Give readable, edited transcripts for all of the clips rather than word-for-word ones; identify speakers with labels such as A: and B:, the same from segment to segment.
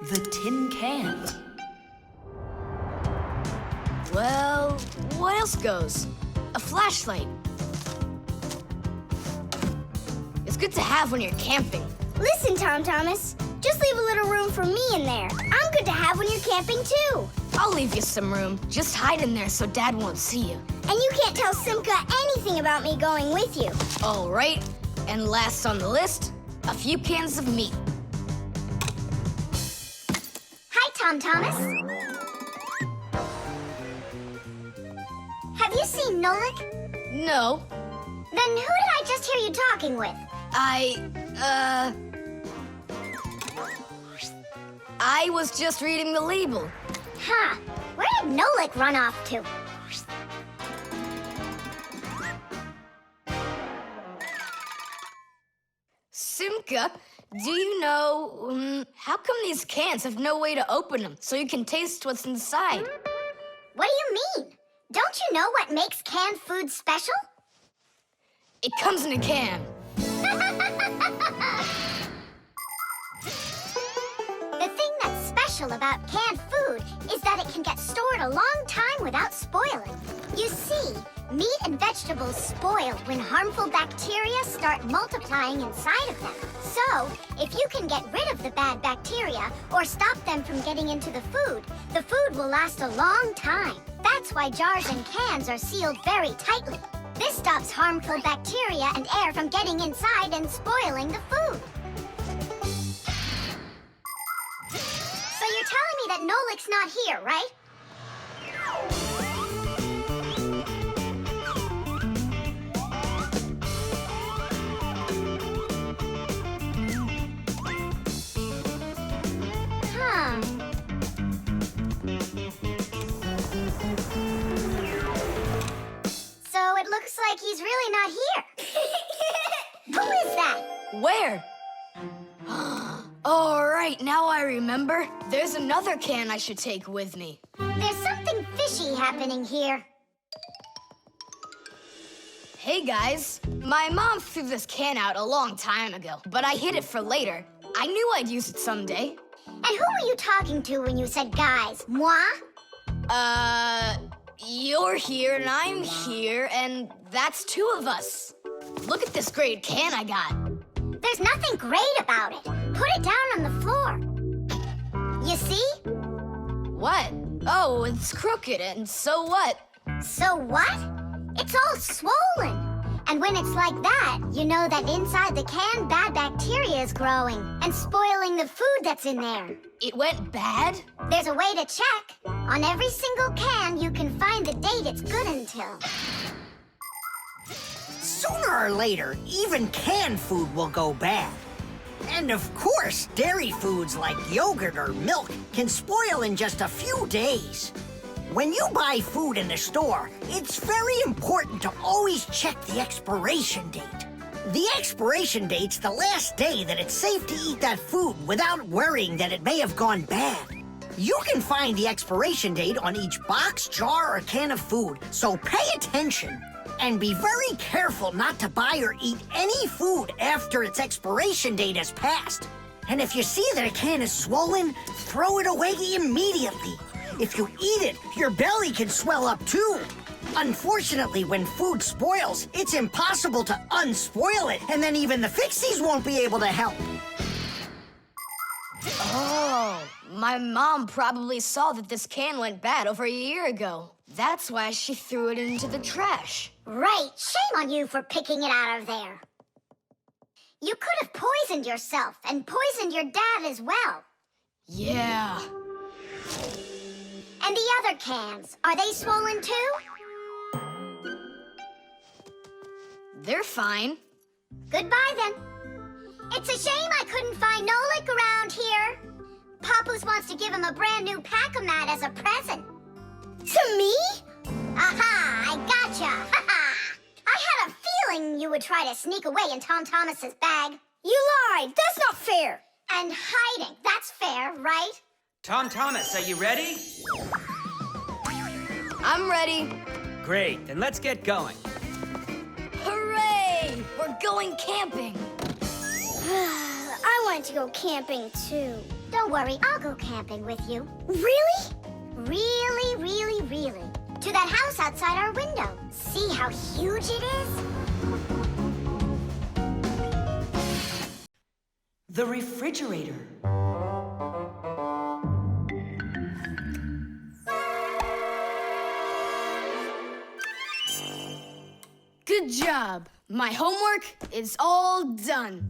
A: The tin can.
B: Well, what else goes? A flashlight. It's good to have when you're camping.
C: Listen, Tom Thomas. Just leave a little room for me in there. I'm good to have when you're camping, too.
B: I'll leave you some room. Just hide in there so Dad won't see you.
C: And you can't tell Simka anything about me going with you.
B: All right. And last on the list, a few cans of meat.
C: Hi, Tom Thomas. Have you seen Nolik?
B: No.
C: Then who did I just hear you talking with?
B: I was just reading the label.
C: Huh. Where did Nolik run off to?
B: Simka, do you know, how come these cans have no way to open them so you can taste what's inside?
C: What do you mean? Don't you know what makes canned food special?
B: It comes in a can.
C: The thing that's special about canned food is that it can get stored a long time without spoiling. You see, meat and vegetables spoil when harmful bacteria start multiplying inside of them. So, if you can get rid of the bad bacteria or stop them from getting into the food will last a long time. That's why jars and cans are sealed very tightly. This stops harmful bacteria and air from getting inside and spoiling the food. So you're telling me that Nolik's not here, right? Huh. So it looks like he's really not here. Who is that?
B: Where? All right, now I remember. There's another can I should take with me.
C: There's something fishy happening here.
B: Hey, guys. My mom threw this can out a long time ago, but I hid it for later. I knew I'd use it someday.
C: And who were you talking to when you said guys? Moi?
B: You're here and I'm here, and that's two of us. Look at this great can I got.
C: There's nothing great about it. Put it down on the floor. You see?
B: What? Oh, it's crooked, and so what?
C: So what? It's all swollen. And when it's like that, you know that inside the can, bad bacteria is growing and spoiling the food that's in there.
B: It went bad?
C: There's a way to check. On every single can, you can find the date it's good until.
D: Sooner or later, even canned food will go bad. And of course, dairy foods like yogurt or milk can spoil in just a few days. When you buy food in the store, it's very important to always check the expiration date. The expiration date's the last day that it's safe to eat that food without worrying that it may have gone bad. You can find the expiration date on each box, jar, or can of food, so pay attention. And be very careful not to buy or eat any food after its expiration date has passed. And if you see that a can is swollen, throw it away immediately. If you eat it, your belly can swell up too. Unfortunately, when food spoils, it's impossible to unspoil it, and then even the Fixies won't be able to help.
B: Oh, my mom probably saw that this can went bad over a year ago. That's why she threw it into the trash.
C: Right. Shame on you for picking it out of there. You could have poisoned yourself and poisoned your dad as well.
B: Yeah.
C: And the other cans, are they swollen too?
B: They're fine.
C: Goodbye then. It's a shame I couldn't find Nolik around here. Papoose wants to give him a brand new pack-a-mat as a present. To me? Aha! I gotcha! Ha-ha! I had a feeling you would try to sneak away in Tom Thomas's bag. You lied! That's not fair! And hiding, that's fair, right?
E: Tom Thomas, are you ready?
B: I'm ready.
E: Great, then let's get going.
B: Hooray! We're going camping.
C: I want to go camping too. Don't worry, I'll go camping with you. Really? Really, really, really. To that house outside our window. See how huge it is?
E: The refrigerator.
B: Good job. My homework is all done.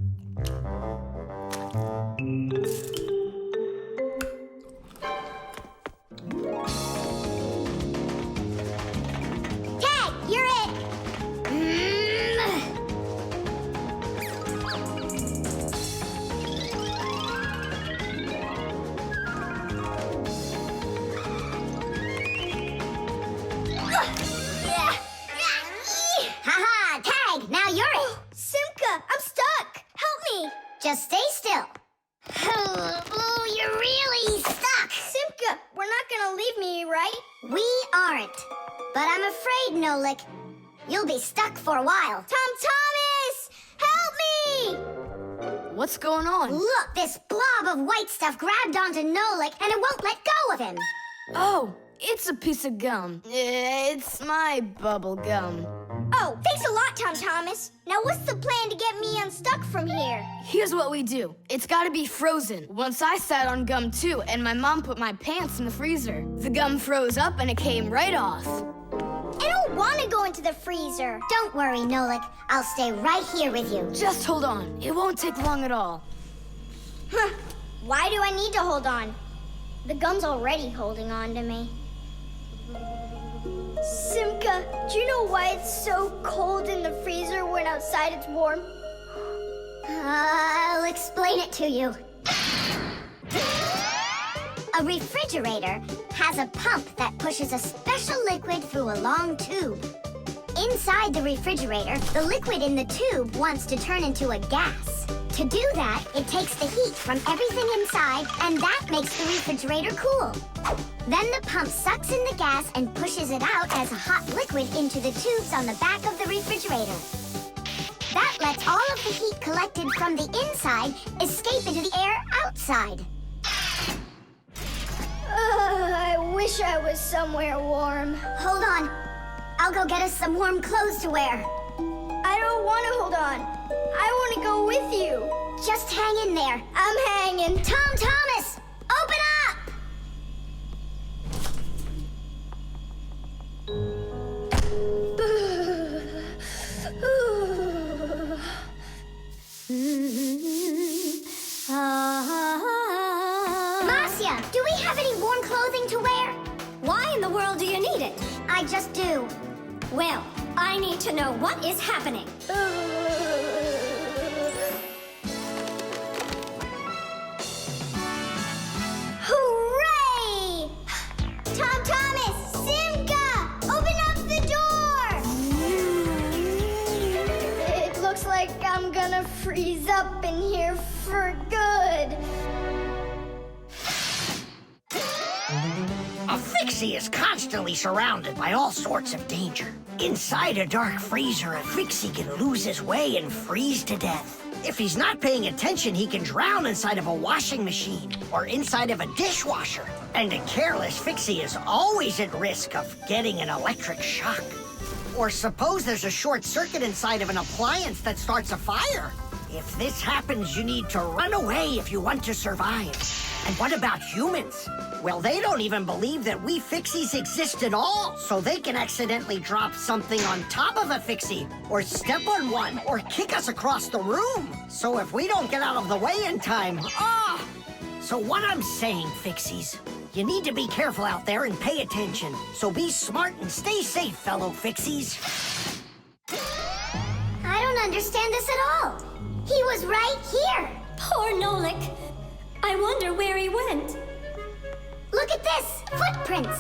C: Tag, you're it. Haha, Tag, now you're it. Simka, I'm stuck. Help me. Just stay still. Oh, you're really stuck. Simka, we're not gonna leave me, right? We aren't. But I'm afraid, Nolik, you'll be stuck for a while. Tom Thomas, help me!
B: What's going on?
C: Look, this blob of white stuff grabbed onto Nolik and it won't let go of him.
B: Oh, it's a piece of gum. It's my bubble gum.
C: Oh, thanks a lot, Tom Thomas. Now what's the plan to get me unstuck from here?
B: Here's what we do. It's gotta be frozen. Once I sat on gum too, and my mom put my pants in the freezer. The gum froze up and it came right off.
C: I don't want to go into the freezer. Don't worry, Nolik. I'll stay right here with you.
B: Just hold on. It won't take long at all.
C: Huh. Why do I need to hold on? The gum's already holding on to me. Simka, do you know why it's so cold in the freezer when outside it's warm? I'll explain it to you. A refrigerator has a pump that pushes a special liquid through a long tube. Inside the refrigerator, the liquid in the tube wants to turn into a gas. To do that, it takes the heat from everything inside, and that makes the refrigerator cool. Then the pump sucks in the gas and pushes it out as a hot liquid into the tubes on the back of the refrigerator. That lets all of the heat collected from the inside escape into the air outside. I wish I was somewhere warm. Hold on. I'll go get us some warm clothes to wear. I don't want to hold on. I want to go with you. Just hang in there. I'm hanging. Tom Thomas, open up! Marcia, do we have any warm clothing to wear?
A: Why in the world do you need it?
C: I just do.
A: Well, I need to know what is happening.
C: Hooray! Tom Thomas, Simka, open up the door! It looks like I'm gonna freeze up in here for good.
D: A Fixie is constantly surrounded by all sorts of danger. Inside a dark freezer, a Fixie can lose his way and freeze to death. If he's not paying attention, he can drown inside of a washing machine or inside of a dishwasher. And a careless Fixie is always at risk of getting an electric shock. Or suppose there's a short circuit inside of an appliance that starts a fire. If this happens, you need to run away if you want to survive. And what about humans? Well, they don't even believe that we Fixies exist at all, so they can accidentally drop something on top of a Fixie, or step on one, or kick us across the room. So if we don't get out of the way in time, So what I'm saying, Fixies, you need to be careful out there and pay attention. So be smart and stay safe, fellow Fixies.
C: I don't understand this at all. He was right here.
A: Poor Nolik. I wonder where he went.
C: Look at this, footprints.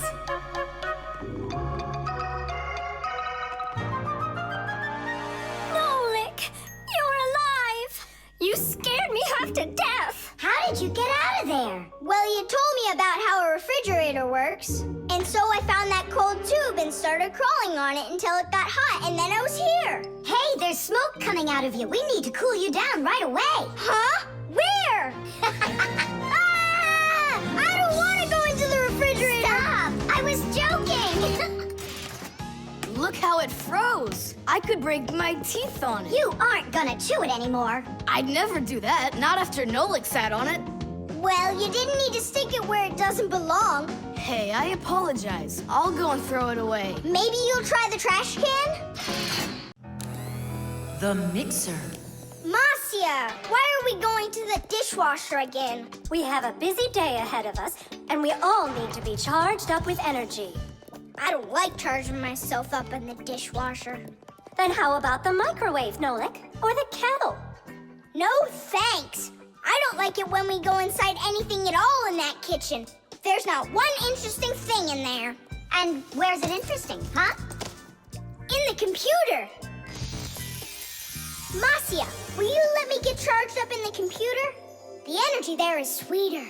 A: Nolik, you're alive. You scared me half to death.
C: How did you get out of there? Well, you told me about how a refrigerator works. And so I found that cold tube and started crawling on it until it got hot, and then I was here. Hey, there's smoke coming out of you. We need to cool you down right away. Huh? Where?
B: it froze. I could break my teeth on it.
C: You aren't gonna chew it anymore.
B: I'd never do that, not after Nolik sat on it.
C: Well, you didn't need to stick it where it doesn't belong.
B: Hey, I apologize. I'll go and throw it away.
C: Maybe you'll try the trash can?
E: The mixer.
C: Marcia, why are we going to the dishwasher again?
A: We have a busy day ahead of us, and we all need to be charged up with energy.
C: I don't like charging myself up in the dishwasher.
A: Then how about the microwave, Nolik? Or the kettle?
C: No thanks. I don't like it when we go inside anything at all in that kitchen. There's not one interesting thing in there. And where's it interesting, huh? In the computer. Marcia, will you let me get charged up in the computer? The energy there is sweeter.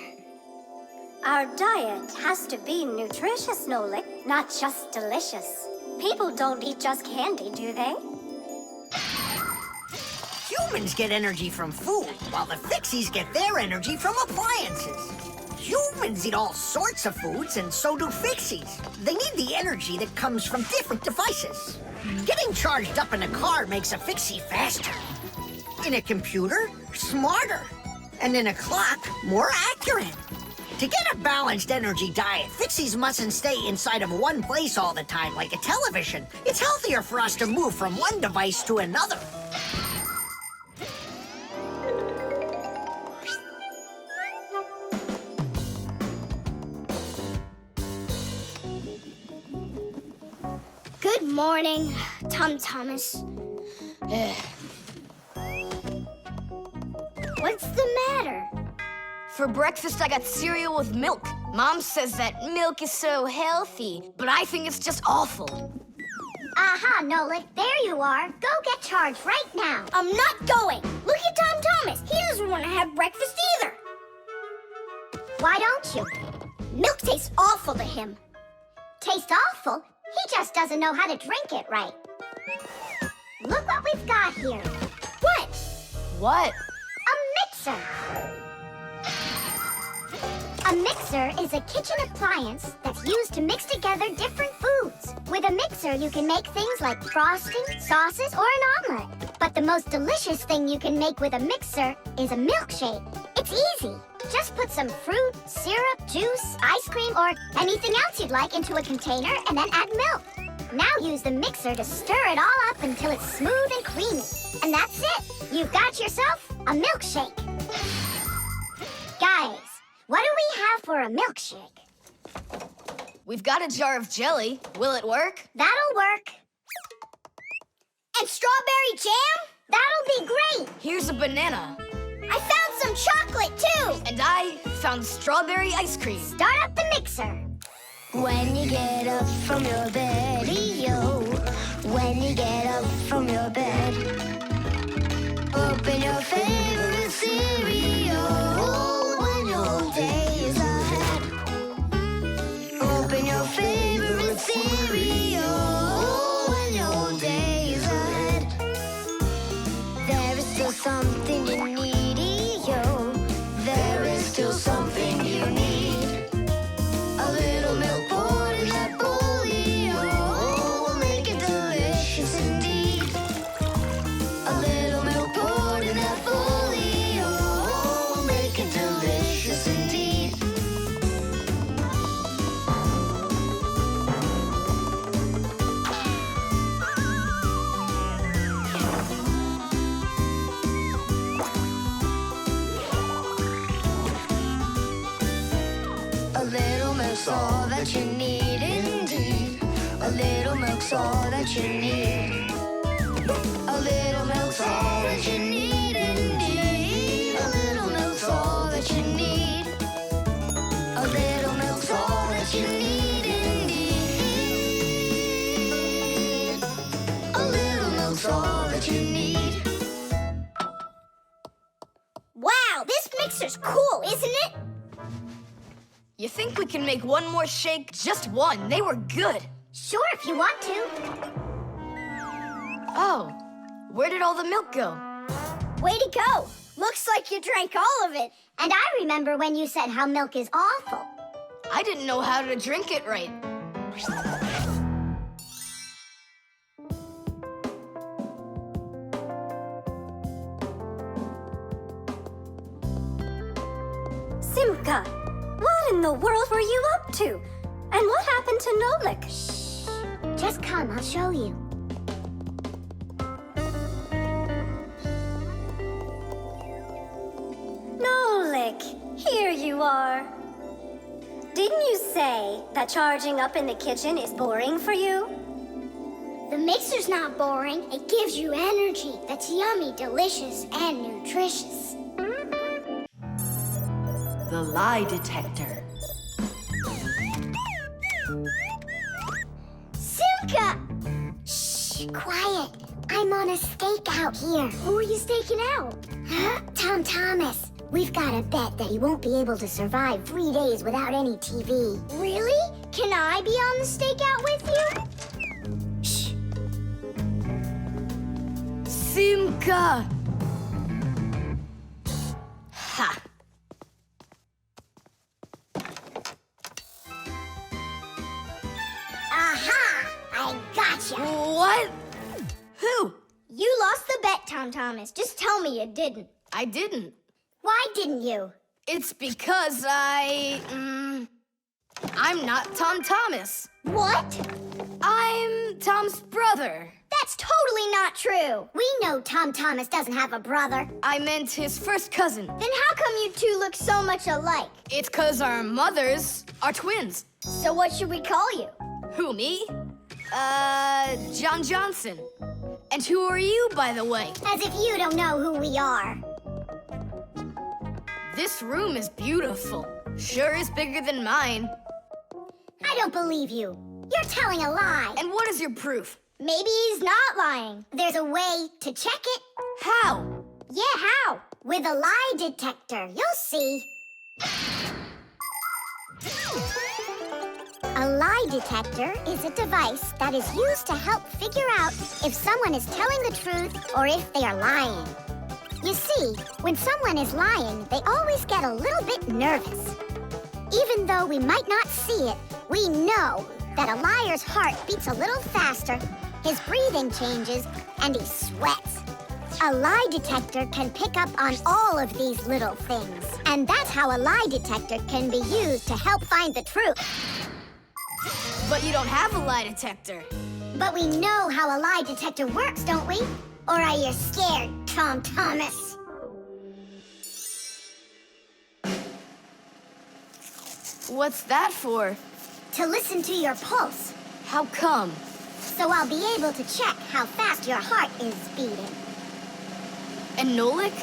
A: Our diet has to be nutritious, Nolik, not just delicious. People don't eat just candy, do they?
D: Humans get energy from food, while the Fixies get their energy from appliances. Humans eat all sorts of foods, and so do Fixies. They need the energy that comes from different devices. Getting charged up in a car makes a Fixie faster. In a computer, smarter. And in a clock, more accurate. To get a balanced energy diet, Fixies mustn't stay inside of one place all the time like a television. It's healthier for us to move from one device to another.
C: Good morning, Thomas. What's the matter?
B: For breakfast, I got cereal with milk. Mom says that milk is so healthy, but I think it's just awful.
C: Aha, Nolik, there you are. Go get charged right now. I'm not going. Look at Thomas. He doesn't want to have breakfast either. Why don't you? Milk tastes awful to him. Taste awful? He just doesn't know how to drink it right. Look what we've got here. What?
B: What?
C: A mixer. A mixer is a kitchen appliance that's used to mix together different foods. With a mixer, you can make things like frosting, sauces, or an omelet. But the most delicious thing you can make with a mixer is a milkshake. It's easy. Just put some fruit, syrup, juice, ice cream, or anything else you'd like into a container and then add milk. Now use the mixer to stir it all up until it's smooth and creamy. And that's it. You've got yourself a milkshake. Guys, what do we have for a milkshake?
B: We've got a jar of jelly. Will it work?
C: That'll work. And strawberry jam? That'll be great.
B: Here's a banana.
C: I found some chocolate, too.
B: And I found strawberry ice cream.
C: Start up the mixer.
F: When you get up from your bed, yo. When you get up from your bed, open your favorite cereal when your day is ahead. Open your favorite cereal when your day is ahead. There is still something you need, yo. There is still something you need. A little milk poured in that bowl, yo, will make it delicious indeed. A little milk poured in that bowl, yo, will make it delicious indeed. A little milk's all that you need indeed. A little milk's all that you need. A little milk's all that you need indeed. A little milk's all that you need. A little milk's all that you need indeed. A little milk's all that you need.
C: Wow, this mixer's cool, isn't it?
B: You think we can make one more shake? Just one. They were good.
C: Sure, if you want to.
B: Oh, where did all the milk go?
C: Way to go. Looks like you drank all of it. And I remember when you said how milk is awful.
B: I didn't know how to drink it right.
A: Simka, what in the world were you up to? And what happened to Nolik?
C: Shh. Just come, I'll show you.
A: Nolik, here you are. Didn't you say that charging up in the kitchen is boring for you?
C: The mixer's not boring. It gives you energy that's yummy, delicious, and nutritious.
E: The lie detector.
C: Simka! Shh, quiet. I'm on a stakeout here. Who are you staking out? Huh? Tom Thomas. We've got a bet that he won't be able to survive 3 days without any TV. Really? Can I be on the stakeout with you? Shh.
B: Simka! Ha!
C: Aha! I gotcha.
B: What? Who?
C: You lost the bet, Tom Thomas. Just tell me you didn't.
B: I didn't.
C: Why didn't you?
B: It's because I'm not Tom Thomas.
C: What?
B: I'm Tom's brother.
C: That's totally not true. We know Tom Thomas doesn't have a brother.
B: I meant his first cousin.
C: Then how come you two look so much alike?
B: It's 'cause our mothers are twins.
C: So what should we call you?
B: Who, me? John Johnson. And who are you, by the way?
C: As if you don't know who we are.
B: This room is beautiful. Sure is bigger than mine.
C: I don't believe you. You're telling a lie.
B: And what is your proof?
C: Maybe he's not lying. There's a way to check it.
B: How?
C: Yeah, how? With a lie detector. You'll see. A lie detector is a device that is used to help figure out if someone is telling the truth or if they are lying. You see, when someone is lying, they always get a little bit nervous. Even though we might not see it, we know that a liar's heart beats a little faster, his breathing changes, and he sweats. A lie detector can pick up on all of these little things. And that's how a lie detector can be used to help find the truth.
B: But you don't have a lie detector.
C: But we know how a lie detector works, don't we? Or are you scared, Tom Thomas?
B: What's that for?
C: To listen to your pulse,
B: How come?
C: so I'll be able to check how fast your heart is beating.
B: And Nolik?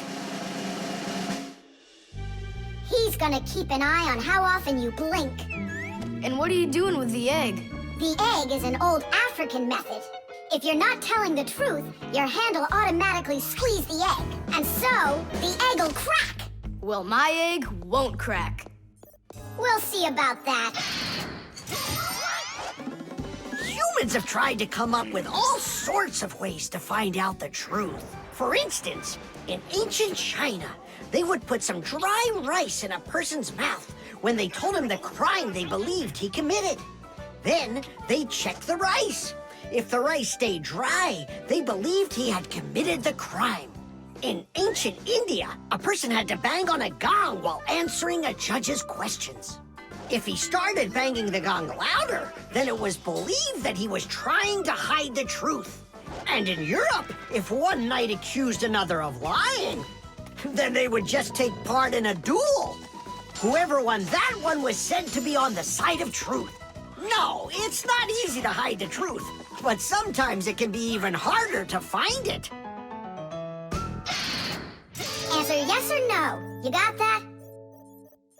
C: He's gonna keep an eye on how often you blink.
B: And what are you doing with the egg?
C: The egg is an old African method. If you're not telling the truth, your hand will automatically squeeze the egg. And so, the egg will crack.
B: Well, my egg won't crack.
C: We'll see about that.
D: Humans have tried to come up with all sorts of ways to find out the truth. For instance, in ancient China, they would put some dry rice in a person's mouth when they told him the crime they believed he committed. Then they'd check the rice. If the rice stayed dry, they believed he had committed the crime. In ancient India, a person had to bang on a gong while answering a judge's questions. If he started banging the gong louder, then it was believed that he was trying to hide the truth. And in Europe, if one knight accused another of lying, then they would just take part in a duel. Whoever won that one was said to be on the side of truth. No, it's not easy to hide the truth, but sometimes it can be even harder to find it.
C: Answer yes or no. You got that?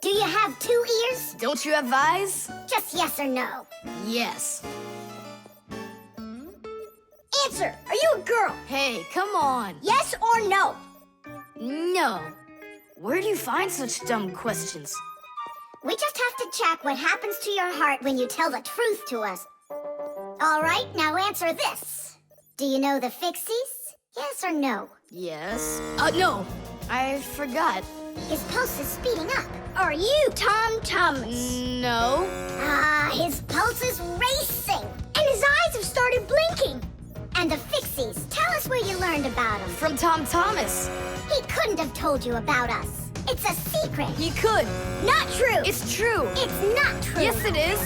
C: Do you have 2 ears?
B: Don't you have eyes?
C: Just yes or no.
B: Yes.
C: Answer. Are you a girl?
B: Hey, come on.
C: Yes or no?
B: No. Where do you find such dumb questions?
C: We just have to check what happens to your heart when you tell the truth to us. All right, now answer this. Do you know the Fixies? Yes or no?
B: Yes. No. I forgot.
C: His pulse is speeding up. Are you Tom Thomas?
B: No.
C: His pulse is racing. And his eyes have started blinking. And the Fixies, tell us where you learned about them.
B: From Tom Thomas.
C: He couldn't have told you about us. It's a secret.
B: He could.
C: Not true.
B: It's true.
C: It's not true.
B: Yes, it is.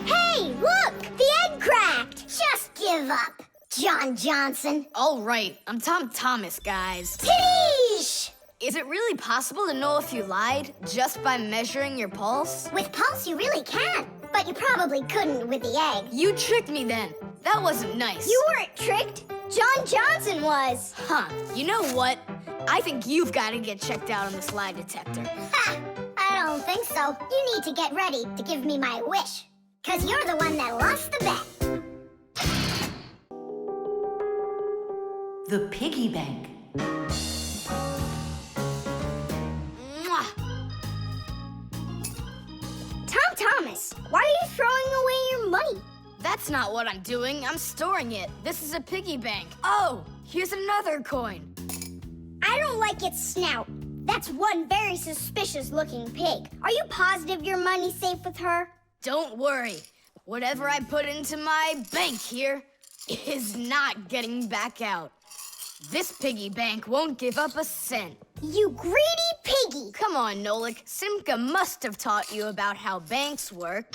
C: Hey, look! The egg cracked! Just give up, John Johnson.
B: All right, I'm Tom Thomas, guys.
C: Tidish!
B: Is it really possible to know if you lied just by measuring your pulse?
C: With pulse, you really can. But you probably couldn't with the egg.
B: You tricked me then. That wasn't nice.
C: You weren't tricked. John Johnson was.
B: Huh, you know what? I think you've got to get checked out on this lie detector.
C: Ha! I don't think so. You need to get ready to give me my wish. 'Cause you're the one that lost the bet.
E: The piggy bank.
B: Mwah!
C: Tom Thomas, why are you throwing away your money?
B: That's not what I'm doing. I'm storing it. This is a piggy bank. Oh, here's another coin.
C: I don't like its snout. That's one very suspicious-looking pig. Are you positive your money's safe with her?
B: Don't worry. Whatever I put into my bank here is not getting back out. This piggy bank won't give up a cent.
C: You greedy piggy!
B: Come on, Nolik. Simka must have taught you about how banks work.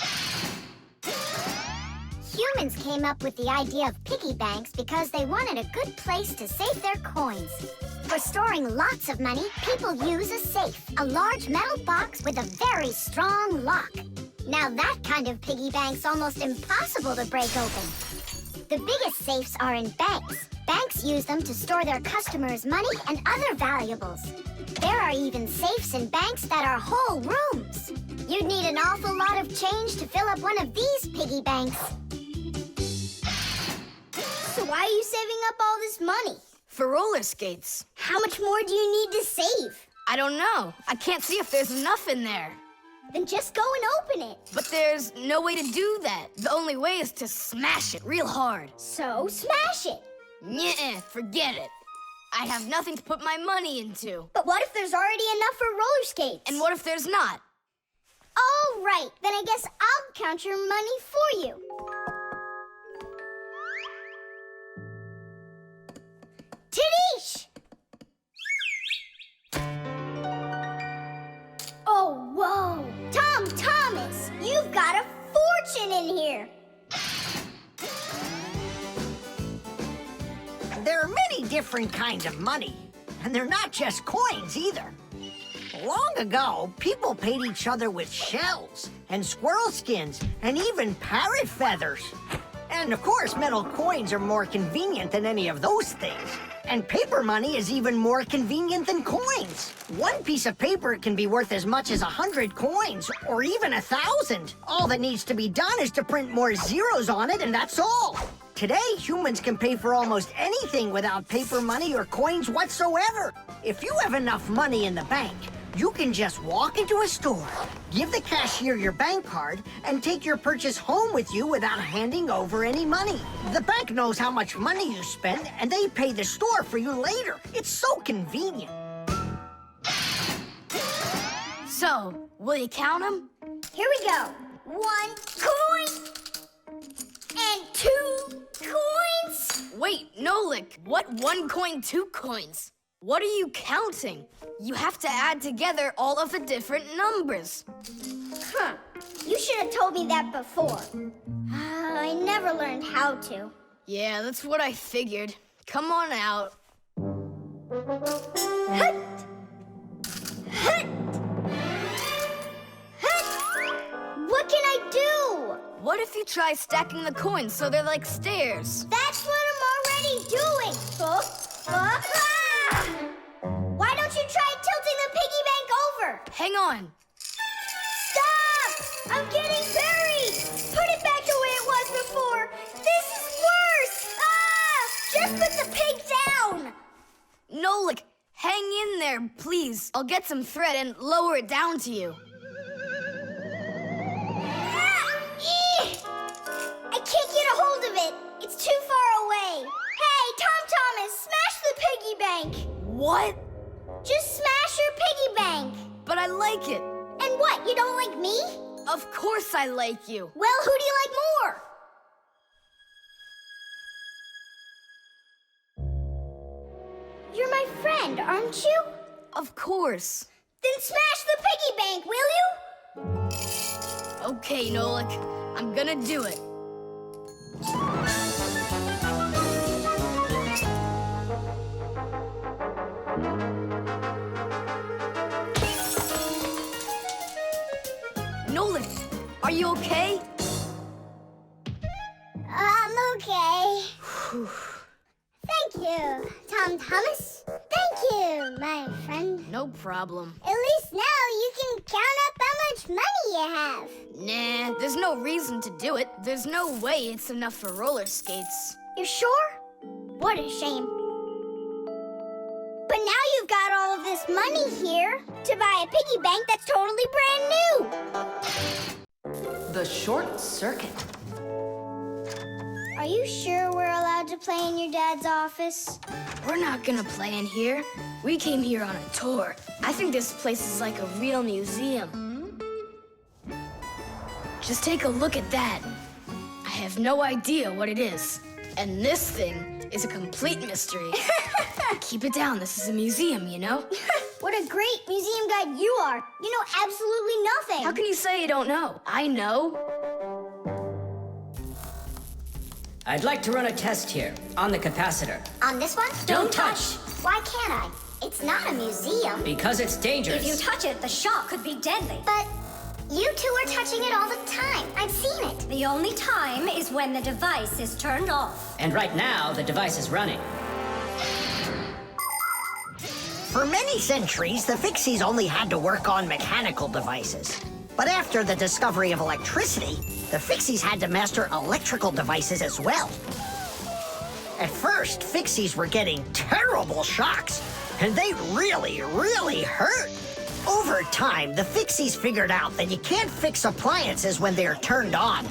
C: Humans came up with the idea of piggy banks because they wanted a good place to save their coins. For storing lots of money, people use a safe, a large metal box with a very strong lock. Now that kind of piggy bank's almost impossible to break open. The biggest safes are in banks. Banks use them to store their customers' money and other valuables. There are even safes in banks that are whole rooms. You'd need an awful lot of change to fill up one of these piggy banks. So why are you saving up all this money?
B: For roller skates.
C: How much more do you need to save?
B: I don't know. I can't see if there's enough in there.
C: Then just go and open it.
B: But there's no way to do that. The only way is to smash it real hard.
C: So smash it.
B: Nyeh, forget it. I have nothing to put my money into.
C: But what if there's already enough for roller skates?
B: And what if there's not?
C: All right, then I guess I'll count your money for you. Tidish! Oh, whoa! Tom Thomas, you've got a fortune in here.
D: There are many different kinds of money, and they're not just coins either. Long ago, people paid each other with shells and squirrel skins and even parrot feathers. And of course, metal coins are more convenient than any of those things. And paper money is even more convenient than coins. One piece of paper can be worth as much as 100 coins, or even 1,000. All that needs to be done is to print more zeros on it, and that's all. Today, humans can pay for almost anything without paper money or coins whatsoever. If you have enough money in the bank, you can just walk into a store, give the cashier your bank card, and take your purchase home with you without handing over any money. The bank knows how much money you spend, and they pay the store for you later. It's so convenient.
B: So, will you count them?
C: Here we go. 1 coin and 2 coins.
B: Wait, Nolik, what 1 coin, 2 coins? What are you counting? You have to add together all of the different numbers.
C: Huh. You should have told me that before. I never learned how to.
B: Yeah, that's what I figured. Come on out.
C: Hut! Hut! Hut! What can I do?
B: What if you try stacking the coins so they're like stairs?
C: That's what I'm already doing. Ah! Why don't you try tilting the piggy bank over?
B: Hang on.
C: Stop! I'm getting buried! Put it back the way it was before! This is worse! Ah! Just put the pig down!
B: Nolik, hang in there, please. I'll get some thread and lower it down to you.
C: Ah! Eeh! I can't get a hold of it. It's too far away. Hey, Tom Thomas, smash the piggy bank.
B: What?
C: Just smash your piggy bank.
B: But I like it.
C: And what, you don't like me?
B: Of course I like you.
C: Well, who do you like more? You're my friend, aren't you?
B: Of course.
C: Then smash the piggy bank, will you?
B: Okay, Nolik, I'm gonna do it. Nolik, are you okay?
C: I'm okay. Thank you, Tom Thomas. Thank you, my friend.
B: No problem.
C: At least now you can count up how much money you have.
B: Nah, there's no reason to do it. There's no way it's enough for roller skates.
C: You sure? What a shame. But now you've got all of this money here to buy a piggy bank that's totally brand new.
E: The short circuit.
C: Are you sure we're allowed to play in your dad's office?
B: We're not gonna play in here. We came here on a tour. I think this place is like a real museum. Just take a look at that. I have no idea what it is. And this thing is a complete mystery. Keep it down, this is a museum, you know?
C: What a great museum guide you are. You know absolutely nothing.
B: How can you say you don't know? I know.
G: I'd like to run a test here, on the capacitor.
C: On this one?
G: Don't touch!
C: Why can't I? It's not a museum.
G: Because it's dangerous.
A: If you touch it, the shock could be deadly.
C: But you two are touching it all the time. I've seen it.
A: The only time is when the device is turned off.
G: And right now, the device is running.
D: For many centuries, the Fixies only had to work on mechanical devices. But after the discovery of electricity, the Fixies had to master electrical devices as well. At first, Fixies were getting terrible shocks, and they really, really hurt. Over time, the Fixies figured out that you can't fix appliances when they're turned on,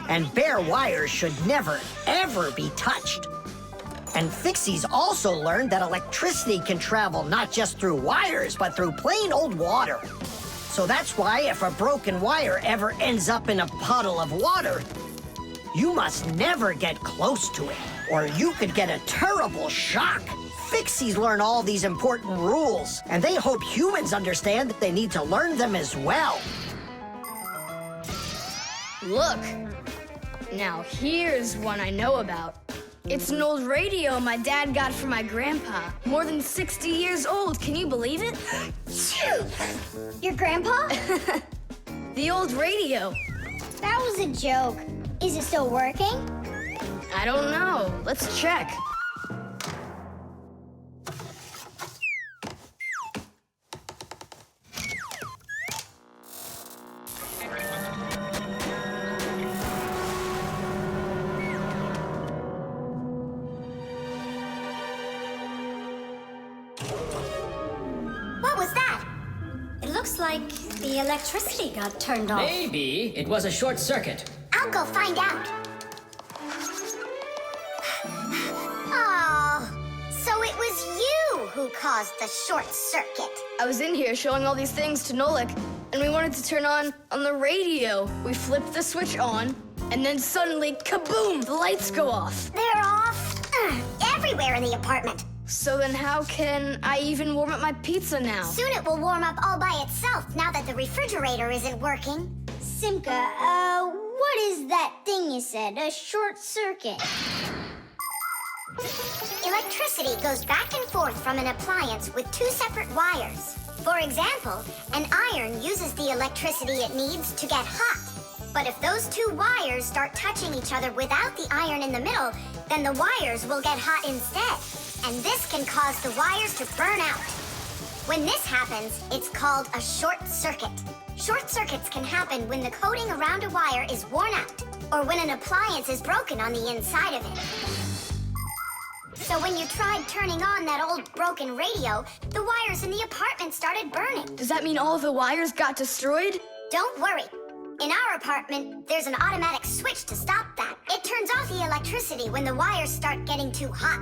D: and bare wires should never, ever be touched. And Fixies also learned that electricity can travel not just through wires, but through plain old water. So that's why if a broken wire ever ends up in a puddle of water, you must never get close to it, or you could get a terrible shock. Fixies learn all these important rules, and they hope humans understand that they need to learn them as well.
B: Look. Now here's one I know about. It's an old radio my dad got from my grandpa. More than 60 years old, can you believe it?
C: Your grandpa?
B: The old radio.
C: That was a joke. Is it still working?
B: I don't know. Let's check.
C: What was that?
A: It looks like the electricity got turned off.
G: Maybe it was a short circuit.
C: I'll go find out. Oh, so it was you who caused the short circuit.
B: I was in here showing all these things to Nolik, and we wanted to turn on the radio. We flipped the switch on, and then suddenly, kaboom, the lights go off.
C: They're off everywhere in the apartment.
B: So then how can I even warm up my pizza now?
C: Soon it will warm up all by itself now that the refrigerator isn't working. Simka, what is that thing you said? A short circuit? Electricity goes back and forth from an appliance with two separate wires. For example, an iron uses the electricity it needs to get hot. But if those two wires start touching each other without the iron in the middle, then the wires will get hot instead. And this can cause the wires to burn out. When this happens, it's called a short circuit. Short circuits can happen when the coating around a wire is worn out, or when an appliance is broken on the inside of it. So when you tried turning on that old broken radio, the wires in the apartment started burning.
B: Does that mean all of the wires got destroyed?
C: Don't worry. In our apartment, there's an automatic switch to stop that. It turns off the electricity when the wires start getting too hot.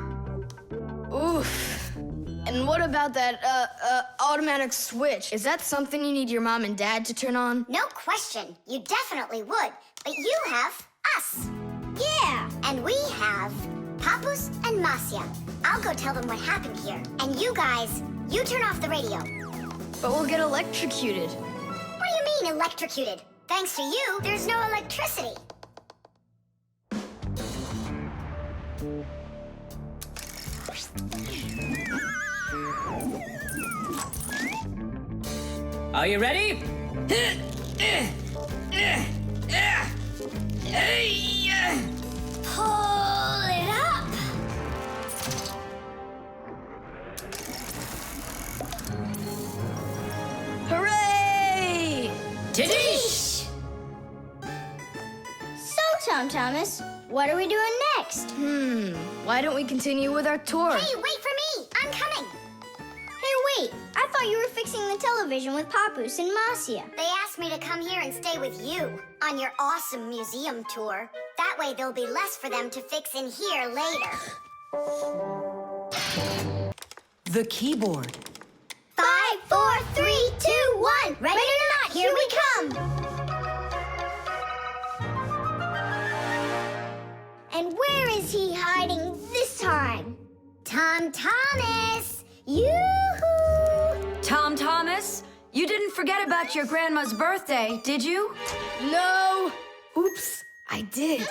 B: Oof. And what about that, automatic switch? Is that something you need your mom and dad to turn on?
C: No question. You definitely would. But you have us. Yeah. And we have Papus and Masya. I'll go tell them what happened here. And you guys, you turn off the radio.
B: But we'll get electrocuted.
C: What do you mean, electrocuted? Thanks to you, there's no electricity.
G: Are you ready?
A: Pull it up.
B: Hooray!
G: Tidish!
F: So, Tom Thomas, what are we doing next?
B: Why don't we continue with our tour?
C: Hey, wait for me! I'm coming!
F: Hey, wait, I thought you were fixing the television with Papus and Masya.
C: They asked me to come here and stay with you on your awesome museum tour. That way there'll be less for them to fix in here later.
E: The keyboard.
C: 5, 4, 3, 2, 1. Ready or not, here we come!
F: And where is he hiding this time?
C: Tom Thomas! Yoo-hoo!
E: Tom Thomas, you didn't forget about your grandma's birthday, did you?
B: No! Oops, I did.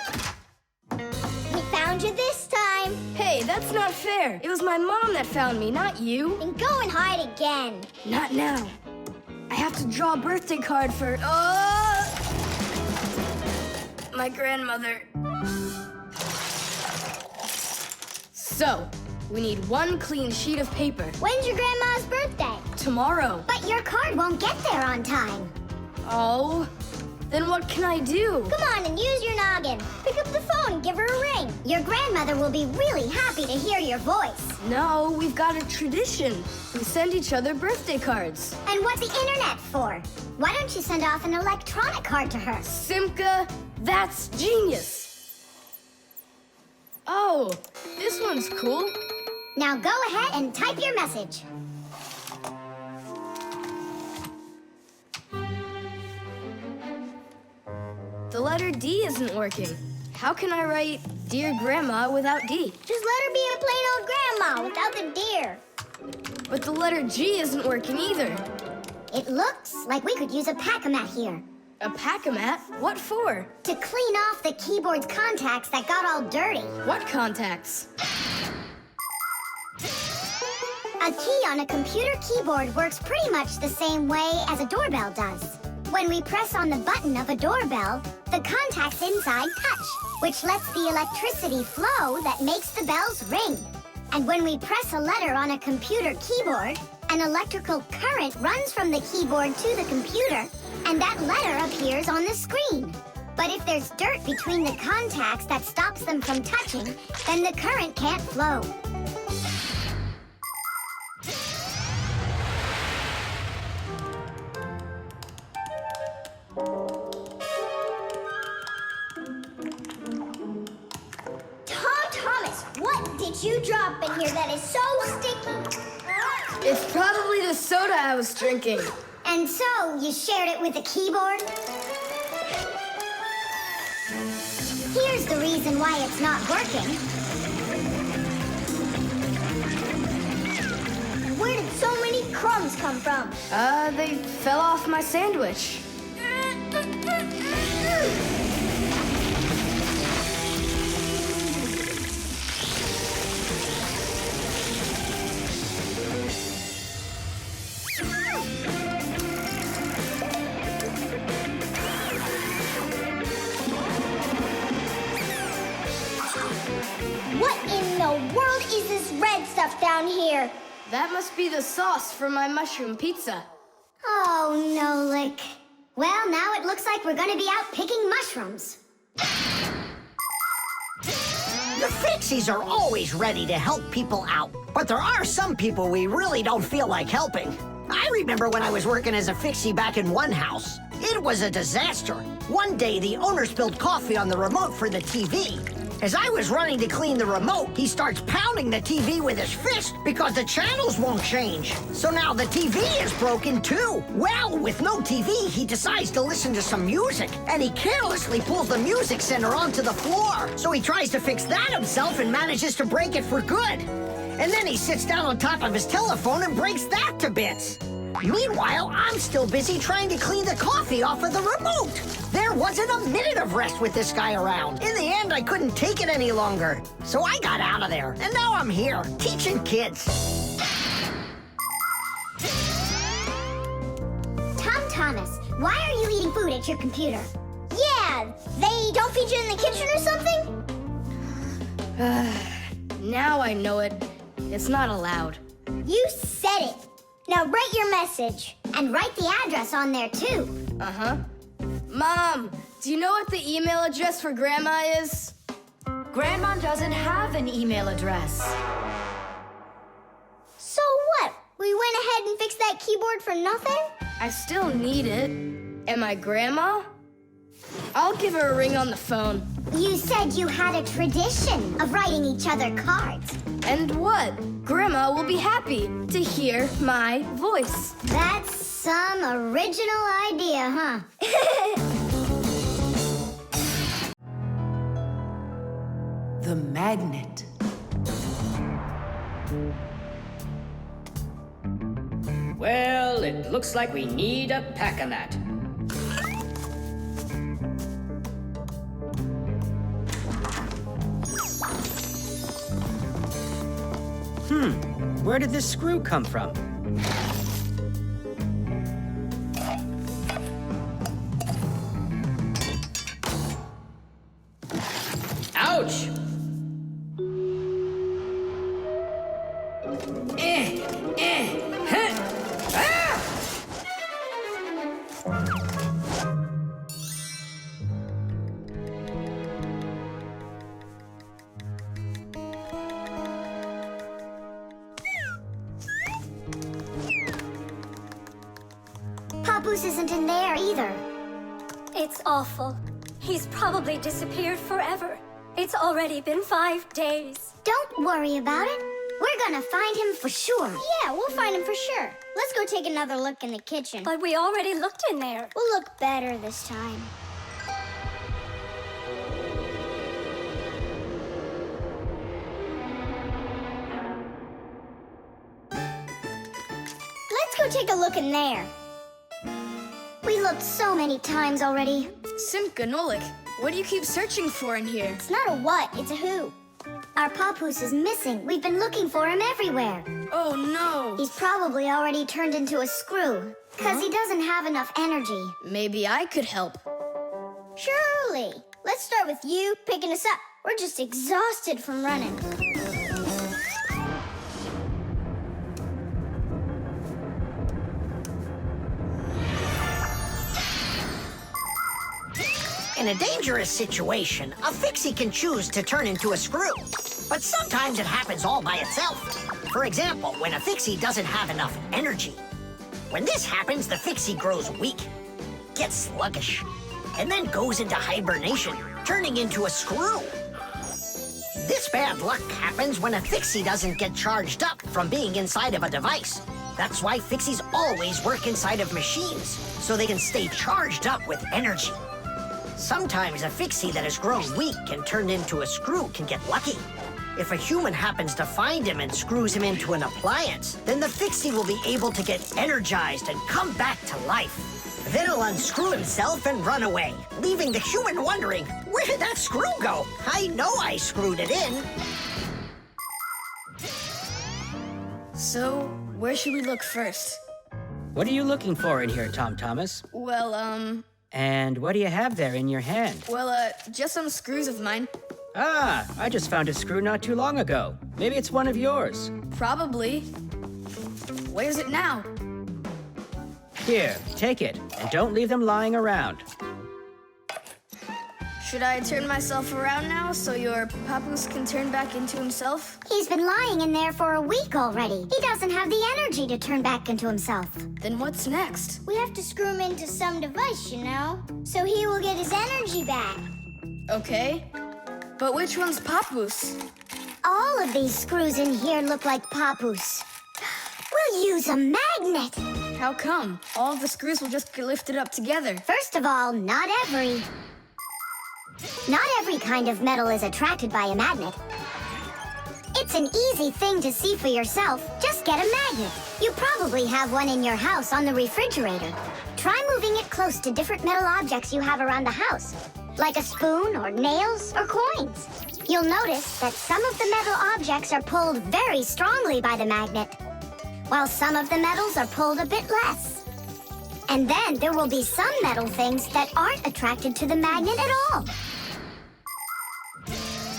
F: We found you this time.
B: Hey, that's not fair. It was my mom that found me, not you.
F: Then go and hide again.
B: Not now. I have to draw a birthday card for... my grandmother. So, we need one clean sheet of paper.
F: When's your grandma's birthday?
B: Tomorrow.
C: But your card won't get there on time.
B: Oh, then what can I do?
F: Come on and use your noggin. Pick up the phone and give her a ring.
C: Your grandmother will be really happy to hear your voice.
B: No, we've got a tradition. We send each other birthday cards.
C: And what's the internet for? Why don't you send off an electronic card to her?
B: Simka, that's genius. Oh, this one's cool.
C: Now go ahead and type your message.
B: The letter D isn't working. How can I write Dear Grandma without D?
F: Just let her be a plain old grandma without the deer.
B: But the letter G isn't working either.
C: It looks like we could use a pack-a-mat here.
B: A pack-a-mat? What for?
C: To clean off the keyboard's contacts that got all dirty.
B: What contacts?
C: A key on a computer keyboard works pretty much the same way as a doorbell does. When we press on the button of a doorbell, the contacts inside touch, which lets the electricity flow that makes the bells ring. And when we press a letter on a computer keyboard, an electrical current runs from the keyboard to the computer, and that letter appears on the screen. But if there's dirt between the contacts that stops them from touching, then the current can't flow.
F: Tom Thomas, what did you drop in here that is so sticky?
B: It's probably the soda I was drinking.
C: And so, you shared it with the keyboard? Here's the reason why it's not working.
F: Where did so many crumbs come from?
B: They fell off my sandwich.
F: What in the world is this red stuff down here?
B: That must be the sauce for my mushroom pizza.
C: Oh, Nolik. Well, now it looks like we're gonna be out picking mushrooms.
D: The Fixies are always ready to help people out, but there are some people we really don't feel like helping. I remember when I was working as a Fixie back in one house. It was a disaster. One day, the owner spilled coffee on the remote for the TV. As I was running to clean the remote, he starts pounding the TV with his fist because the channels won't change. So now the TV is broken too. Well, with no TV, he decides to listen to some music, and he carelessly pulls the music center onto the floor. So he tries to fix that himself and manages to break it for good. And then he sits down on top of his telephone and breaks that to bits. Meanwhile, I'm still busy trying to clean the coffee off of the remote. There wasn't a minute of rest with this guy around. In the end, I couldn't take it any longer. So I got out of there, and now I'm here, teaching kids.
C: Thomas, why are you eating food at your computer? Yeah, they don't feed you in the kitchen or something?
B: Now I know it. It's not allowed.
C: You said it. Now write your message, and write the address on there too.
B: Uh-huh. Mom, do you know what the email address for Grandma is?
E: Grandma doesn't have an email address.
C: So what? We went ahead and fixed that keyboard for nothing?
B: I still need it. Am I Grandma? I'll give her a ring on the phone.
C: You said you had a tradition of writing each other cards.
B: And what? Grandma will be happy to hear my voice.
C: That's some original idea, huh?
E: The magnet.
G: Well, it looks like we need a pack-a-mat.
H: Where did this screw come from?
G: Ouch! Huh. Ah!
C: Papoose isn't in there either.
A: It's awful. He's probably disappeared forever. It's already been 5 days.
C: Don't worry about it. We're gonna find him for sure. Yeah, we'll find him for sure. Let's go take another look in the kitchen.
A: But we already looked in there.
C: We'll look better this time. Let's go take a look in there. We looked so many times already.
B: Simka, Nolik, what do you keep searching for in here?
C: It's not a what, it's a who. Our Papoose is missing. We've been looking for him everywhere.
B: Oh, no.
C: He's probably already turned into a screw, because he doesn't have enough energy.
B: Maybe I could help.
C: Surely. Let's start with you picking us up. We're just exhausted from running.
D: In a dangerous situation, a Fixie can choose to turn into a screw. But sometimes it happens all by itself. For example, when a Fixie doesn't have enough energy. When this happens, the Fixie grows weak, gets sluggish, and then goes into hibernation, turning into a screw. This bad luck happens when a Fixie doesn't get charged up from being inside of a device. That's why Fixies always work inside of machines, so they can stay charged up with energy. Sometimes a Fixie that has grown weak and turned into a screw can get lucky. If a human happens to find him and screws him into an appliance, then the Fixie will be able to get energized and come back to life. Then he'll unscrew himself and run away, leaving the human wondering, where did that screw go? I know I screwed it in.
B: So, where should we look first?
H: What are you looking for in here, Tom Thomas?
B: Well,
H: And what do you have there in your hand?
B: just some screws of mine.
H: Ah, I just found a screw not too long ago. Maybe it's one of yours.
B: Probably. Where's it now?
H: Here, take it, and don't leave them lying around.
B: Should I turn myself around now so your Papoose can turn back into himself?
C: He's been lying in there for a week already. He doesn't have the energy to turn back into himself.
B: Then what's next?
C: We have to screw him into some device, you know, so he will get his energy back.
B: Okay. But which one's Papoose?
C: All of these screws in here look like Papoose. We'll use a magnet.
B: How come? All of the screws will just get lifted up together.
C: First of all, not every kind of metal is attracted by a magnet. It's an easy thing to see for yourself. Just get a magnet. You probably have one in your house on the refrigerator. Try moving it close to different metal objects you have around the house, like a spoon or nails or coins. You'll notice that some of the metal objects are pulled very strongly by the magnet, while some of the metals are pulled a bit less. And then there will be some metal things that aren't attracted to the magnet at all.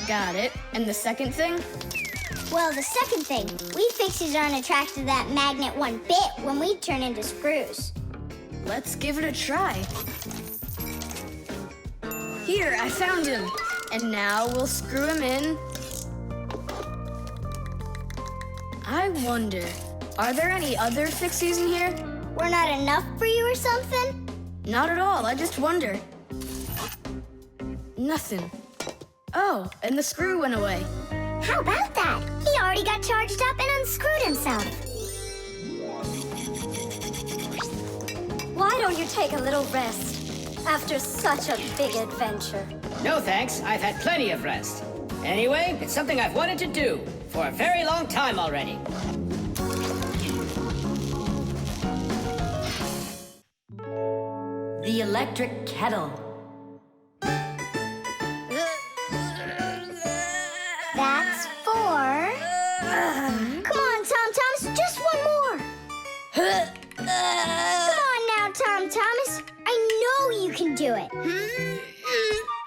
B: Got it. And the second thing?
I: Well, the second thing, we Fixies aren't attracted to that magnet one bit when we turn into screws.
B: Let's give it a try. Here, I found him. And now we'll screw him in. I wonder, are there any other Fixies in here?
I: We're not enough for you or something?
B: Not at all, I just wonder. Nothing. Oh, and the screw went away.
C: How about that? He already got charged up and unscrewed himself.
A: Why don't you take a little rest after such a big adventure?
G: No thanks, I've had plenty of rest. Anyway, it's something I've wanted to do for a very long time already.
E: The electric kettle.
C: That's 4. Come on, Tom Thomas, just one more. Come on now, Tom Thomas. I know you can do it.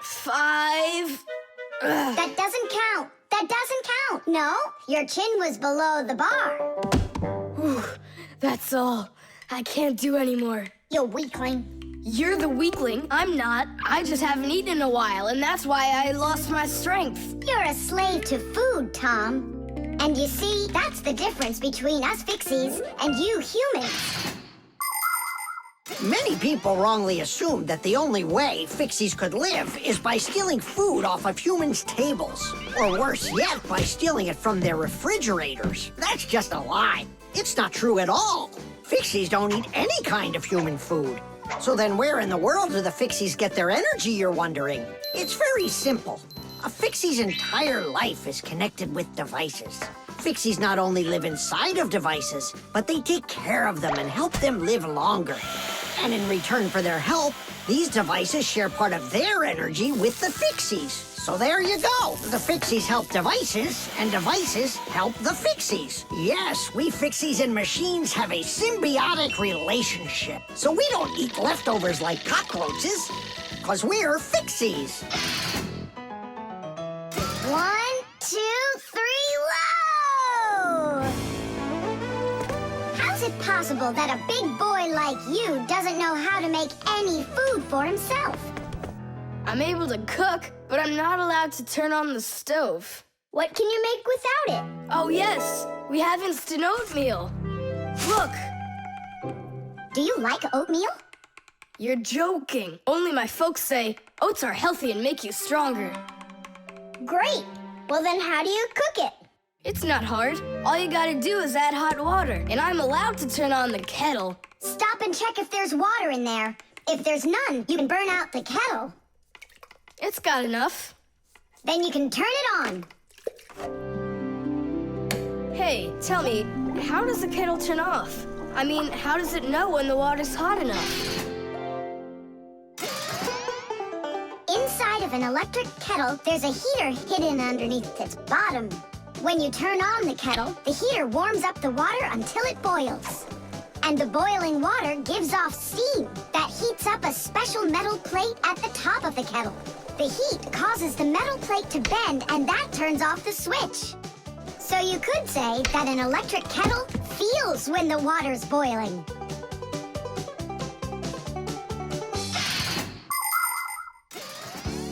B: 5.
C: That doesn't count. That doesn't count. No, your chin was below the bar.
B: Whew, that's all. I can't do anymore.
C: You weakling.
B: You're the weakling. I'm not. I just haven't eaten in a while, and that's why I lost my strength.
C: You're a slave to food, Tom. And you see, that's the difference between us Fixies and you humans.
D: Many people wrongly assume that the only way Fixies could live is by stealing food off of humans' tables. Or worse yet, by stealing it from their refrigerators. That's just a lie. It's not true at all. Fixies don't eat any kind of human food. So then where in the world do the Fixies get their energy, you're wondering? It's very simple. A Fixie's entire life is connected with devices. Fixies not only live inside of devices, but they take care of them and help them live longer. And in return for their help, these devices share part of their energy with the Fixies. So there you go. The Fixies help devices, and devices help the Fixies. Yes, we Fixies and machines have a symbiotic relationship. So we don't eat leftovers like cockroaches, because we're Fixies.
C: 1, 2, 3, load! How's it possible that a big boy like you doesn't know how to make any food for himself?
B: I'm able to cook, but I'm not allowed to turn on the stove.
I: What can you make without it?
B: Oh, yes. We have instant oatmeal. Look.
C: Do you like oatmeal?
B: You're joking. Only my folks say oats are healthy and make you stronger.
I: Great. Well, then how do you cook it?
B: It's not hard. All you gotta do is add hot water, and I'm allowed to turn on the kettle.
C: Stop and check if there's water in there. If there's none, you can burn out the kettle.
B: It's got enough.
C: Then you can turn it on.
B: Hey, tell me, how does the kettle turn off? I mean, how does it know when the water's hot enough?
C: Inside of an electric kettle, there's a heater hidden underneath its bottom. When you turn on the kettle, the heater warms up the water until it boils. And the boiling water gives off steam that heats up a special metal plate at the top of the kettle. The heat causes the metal plate to bend, and that turns off the switch. So you could say that an electric kettle feels when the water's boiling.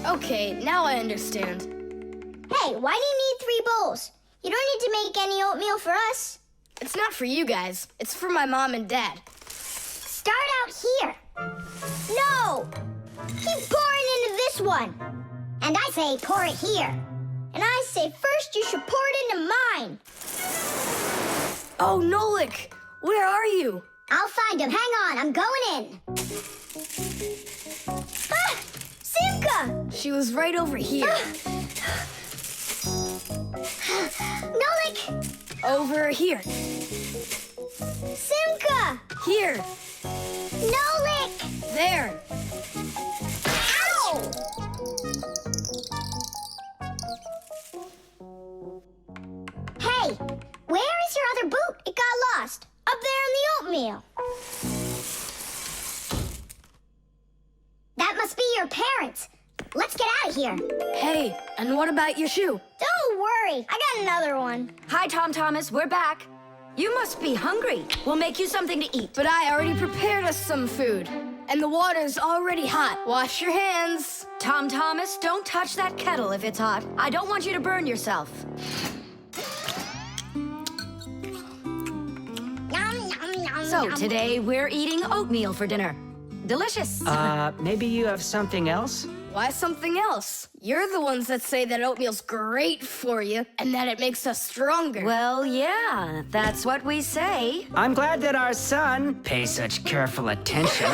B: Okay, now I understand.
I: Hey, why do you need 3 bowls? You don't need to make any oatmeal for us.
B: It's not for you guys. It's for my mom and dad.
C: Start out here.
I: No! Keep pouring into this one.
C: And I say pour it here.
I: And I say first you should pour it into mine.
B: Oh, Nolik, where are you?
C: I'll find him. Hang on, I'm going in.
I: Ah! Simka!
B: She was right over here.
C: Nolik!
B: Over here.
I: Simka!
B: Here.
C: Nolik!
B: There.
C: Ow! Hey, where is your other boot? It got lost.
I: Up there in the oatmeal.
C: That must be your parents. Let's get out of here.
B: Hey, and what about your shoe?
I: Don't worry, I got another one.
E: Hi, Tom Thomas. We're back. You must be hungry. We'll make you something to eat.
B: But I already prepared us some food. And the water's already hot. Wash your hands.
E: Tom Thomas, don't touch that kettle if it's hot. I don't want you to burn yourself. So today we're eating oatmeal for dinner. Delicious.
H: Maybe you have something else?
B: Why something else? You're the ones that say that oatmeal's great for you and that it makes us stronger.
E: Well, yeah, that's what we say.
H: I'm glad that our son pays such careful attention.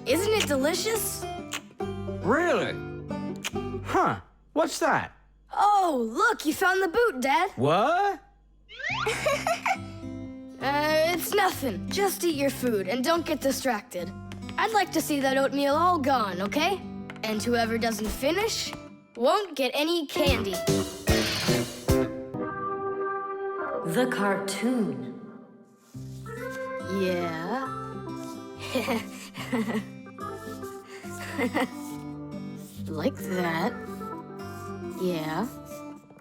B: Isn't it delicious?
H: Really? Huh. What's that?
B: Oh, look, you found the boot, Dad.
H: What?
B: It's nothing. Just eat your food and don't get distracted. I'd like to see that oatmeal all gone, okay? And whoever doesn't finish won't get any candy.
E: The cartoon.
B: Yeah. Like that. Yeah.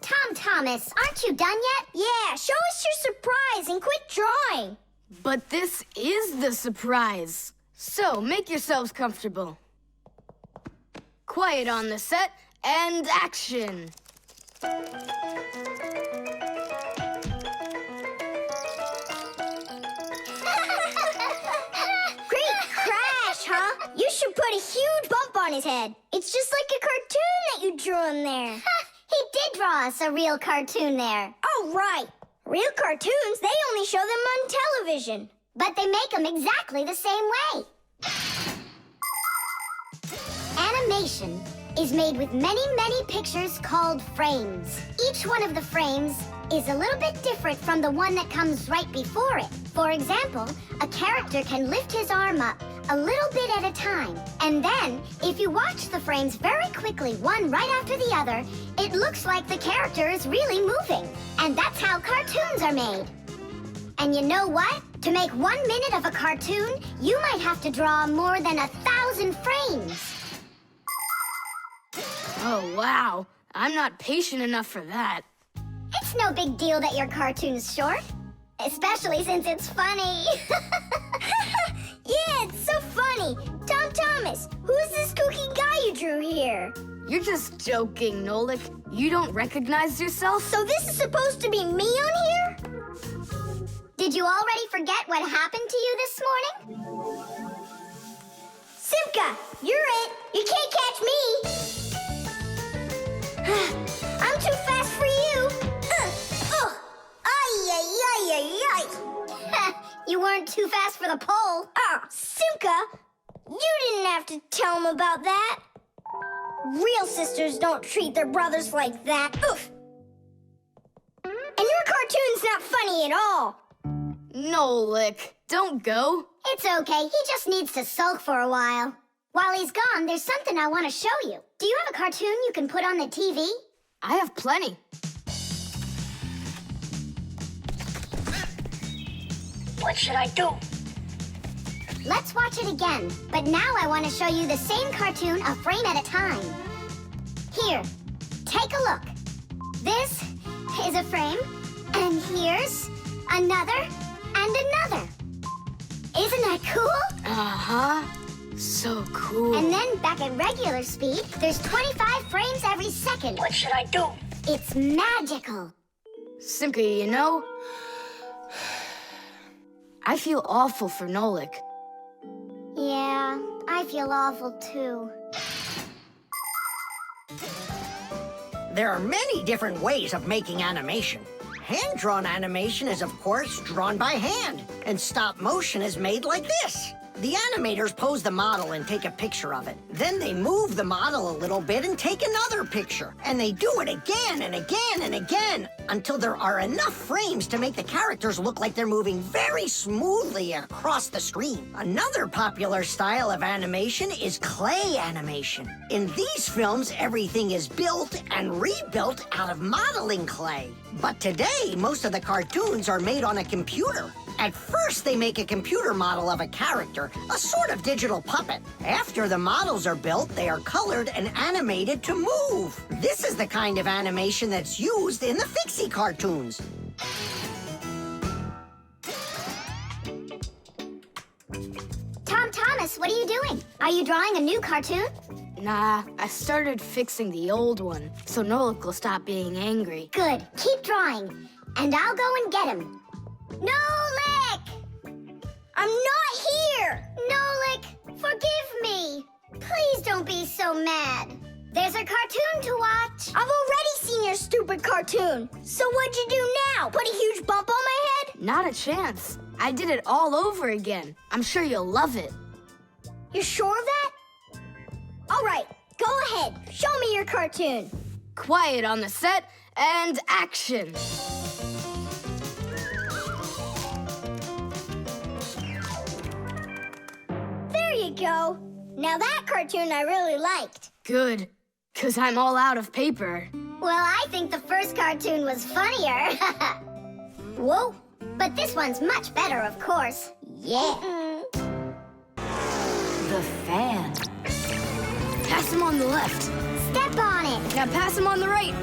C: Tom Thomas, aren't you done yet?
I: Yeah, show us your surprise and quit drawing.
B: But this is the surprise. So make yourselves comfortable. Quiet on the set and action.
I: Great crash, huh? You should put a huge bump on his head. It's just like a cartoon that you drew in there.
C: He did draw us a real cartoon there.
I: Oh, right. Real cartoons, they only show them on television.
C: But they make them exactly the same way. Animation is made with many, many pictures called frames. Each one of the frames is a little bit different from the one that comes right before it. For example, a character can lift his arm up a little bit at a time. And then, if you watch the frames very quickly, one right after the other, it looks like the character is really moving. And that's how cartoons are made. And you know what? To make 1 minute of a cartoon, you might have to draw more than 1,000 frames.
B: Oh, wow. I'm not patient enough for that.
C: It's no big deal that your cartoon's short, especially since it's funny.
I: Yeah, it's so funny. Tom Thomas, who's this kooky guy you drew here?
B: You're just joking, Nolik. You don't recognize yourself?
I: So this is supposed to be me on here?
C: Did you already forget what happened to you this morning?
I: Simka, you're it. You can't catch me. I'm too fast for you. Ay, ay, ay, ay, ay.
C: You weren't too fast for the pole.
I: Simka, you didn't have to tell him about that. Real sisters don't treat their brothers like that. Oof. And your cartoon's not funny at all.
B: Nolik, don't go.
C: It's okay. He just needs to sulk for a while. While he's gone, there's something I want to show you. Do you have a cartoon you can put on the TV?
B: I have plenty.
C: What should I do? Let's watch it again. But now I want to show you the same cartoon a frame at a time. Here, take a look. This is a frame, and here's another and another. Isn't that cool?
B: Uh-huh. So cool.
C: And then back at regular speed, there's 25 frames every second. What should I do? It's magical.
B: Simka, you know, I feel awful for Nolik.
C: Yeah, I feel awful too.
D: There are many different ways of making animation. Hand-drawn animation is, of course, drawn by hand, and stop motion is made like this. The animators pose the model and take a picture of it. Then they move the model a little bit and take another picture. And they do it again and again and again until there are enough frames to make the characters look like they're moving very smoothly across the screen. Another popular style of animation is clay animation. In these films, everything is built and rebuilt out of modeling clay. But today, most of the cartoons are made on a computer. At first, they make a computer model of a character, a sort of digital puppet. After the models are built, they are colored and animated to move. This is the kind of animation that's used in the Fixie cartoons.
C: Tom Thomas, what are you doing? Are you drawing a new cartoon?
B: Nah, I started fixing the old one, so Nolik will stop being angry.
C: Good. Keep drawing, and I'll go and get him. Nolik!
I: I'm not here!
C: Nolik, forgive me. Please don't be so mad. There's a cartoon to watch.
I: I've already seen your stupid cartoon. So what'd you do now? Put a huge bump on my head?
B: Not a chance. I did it all over again. I'm sure you'll love it.
I: You sure of that? All right, go ahead. Show me your cartoon.
B: Quiet on the set, and action.
I: There you go. Now that cartoon I really liked.
B: Good, 'cause I'm all out of paper.
C: Well, I think the first cartoon was funnier. Whoa, but this one's much better, of course. Yeah.
E: The fan.
B: Pass him on the left.
C: Step on it.
B: Now pass him on the right.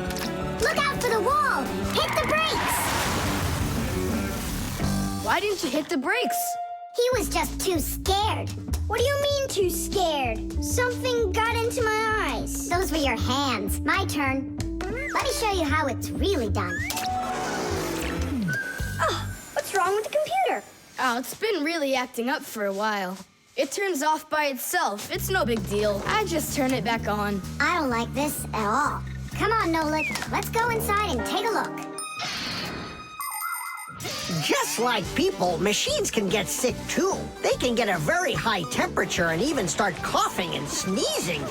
C: Look out for the wall. Hit the brakes.
B: Why didn't you hit the brakes?
C: He was just too scared.
I: What do you mean too scared? Something got into my eyes.
C: Those were your hands. My turn. Let me show you how it's really done.
I: Oh, what's wrong with the computer?
B: Oh, it's been really acting up for a while. It turns off by itself. It's no big deal. I just turn it back on.
C: I don't like this at all. Come on, Nolik. Let's go inside and take a look.
D: Just like people, machines can get sick too. They can get a very high temperature and even start coughing and sneezing.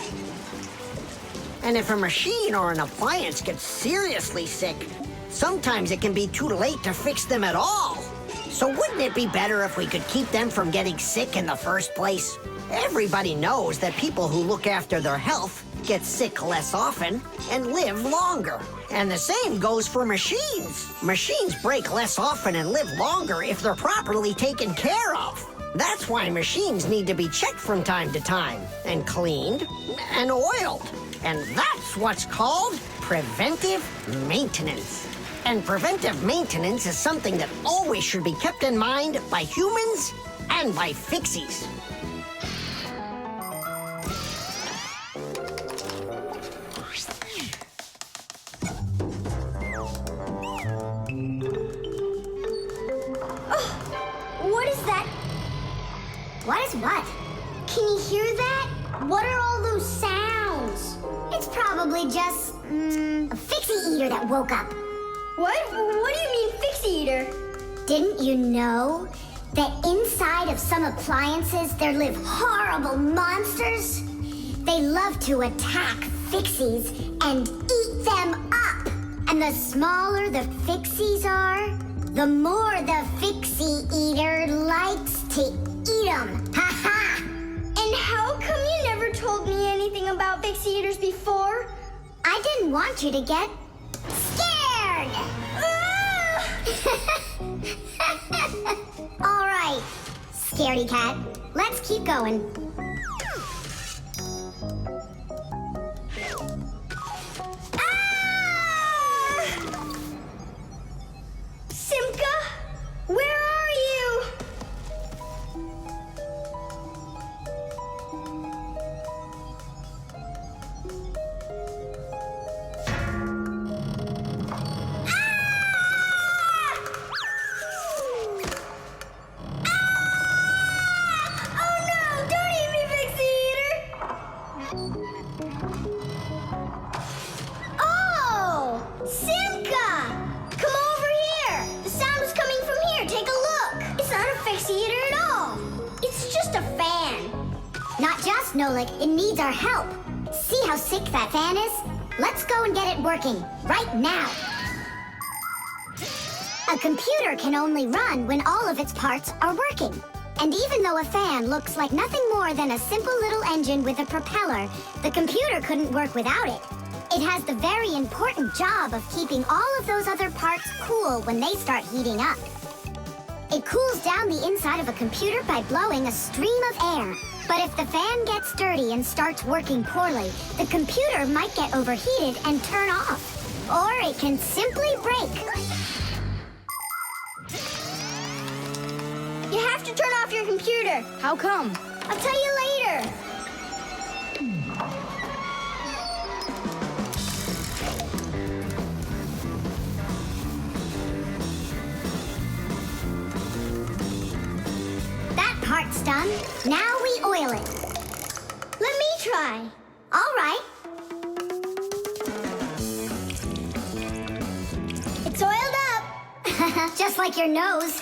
D: And if a machine or an appliance gets seriously sick, sometimes it can be too late to fix them at all. So wouldn't it be better if we could keep them from getting sick in the first place? Everybody knows that people who look after their health get sick less often and live longer. And the same goes for machines. Machines break less often and live longer if they're properly taken care of. That's why machines need to be checked from time to time and cleaned and oiled. And that's what's called preventive maintenance. And preventive maintenance is something that always should be kept in mind by humans and by Fixies.
I: What is that?
C: What is what?
I: Can you hear that? What are all those sounds?
C: It's probably just, a Fixie eater that woke up.
I: What? What do you mean, Fixie eater?
C: Didn't you know that inside of some appliances there live horrible monsters? They love to attack Fixies and eat them up. And the smaller the Fixies are, the more the Fixie eater likes to eat them. Ha ha!
I: And how come you never told me anything about Fixie eaters before?
C: I didn't want you to get scared. All right, scaredy cat. Let's keep going.
I: Simka, where are you? Oh no, don't
C: fast, Nolik. It needs our help. See how sick that fan is? Let's go and get it working, right now. A computer can only run when all of its parts are working. And even though a fan looks like nothing more than a simple little engine with a propeller, the computer couldn't work without it. It has the very important job of keeping all of those other parts cool when they start heating up. It cools down the inside of a computer by blowing a stream of air. But if the fan gets dirty and starts working poorly, the computer might get overheated and turn off. Or it can simply break.
I: You have to turn off your computer.
B: How come?
I: I'll tell you later.
C: That part's done. Now we oil it.
I: Let me try.
C: All right.
I: It's oiled up.
C: Just like your nose.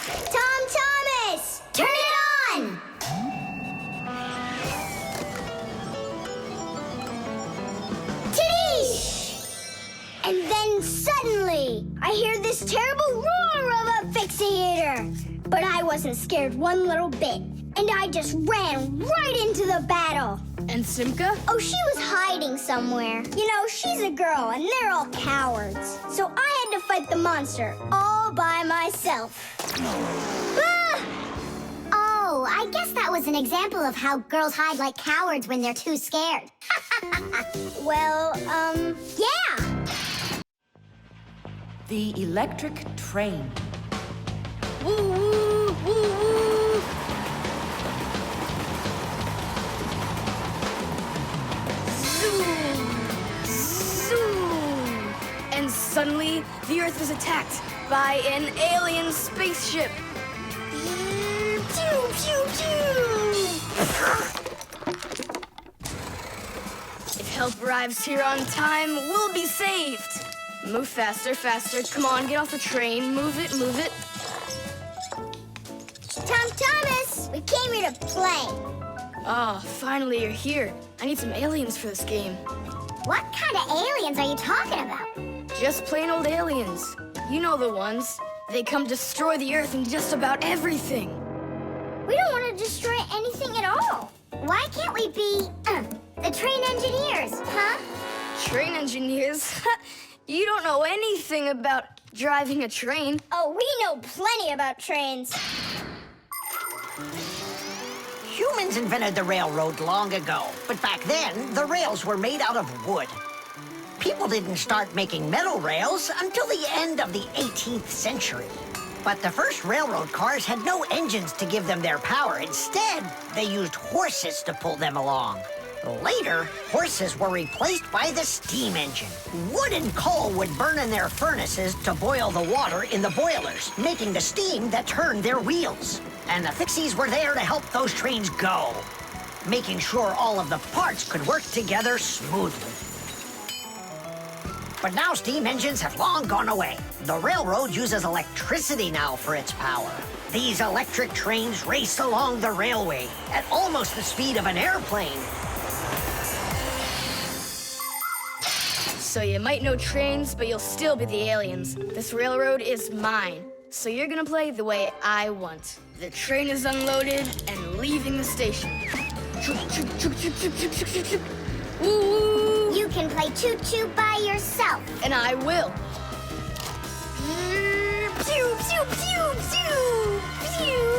I: Tom Thomas!
C: Turn it on!
I: Tadoosh! And then suddenly, I hear this terrible roar of a Fixie eater. But I wasn't scared one little bit. And I just ran right into the battle.
B: And Simka?
I: Oh, she was hiding somewhere. You know, she's a girl, and they're all cowards. So I had to fight the monster all by myself. Ah!
C: Oh, I guess that was an example of how girls hide like cowards when they're too scared.
I: Well, yeah.
E: The electric train.
B: Woo, woo, woo, woo. Zoom, zoom. And suddenly, the Earth is attacked by an alien spaceship.
I: Pew, pew, pew.
B: If help arrives here on time, we'll be saved. Move faster, faster. Come on, get off the train. Move it, move it.
I: Tom Thomas, we came here to play.
B: Oh, finally you're here. I need some aliens for this game.
C: What kind of aliens are you talking about?
B: Just plain old aliens. You know the ones. They come destroy the Earth and just about everything.
I: We don't want to destroy anything at all.
C: Why can't we be, the train engineers, huh?
B: Train engineers? You don't know anything about driving a train.
I: Oh, we know plenty about trains.
D: Humans invented the railroad long ago, but back then, the rails were made out of wood. People didn't start making metal rails until the end of the 18th century. But the first railroad cars had no engines to give them their power. Instead, they used horses to pull them along. Later, horses were replaced by the steam engine. Wood and coal would burn in their furnaces to boil the water in the boilers, making the steam that turned their wheels. And the Fixies were there to help those trains go, making sure all of the parts could work together smoothly. But now steam engines have long gone away. The railroad uses electricity now for its power. These electric trains race along the railway at almost the speed of an airplane.
B: So you might know trains, but you'll still be the aliens. This railroad is mine. So you're gonna play the way I want. The train is unloaded and leaving the station. Woo!
C: You can play choo-choo by yourself.
B: And I will.
I: Pew, pew, pew, pew, pew.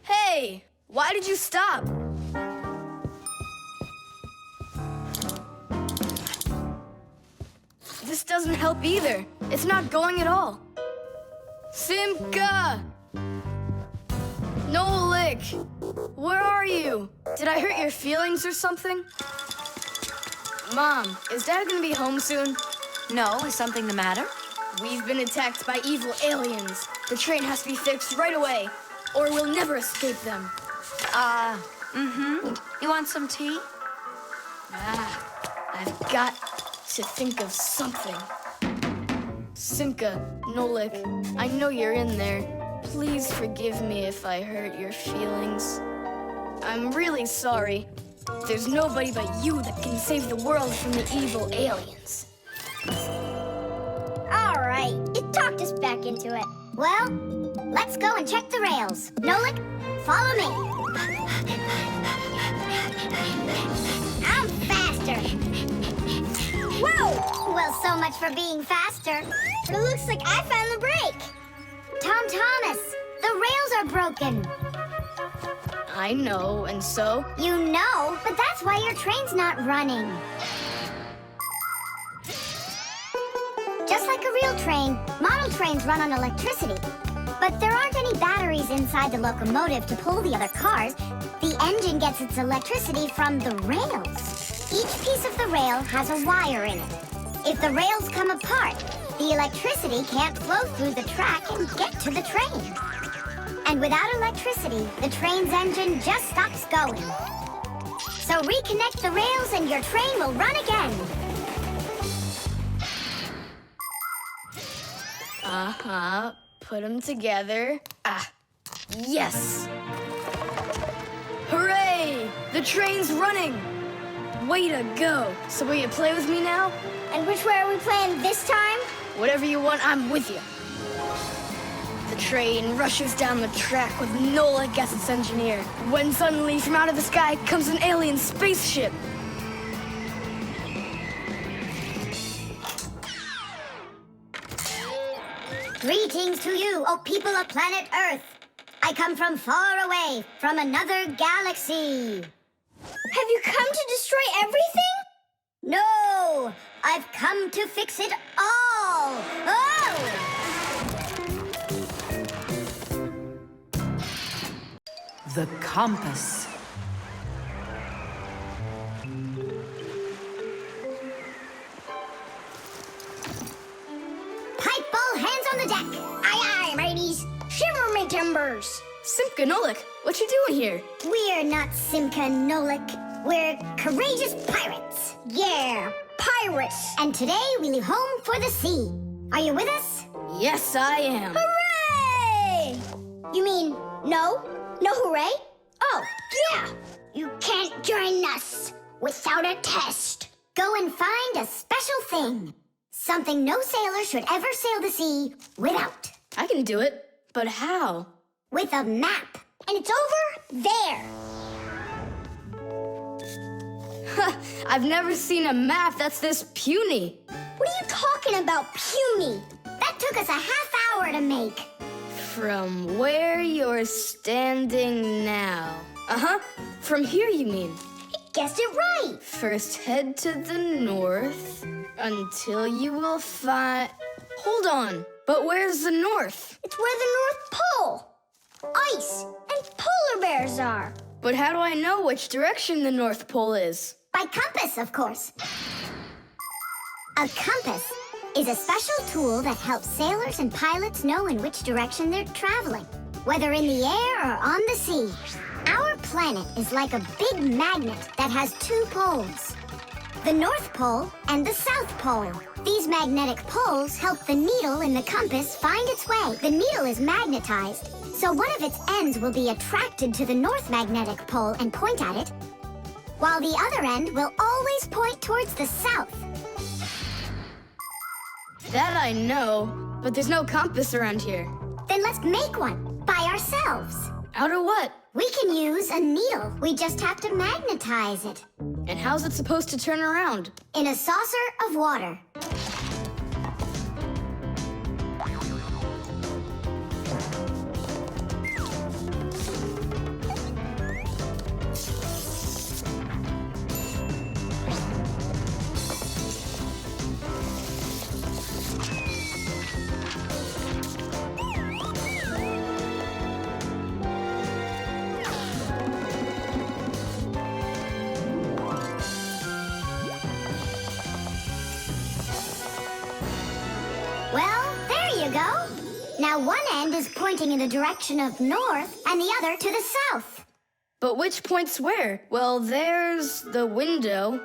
B: Hey, why did you stop? This doesn't help either. It's not going at all. Simka! Nolik! Where are you? Did I hurt your feelings or something? Mom, is Dad gonna be home soon?
E: No, is something the matter?
B: We've been attacked by evil aliens. The train has to be fixed right away, or we'll never escape them.
E: You want some tea?
B: I've got to think of something. Simka, Nolik, I know you're in there. Please forgive me if I hurt your feelings. I'm really sorry. There's nobody but you that can save the world from the evil aliens.
I: All right, you talked us back into it.
C: Well, let's go and check the rails. Nolik, follow me. I'm faster. Whoa! Well, so much for being faster.
I: But it looks like I found the brake.
C: Tom Thomas, the rails are broken.
B: I know, and so?
C: You know, but that's why your train's not running. Just like a real train, model trains run on electricity. But there aren't any batteries inside the locomotive to pull the other cars. The engine gets its electricity from the rails. Each piece of the rail has a wire in it. If the rails come apart, the electricity can't flow through the track and get to the train. And without electricity, the train's engine just stops going. So reconnect the rails and your train will run again.
B: Uh-huh. Put them together. Ah, yes! Hooray! The train's running! Way to go! So will you play with me now?
I: And which way are we playing this time?
B: Whatever you want, I'm with you. The train rushes down the track with Nolik as its engineer, when suddenly from out of the sky comes an alien spaceship.
C: Greetings to you, O people of planet Earth. I come from far away, from another galaxy.
I: Have you come to destroy everything?
C: No, I've come to fix it all. Oh!
E: The compass.
C: Pipe ball, hands on the deck.
I: Aye, aye, mateys. Shiver me timbers.
B: Simka and Nolik, what you doing here?
C: We're not Simka and Nolik. We're courageous pirates.
I: Yeah, pirates.
C: And today we leave home for the sea. Are you with us?
B: Yes, I am.
I: Hooray! You mean no? No hooray? Oh, yeah.
C: You can't join us without a test. Go and find a special thing. Something no sailor should ever sail the sea without.
B: I can do it, but how?
C: With a map.
I: And it's over there.
B: I've never seen a map that's this puny.
I: What are you talking about, puny?
C: That took us a half hour to make.
B: From where you're standing now. Uh-huh. From here, you mean?
I: He guessed it right.
B: First, head to the north until you will find... Hold on. But where's the north?
I: It's where the North Pole, ice, and polar bears are.
B: But how do I know which direction the North Pole is?
C: By compass, of course. A compass is a special tool that helps sailors and pilots know in which direction they're traveling, whether in the air or on the sea. Our planet is like a big magnet that has two poles, the North Pole and the South Pole. These magnetic poles help the needle in the compass find its way. The needle is magnetized, so one of its ends will be attracted to the North Magnetic Pole and point at it, while the other end will always point towards the South.
B: That I know, but there's no compass around here.
C: Then let's make one by ourselves.
B: Out of what?
C: We can use a needle. We just have to magnetize it
B: And how's it supposed to turn around?
C: in a saucer of water. Well, there you go. Now one end is pointing in the direction of north and the other to the south.
B: But which points where? Well, there's the window.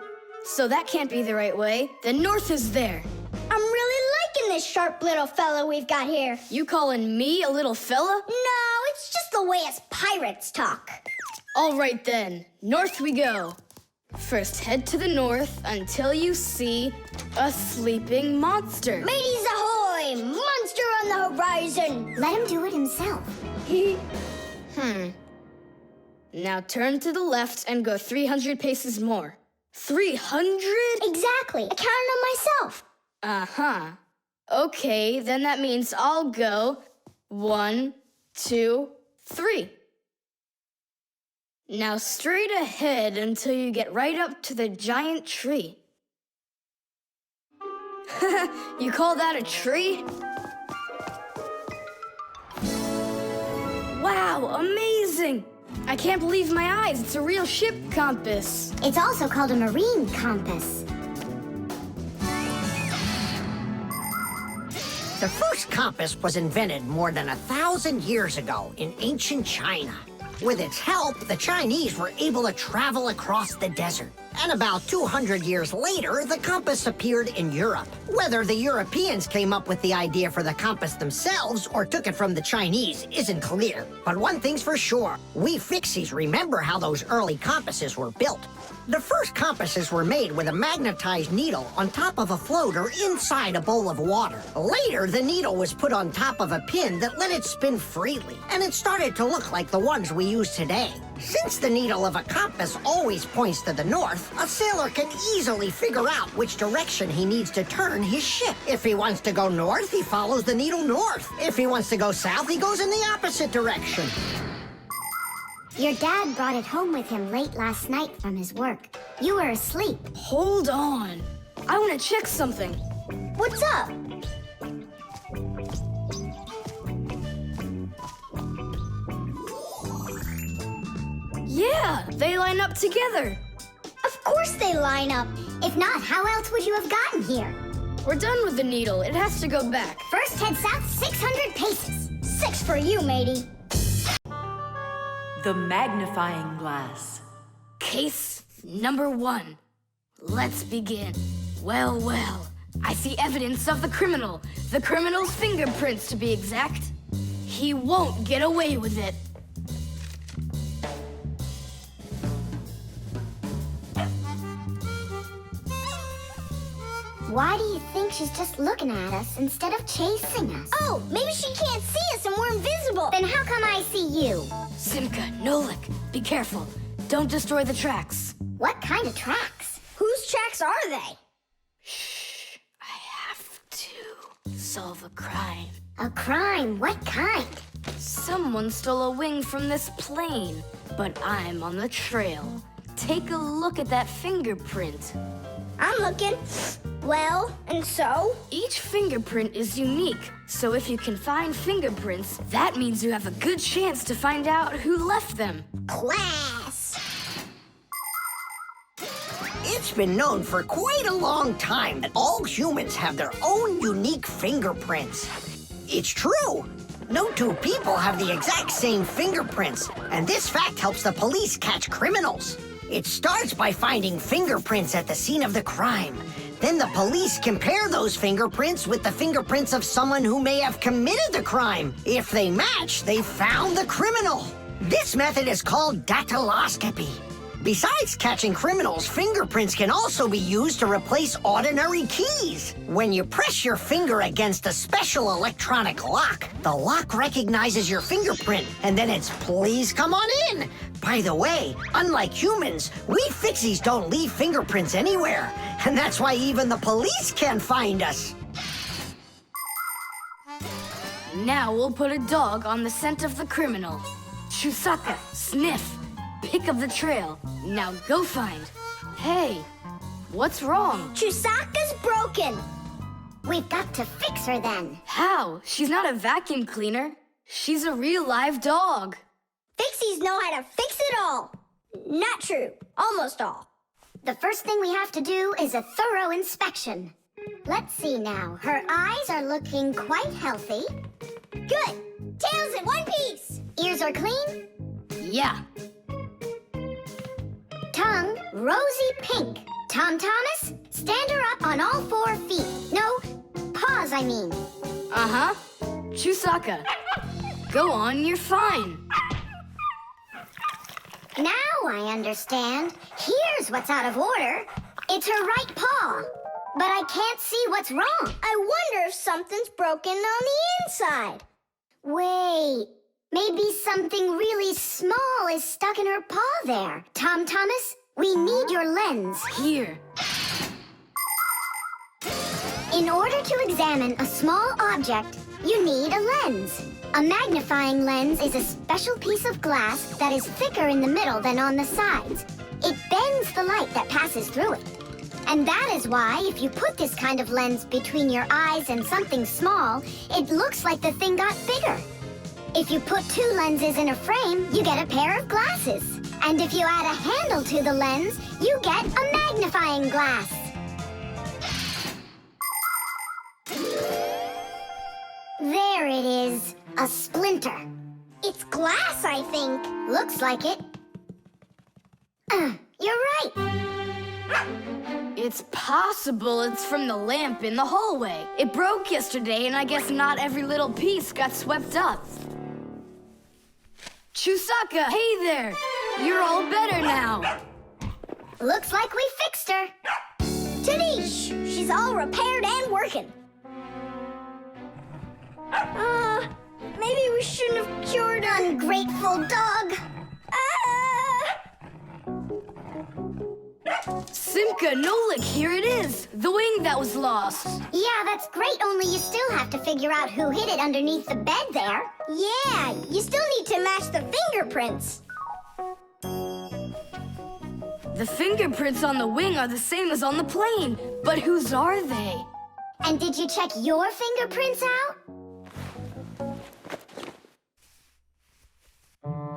B: So that can't be the right way. The north is there.
I: I'm really liking this sharp little fella we've got here?
B: You calling me a little fella?
I: No, it's just the way us pirates talk.
B: All right then, north we go. First head to the north until you see a sleeping monster.
I: Mateys ahoy! Monster on the horizon!
C: Let him do it himself.
B: Now turn to the left and go 300 paces more. 300?
I: Exactly. I counted on myself.
B: Uh-huh. Okay, then that means I'll go 1, 2, 3. Now straight ahead until you get right up to the giant tree. You call that a tree? Wow, amazing! I can't believe my eyes. It's a real ship compass.
C: It's also called a marine compass.
D: The first compass was invented more than 1,000 years ago in ancient China. With its help, the Chinese were able to travel across the desert. And about 200 years later, the compass appeared in Europe. Whether the Europeans came up with the idea for the compass themselves or took it from the Chinese isn't clear. But one thing's for sure, we Fixies remember how those early compasses were built. The first compasses were made with a magnetized needle on top of a floater inside a bowl of water. Later, the needle was put on top of a pin that let it spin freely, and it started to look like the ones we use today. Since the needle of a compass always points to the north, a sailor can easily figure out which direction he needs to turn his ship. If he wants to go north, he follows the needle north. If he wants to go south, he goes in the opposite direction.
C: Your dad brought it home with him late last night from his work. You were asleep.
B: Hold on. I want to check something.
I: What's up?
B: Yeah, they line up together.
I: Of course they line up.
C: If not, how else would you have gotten here?
B: We're done with the needle. It has to go back.
C: First, head south 600 paces.
I: 6 for you, matey.
E: The magnifying glass.
B: Case number 1. Let's begin. Well, well. I see evidence of the criminal. The criminal's fingerprints, to be exact. He won't get away with it.
C: Why do you think she's just looking at us instead of chasing us?
I: Oh, maybe she can't see us and we're invisible.
C: Then how come I see you?
B: Simka, Nolik, be careful. Don't destroy the tracks.
C: What kind of tracks?
I: Whose tracks are they?
B: Shh. I have to solve a crime.
C: A crime? What kind?
B: Someone stole a wing from this plane, but I'm on the trail. Take a look at that fingerprint.
I: I'm looking. Well, and so?
B: Each fingerprint is unique, so if you can find fingerprints, that means you have a good chance to find out who left them.
I: Class.
D: It's been known for quite a long time that all humans have their own unique fingerprints. It's true. No two people have the exact same fingerprints, and this fact helps the police catch criminals. It starts by finding fingerprints at the scene of the crime. Then the police compare those fingerprints with the fingerprints of someone who may have committed the crime. If they match, they found the criminal. This method is called dactyloscopy. Besides catching criminals, fingerprints can also be used to replace ordinary keys. When you press your finger against a special electronic lock, the lock recognizes your fingerprint, and then it's please come on in. By the way, unlike humans, we Fixies don't leave fingerprints anywhere, and that's why even the police can't find us.
B: Now we'll put a dog on the scent of the criminal. Chusaka, sniff. Pick up the trail. Now go find. Hey, what's wrong?
I: Chusaka's broken.
C: We've got to fix her then.
B: How? She's not a vacuum cleaner. She's a real live dog.
I: Fixies know how to fix it all. Not true. Almost all.
C: The first thing we have to do is a thorough inspection. Let's see now. Her eyes are looking quite healthy.
I: Good. Tails in one piece.
C: Ears are clean.
B: Yeah.
C: Tongue, rosy pink. Tom Thomas, stand her up on all 4 feet. No, paws, I mean.
B: Uh-huh. Chusaka. Go on, you're fine.
C: Now I understand. Here's what's out of order. It's her right paw. But I can't see what's wrong.
I: I wonder if something's broken on the inside.
C: Wait, maybe something really small is stuck in her paw there. Tom Thomas, we need your lens.
B: Here.
C: In order to examine a small object, you need a lens. A magnifying lens is a special piece of glass that is thicker in the middle than on the sides. It bends the light that passes through it. And that is why if you put this kind of lens between your eyes and something small, it looks like the thing got bigger. If you put two lenses in a frame, you get a pair of glasses. And if you add a handle to the lens, you get a magnifying glass. There it is, a splinter.
I: It's glass, I think.
C: Looks like it. You're right.
B: It's possible it's from the lamp in the hallway. It broke yesterday, and I guess not every little piece got swept up. Chusaka, hey there! You're all better now.
C: Looks like we fixed her.
I: Tadish! She's all repaired and working. Maybe we shouldn't have cured her.
C: Ungrateful dog.
B: Simka, Nolik, here it is. The wing that was lost.
C: Yeah, that's great, only you still have to figure out who hid it underneath the bed there.
I: Yeah, you still need to match the fingerprints.
B: The fingerprints on the wing are the same as on the plane. But whose are they?
C: And did you check your fingerprints out?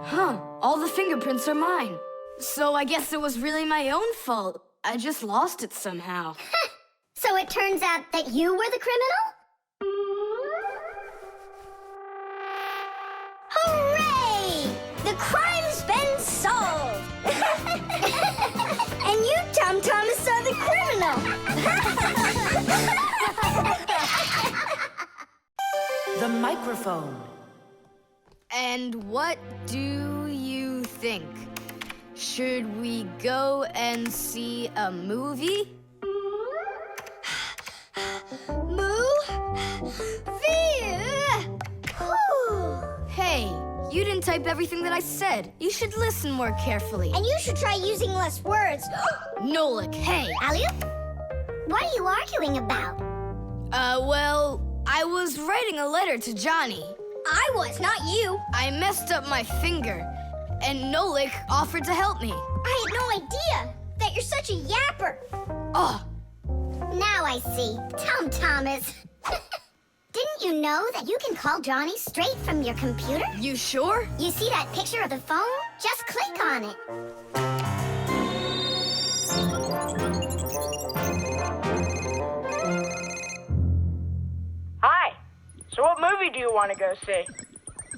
B: Huh, all the fingerprints are mine. So I guess it was really my own fault. I just lost it somehow.
C: So it turns out that you were the criminal?
I: Hooray! The crime's been solved! And you, Tom Thomas, are the criminal!
E: The microphone.
B: And what do you think? Should we go and see a movie? Hey, you didn't type everything that I said. You should listen more carefully.
I: And you should try using less words.
B: Nolik, hey.
C: Alley-oop? What are you arguing about?
B: Well, I was writing a letter to Johnny.
I: I was, not you.
B: I messed up my finger, and Nolik offered to help me.
I: I had no idea that you're such a yapper.
B: Oh,
C: Now I see. Tom Thomas. Didn't you know that you can call Johnny straight from your computer?
B: you sure?
C: You see that picture of the phone? Just click on it.
J: Hi. So what movie do you want to go see?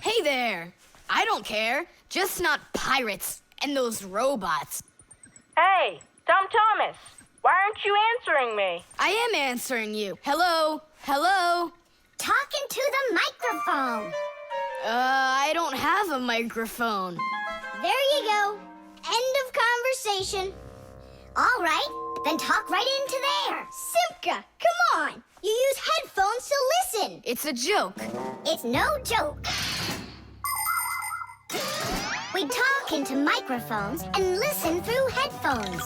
B: Hey there. I don't care. Just not pirates and those robots.
J: Hey, Tom Thomas. Why aren't you answering me?
B: I am answering you. Hello? Hello?
C: Talking to the microphone.
B: I don't have a microphone.
I: There you go. End of conversation.
C: All right, then talk right into there.
I: Simka, come on. You use headphones to listen.
B: It's a joke.
C: It's no joke. We talk into microphones and listen through headphones.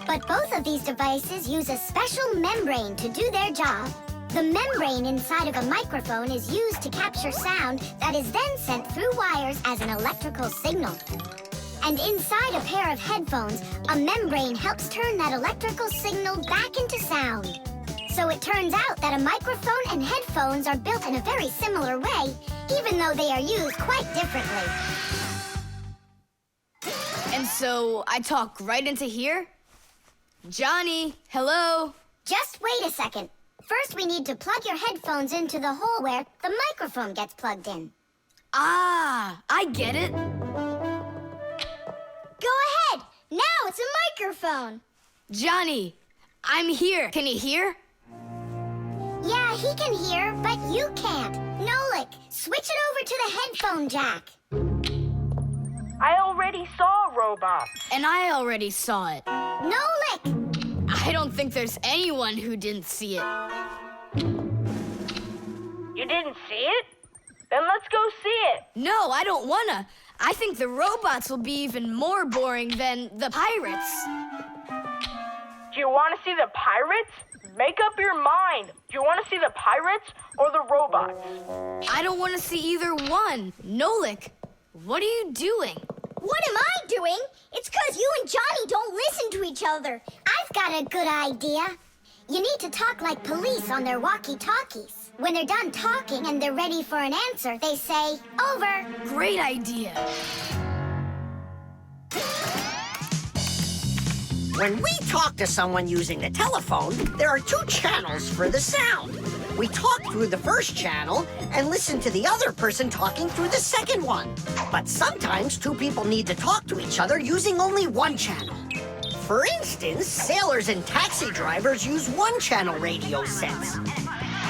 C: But both of these devices use a special membrane to do their job. The membrane inside of a microphone is used to capture sound that is then sent through wires as an electrical signal. And inside a pair of headphones, a membrane helps turn that electrical signal back into sound. So it turns out that a microphone and headphones are built in a very similar way, even though they are used quite differently.
B: And so I talk right into here? Johnny, hello?
C: Just wait a second. First, we need to plug your headphones into the hole where the microphone gets plugged in.
B: Ah, I get it.
I: Go ahead. Now it's a microphone.
B: Johnny, I'm here. Can you hear?
C: Yeah, he can hear, but you can't. Nolik, switch it over to the headphone jack.
J: I already saw a robot.
B: And I already saw it.
C: Nolik!
B: I don't think there's anyone who didn't see it.
J: You didn't see it? Then let's go see it.
B: No, I don't wanna. I think the robots will be even more boring than the pirates.
J: Do you want to see the pirates? Make up your mind. Do you want to see the pirates or the robots?
B: I don't want to see either one. Nolik, what are you doing?
I: What am I doing? It's 'cause you and Johnny don't listen to each other.
C: I've got a good idea. You need to talk like police on their walkie-talkies. When they're done talking and they're ready for an answer, they say, over.
B: Great idea.
D: When we talk to someone using the telephone, there are 2 channels for the sound. We talk through the first channel and listen to the other person talking through the second one. But sometimes 2 people need to talk to each other using only 1 channel. For instance, sailors and taxi drivers use 1-channel radio sets.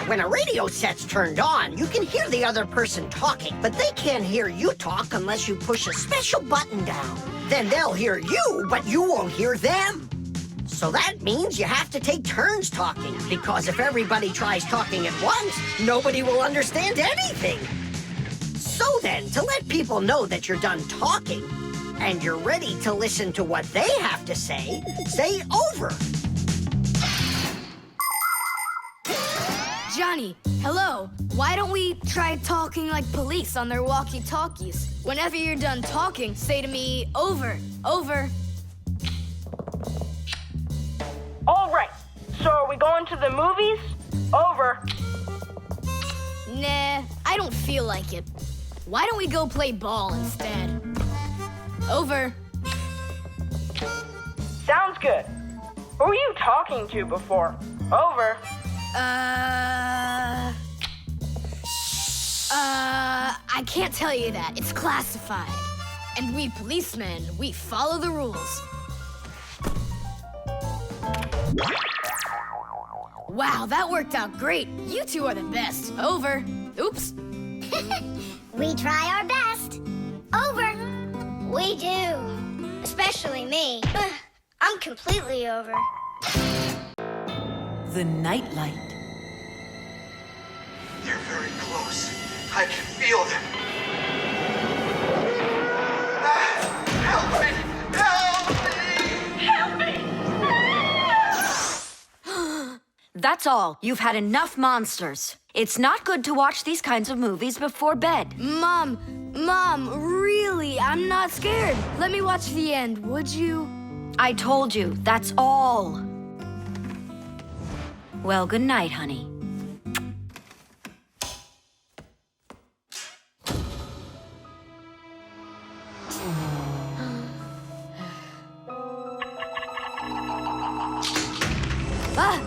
D: When a radio set's turned on, you can hear the other person talking, but they can't hear you talk unless you push a special button down. Then they'll hear you, but you won't hear them. So that means you have to take turns talking, because if everybody tries talking at once, nobody will understand anything. So then, to let people know that you're done talking, and you're ready to listen to what they have to say over.
B: Johnny, hello. Why don't we try talking like police on their walkie-talkies? Whenever you're done talking, say to me, over, over.
J: All right. So are we going to the movies? Over.
B: Nah, I don't feel like it. Why don't we go play ball instead? Over.
J: Sounds good. Who were you talking to before? Over.
B: I can't tell you that. It's classified. And we policemen, we follow the rules. Wow, that worked out great. You 2 are the best. Over. Oops.
C: We try our best. Over.
I: We do. Especially me. I'm completely over.
K: The nightlight.
L: They're very close. I can feel them. Help me! Help me! Help me!
E: That's all. You've had enough monsters. It's not good to watch these kinds of movies before bed.
B: Mom, really, I'm not scared. Let me watch the end, would you?
E: I told you, that's all. Well, good night, honey.
B: Ah!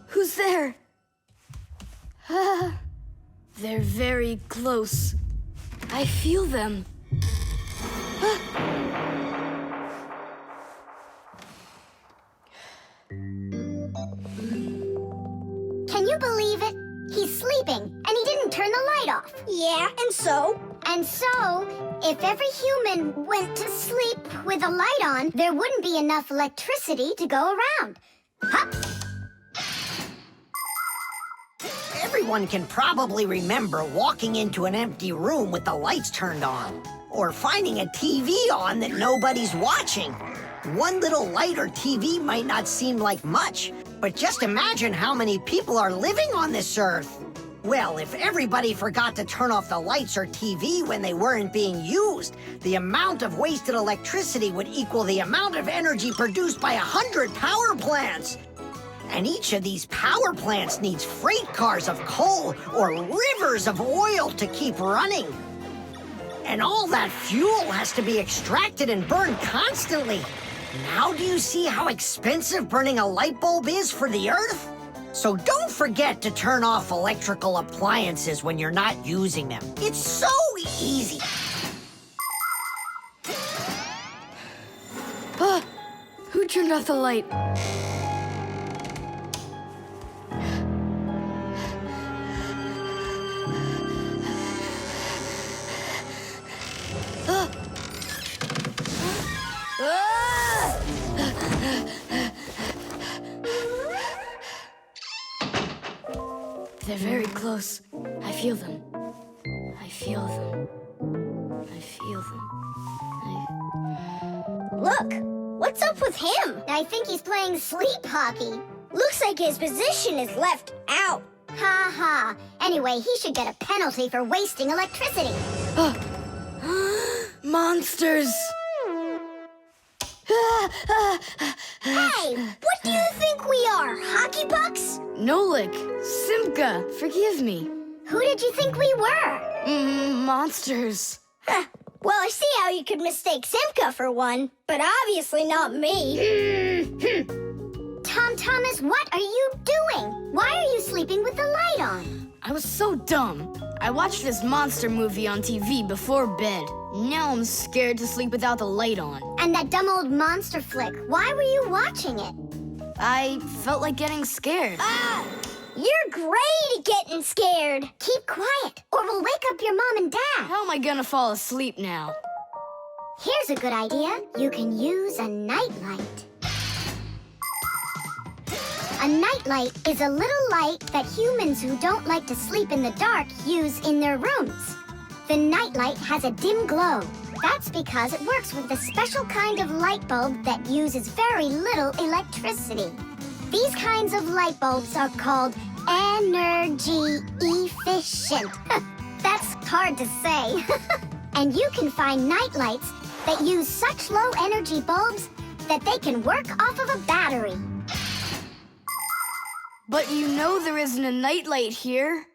B: Who's there? Ah, they're very close. I feel them. Ah.
C: Can you believe it? He's sleeping, and he didn't turn the light off.
I: Yeah, and so?
C: And so, if every human went to sleep with a light on, there wouldn't be enough electricity to go around. Hup!
D: Everyone can probably remember walking into an empty room with the lights turned on, or finding a TV on that nobody's watching. One little light or TV might not seem like much, but just imagine how many people are living on this earth. Well, if everybody forgot to turn off the lights or TV when they weren't being used, the amount of wasted electricity would equal the amount of energy produced by 100 power plants. And each of these power plants needs freight cars of coal or rivers of oil to keep running. And all that fuel has to be extracted and burned constantly. Now do you see how expensive burning a light bulb is for the Earth? So don't forget to turn off electrical appliances when you're not using them. It's so easy.
B: Who turned off the light? very close. I feel them. I feel them. I feel them.
I: Look, what's up with him?
C: I think he's playing sleep hockey.
I: Looks like his position is left out.
C: Ha ha. Anyway, he should get a penalty for wasting electricity.
B: Monsters!
I: Hey, what do you think we are, hockey pucks?
B: Nolik, Simka, forgive me.
C: Who did you think we were?
B: Monsters.
I: Well, I see how you could mistake Simka for one, but obviously not me.
C: Tom Thomas, what are you doing? Why are you sleeping with the light on?
B: I was so dumb. I watched this monster movie on TV before bed. Now I'm scared to sleep without the light on.
C: And that dumb old monster flick, why were you watching it?
B: I felt like getting scared.
I: You're great at getting scared.
C: Keep quiet, or we'll wake up your mom and dad.
B: How am I gonna fall asleep now?
C: Here's a good idea. You can use a nightlight. A nightlight is a little light that humans who don't like to sleep in the dark use in their rooms. The nightlight has a dim glow. That's because it works with a special kind of light bulb that uses very little electricity. These kinds of light bulbs are called energy efficient. That's hard to say. And you can find nightlights that use such low energy bulbs that they can work off of a battery.
B: But you know there isn't a nightlight here.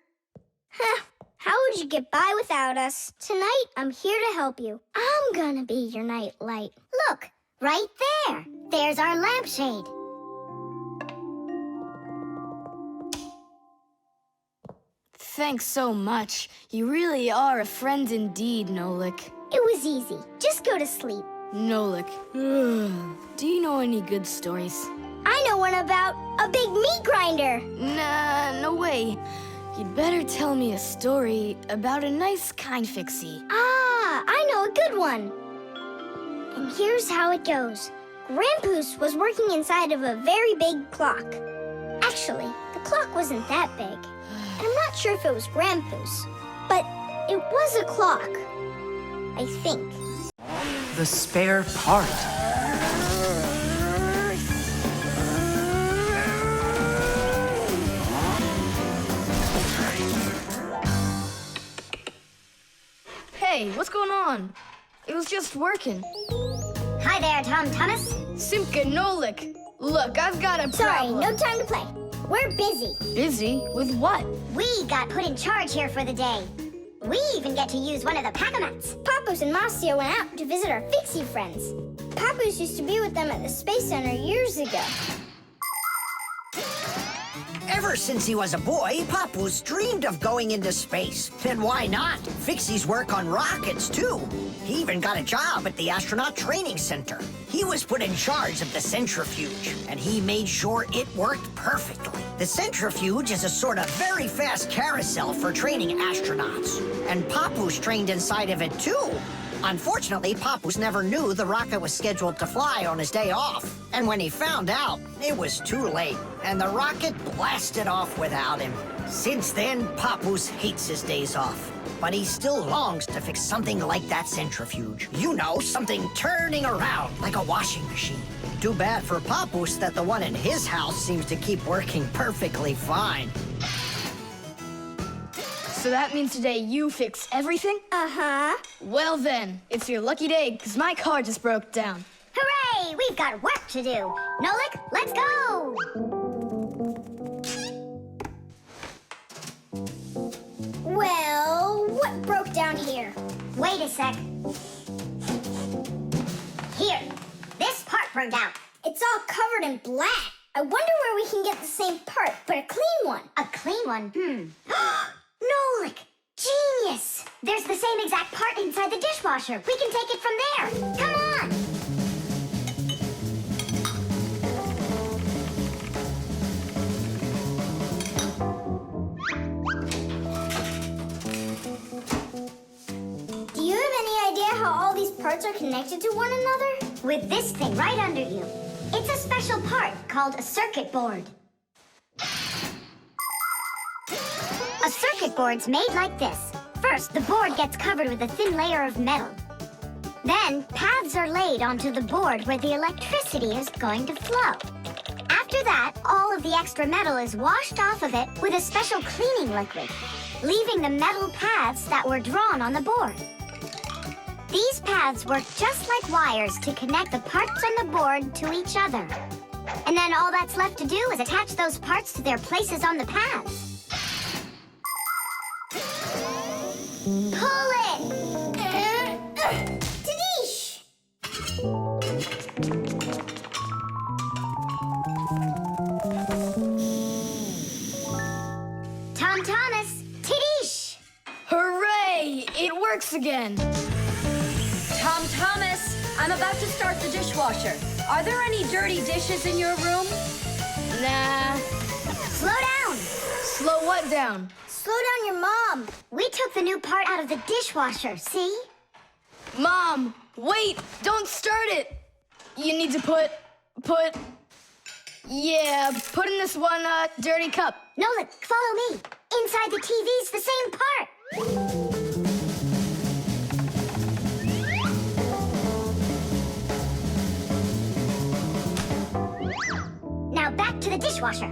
I: How would you get by without us? Tonight, I'm here to help you. I'm gonna be your nightlight.
C: Look, right there. There's our lampshade.
B: Thanks so much. You really are a friend indeed, Nolik.
I: It was easy. Just go to sleep.
B: Nolik, do you know any good stories?
I: I know one about a big meat grinder.
B: Nah, no way. You'd better tell me a story about a nice, kind Fixie.
I: I know a good one. And here's how it goes. Grandpoos was working inside of a very big clock. Actually, the clock wasn't that big. And I'm not sure if it was Grandpoos, but it was a clock. I think.
K: The spare part.
B: Hey, what's going on? It was just working.
C: Hi there, Tom Thomas.
B: Simka and Nolik. Look, I've got a
I: Sorry,
B: problem.
I: no time to play. We're busy.
B: Busy? With what?
C: We got put in charge here for the day. We even get to use one of the pack-a-mats.
I: Papoose and Marcio went out to visit our Fixie friends. Papoose used to be with them at the Space Center years ago.
D: Ever since he was a boy, Papoose dreamed of going into space. And why not? Fixies work on rockets, too. He even got a job at the Astronaut Training Center. He was put in charge of the centrifuge, and he made sure it worked perfectly. The centrifuge is a sort of very fast carousel for training astronauts. And Papoose trained inside of it, too. Unfortunately, Papoose never knew the rocket was scheduled to fly on his day off. And when he found out, it was too late, and the rocket blasted off without him. Since then, Papoose hates his days off. But he still longs to fix something like that centrifuge. You know, something turning around like a washing machine. Too bad for Papoose that the one in his house seems to keep working perfectly fine.
B: So that means today you fix everything?
I: Uh-huh.
B: Well then, it's your lucky day, because my car just broke down.
C: Hooray! We've got work to do. Nolik, let's go!
I: Well, what broke down here?
C: Wait a sec. Here, this part burned out.
I: It's all covered in black. I wonder where we can get the same part, but a clean one.
C: A clean one? Nolik! Genius! There's the same exact part inside the dishwasher. We can take it from there. Come on!
I: Do you have any idea how all these parts are connected to one another?
C: With this thing right under you. It's a special part called a circuit board. A circuit board's made like this. First, the board gets covered with a thin layer of metal. Then, paths are laid onto the board where the electricity is going to flow. After that, all of the extra metal is washed off of it with a special cleaning liquid, leaving the metal paths that were drawn on the board. These paths work just like wires to connect the parts on the board to each other. And then all that's left to do is attach those parts to their places on the paths. Pull it! Tadish! Tom Thomas, Tadish!
B: Hooray! It works again.
E: Tom Thomas, I'm about to start the dishwasher. Are there any dirty dishes in your room?
B: Nah.
C: Slow down!
B: Slow what down?
C: Slow down your mom. We took the new part out of the dishwasher, see?
B: Mom, wait! Don't start it! You need to put in this one, dirty cup.
C: Nolik, follow me. Inside the TV's the same part. Now back to the dishwasher.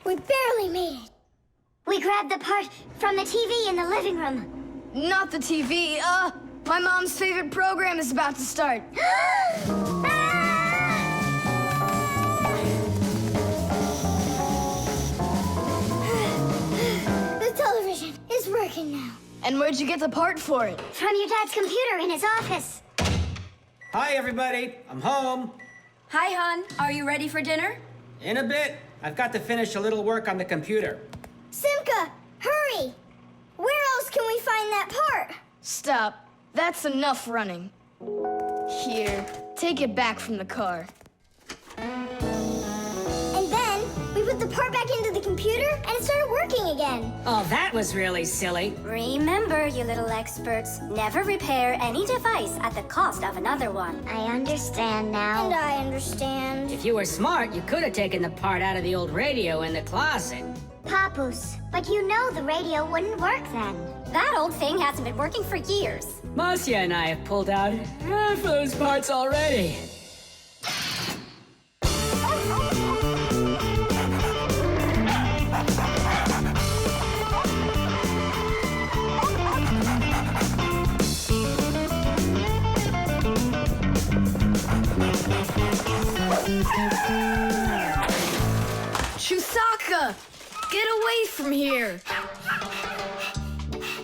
I: We barely made it.
C: We grabbed the part from the TV in the living room.
B: Not the TV, my mom's favorite program is about to start.
I: The television is working now.
B: And where'd you get the part for it?
C: From your dad's computer in his office.
H: Hi, everybody. I'm home.
E: Hi, hon. Are you ready for dinner?
H: In a bit. I've got to finish a little work on the computer.
I: Simka, hurry! Where else can we find that part?
B: Stop. That's enough running. Here, take it back from the car.
I: And then we put the part back into the computer and it started working again.
G: Oh, that was really silly.
A: Remember, you little experts, never repair any device at the cost of another one.
C: I understand now.
I: And I understand.
G: If you were smart, you could have taken the part out of the old radio in the closet.
C: Papus, but you know the radio wouldn't work then.
A: That old thing hasn't been working for years.
G: Marcia and I have pulled out half those parts already.
B: Chusaka! Get away from here!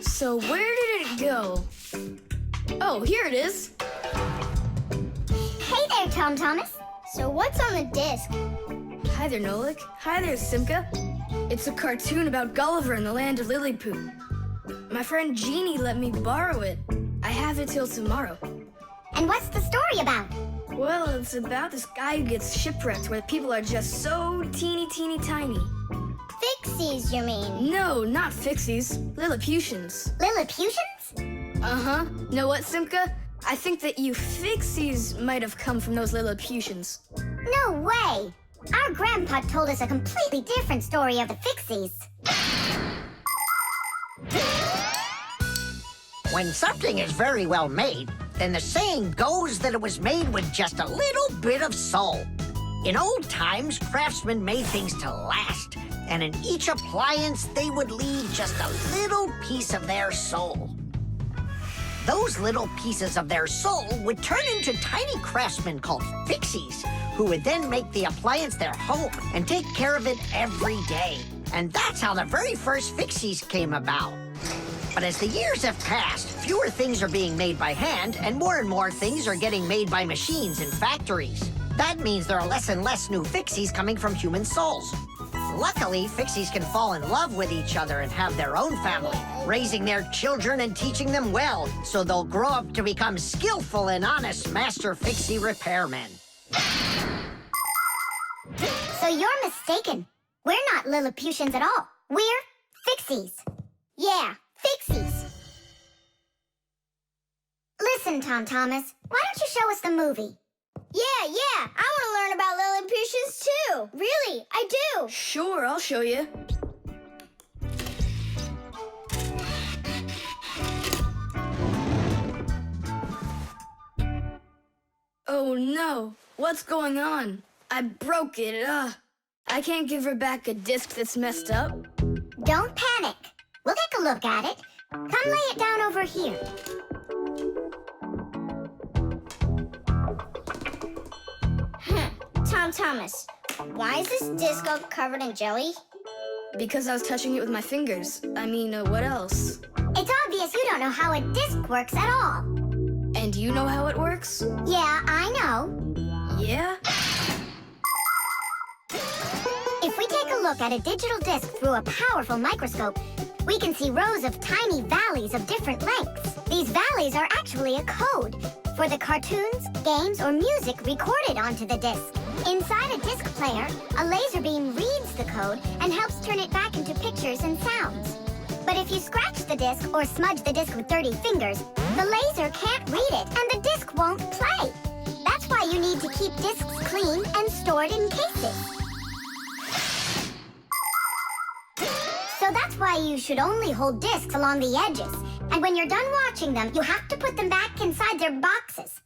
B: So where did it go? Oh, here it is.
C: Hey there, Tom Thomas.
I: So what's on the disc?
B: Hi there, Nolik. Hi there, Simka. It's a cartoon about Gulliver in the land of Lilliput. My friend Jeannie let me borrow it. I have it till tomorrow.
C: And what's the story about?
B: Well, it's about this guy who gets shipwrecked where people are just so teeny tiny.
I: Fixies, you mean?
B: No, not Fixies. Lilliputians.
C: Lilliputians?
B: Uh-huh. Know what, Simka? I think that you Fixies might have come from those Lilliputians.
C: No way! Our grandpa told us a completely different story of the Fixies.
D: When something is very well made, then the saying goes that it was made with just a little bit of soul. In old times, craftsmen made things to last, and in each appliance, they would leave just a little piece of their soul. Those little pieces of their soul would turn into tiny craftsmen called Fixies, who would then make the appliance their home and take care of it every day. And that's how the very first Fixies came about. But as the years have passed, fewer things are being made by hand, and more things are getting made by machines in factories. That means there are less and less new Fixies coming from human souls. Luckily, Fixies can fall in love with each other and have their own family, raising their children and teaching them well, so they'll grow up to become skillful and honest master Fixie repairmen.
C: So you're mistaken. We're not Lilliputians at all. We're Fixies. Yeah, Fixies. Listen, Tom Thomas, why don't you show us the movie?
I: Yeah, I want to learn about Lilliputians too. Really, I do.
B: Sure, I'll show you. Oh no, what's going on? I broke it. I can't give her back a disc that's messed up.
C: Don't panic. We'll take a look at it. Come lay it down over here.
I: Tom Thomas, why is this disc all covered in jelly?
B: Because I was touching it with my fingers. I mean, what else?
C: It's obvious you don't know how a disc works at all.
B: And you know how it works?
C: Yeah, I know.
B: Yeah?
C: If we take a look at a digital disc through a powerful microscope, we can see rows of tiny valleys of different lengths. These valleys are actually a code for the cartoons, games, or music recorded onto the disc. Inside a disc player, a laser beam reads the code and helps turn it back into pictures and sounds. But if you scratch the disc or smudge the disc with dirty fingers, the laser can't read it and the disc won't play. That's why you need to keep discs clean and stored in cases. So that's why you should only hold discs along the edges. And when you're done watching them, you have to put them back inside their boxes.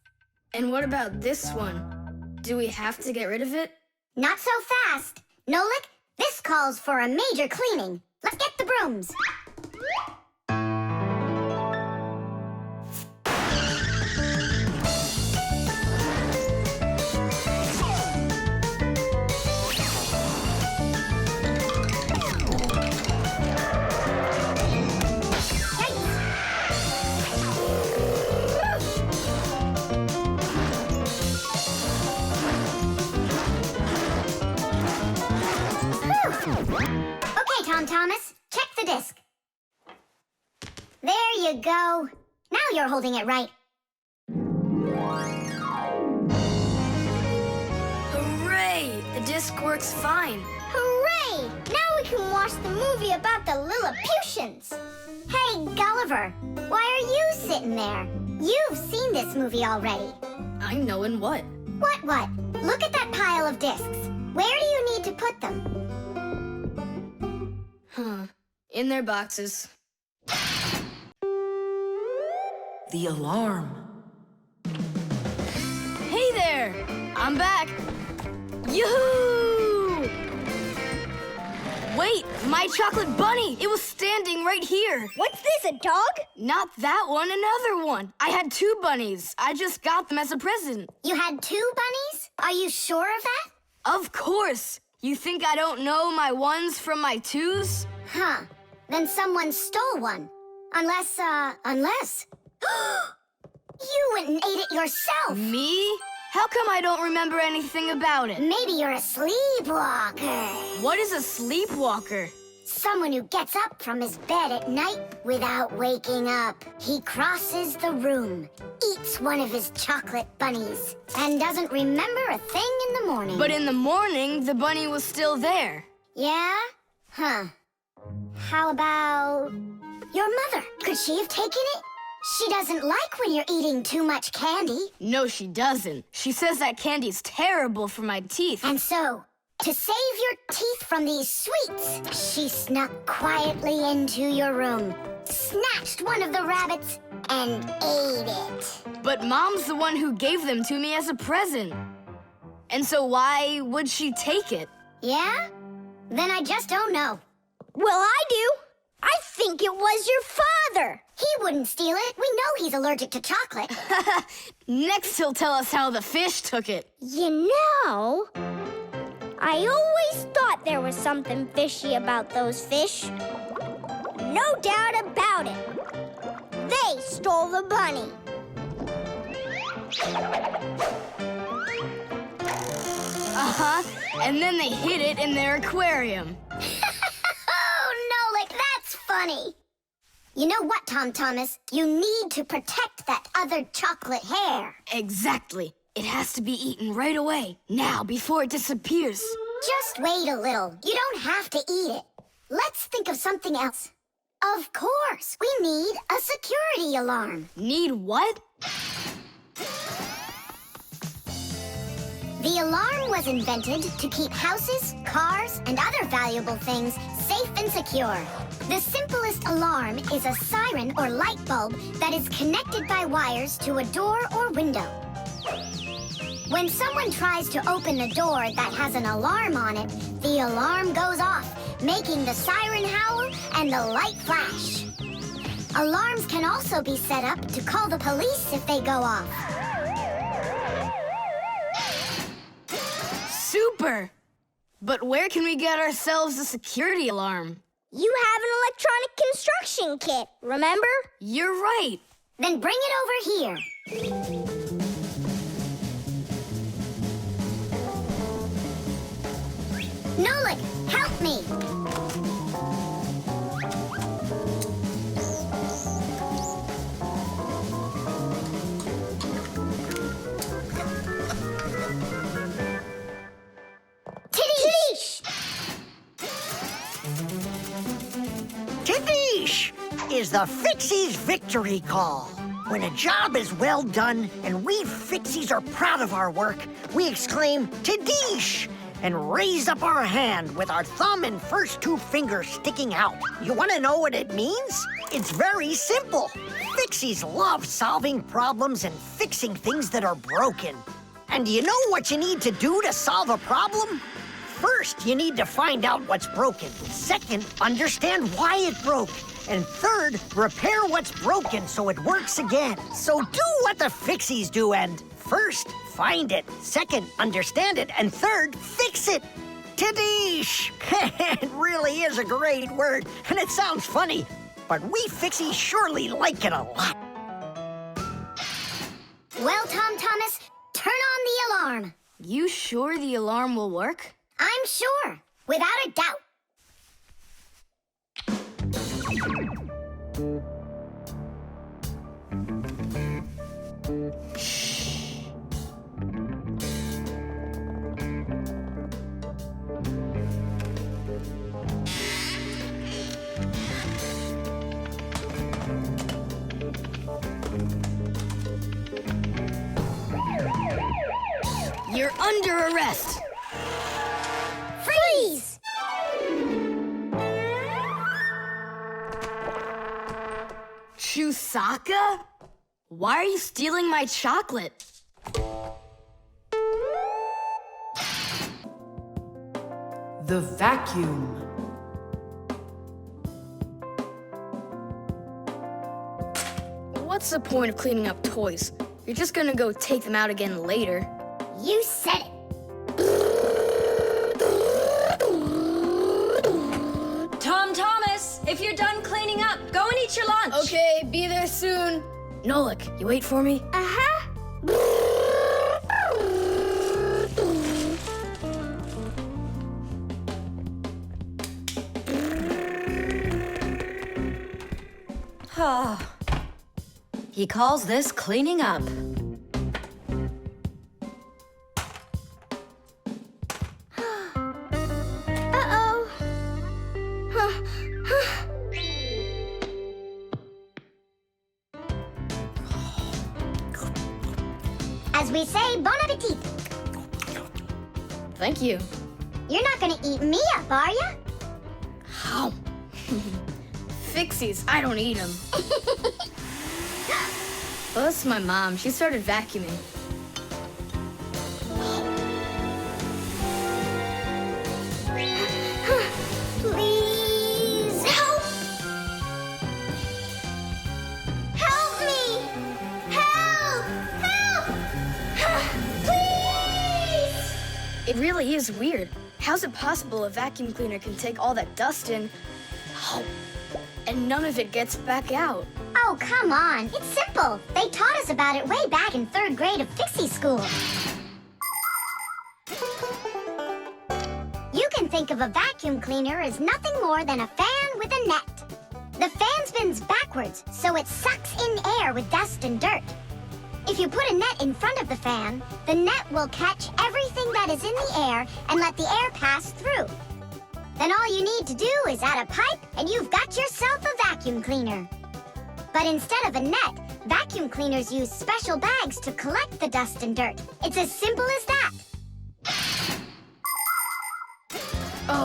B: And what about this one? Do we have to get rid of it?
C: Not so fast. Nolik, this calls for a major cleaning. Let's get the brooms. Okay, Tom Thomas, check the disc. There you go. Now you're holding it right.
B: Hooray! The disc works fine.
I: Hooray! Now we can watch the movie about the Lilliputians.
C: Hey, Gulliver, why are you sitting there? You've seen this movie already.
B: I know in what?
C: What? Look at that pile of discs. Where do you need to put them?
B: In their boxes.
K: The alarm.
B: Hey there! I'm back! Yoo-hoo! Wait, my chocolate bunny! It was standing right here!
I: What's this, a dog?
B: Not that one, another one! I had 2 bunnies. I just got them as a present.
C: You had 2 bunnies? Are you sure of that?
B: Of course! You think I don't know my 1s from my 2s?
C: Huh. Then someone stole one. Unless... You went and ate it yourself!
B: Me? How come I don't remember anything about it?
C: Maybe you're a sleepwalker.
B: What is a sleepwalker?
C: Someone who gets up from his bed at night without waking up. He crosses the room, eats one of his chocolate bunnies, and doesn't remember a thing in the morning.
B: But in the morning, the bunny was still there.
C: Yeah? Huh. How about your mother? Could she have taken it? She doesn't like when you're eating too much candy.
B: No, she doesn't. She says that candy's terrible for my teeth.
C: And so, to save your teeth from these sweets, she snuck quietly into your room, snatched one of the rabbits, and ate it.
B: But Mom's the one who gave them to me as a present. And so why would she take it?
C: Yeah? Then I just don't know.
I: Well, I do. I think it was your father.
C: He wouldn't steal it. We know he's allergic to chocolate.
B: Next, he'll tell us how the fish took it.
I: You know, I always thought there was something fishy about those fish. No doubt about it. They stole the bunny.
B: And then they hid it in their aquarium.
C: Oh, Nolik, that's funny. You know what, Tom Thomas? You need to protect that other chocolate hair.
B: Exactly. It has to be eaten right away. Now, before it disappears.
C: Just wait a little. You don't have to eat it. Let's think of something else. Of course, we need a security alarm.
B: Need what?
C: The alarm was invented to keep houses, cars, and other valuable things safe and secure. The simplest alarm is a siren or light bulb that is connected by wires to a door or window. When someone tries to open the door that has an alarm on it, the alarm goes off, making the siren howl and the light flash. Alarms can also be set up to call the police if they go off.
B: Super! But where can we get ourselves a security alarm?
I: You have an electronic construction kit, remember?
B: You're right.
C: Then bring it over here. Nolik, help me! Tidish!
D: Tidish is the Fixies victory call. When a job is well done and we Fixies are proud of our work, we exclaim, Tidish! And raise up our hand with our thumb and first two fingers sticking out. You want to know what it means? It's very simple. Fixies love solving problems and fixing things that are broken. And do you know what you need to do to solve a problem? First, you need to find out what's broken. Second, understand why it broke. And third, repair what's broken so it works again. So do what the Fixies do and first, find it. Second, understand it. And third, fix it. Tidish! It really is a great word, and it sounds funny, but we Fixies surely like it a lot.
C: Well, Tom Thomas, turn on the alarm.
B: You sure the alarm will work?
C: I'm sure, without a doubt.
B: You're under arrest.
C: Freeze!
B: Chusaka? Why are you stealing my chocolate?
K: The vacuum.
B: What's the point of cleaning up toys? You're just gonna go take them out again later.
C: You said it.
E: Tom Thomas, if you're done cleaning up, go and eat your lunch.
B: Okay, be there soon. Nolik, you wait for me?
I: Uh-huh.
E: He calls this cleaning up.
I: Uh-oh.
C: As we say, bon appetit.
B: Thank you.
C: You're not gonna eat me up, are ya?
B: How? Fixies, I don't eat them. Well, that's my mom. She started vacuuming.
I: Please help! Help me! Help! Help! Please!
B: It really is weird. How's it possible a vacuum cleaner can take all that dust in, and none of it gets back out?
C: Oh, come on. It's simple. They taught us about it way back in 3rd grade of Fixie school. You can think of a vacuum cleaner as nothing more than a fan with a net. The fan spins backwards, so it sucks in air with dust and dirt. If you put a net in front of the fan, the net will catch everything that is in the air and let the air pass through. Then all you need to do is add a pipe and you've got yourself a vacuum cleaner. But instead of a net, vacuum cleaners use special bags to collect the dust and dirt. It's as simple as that.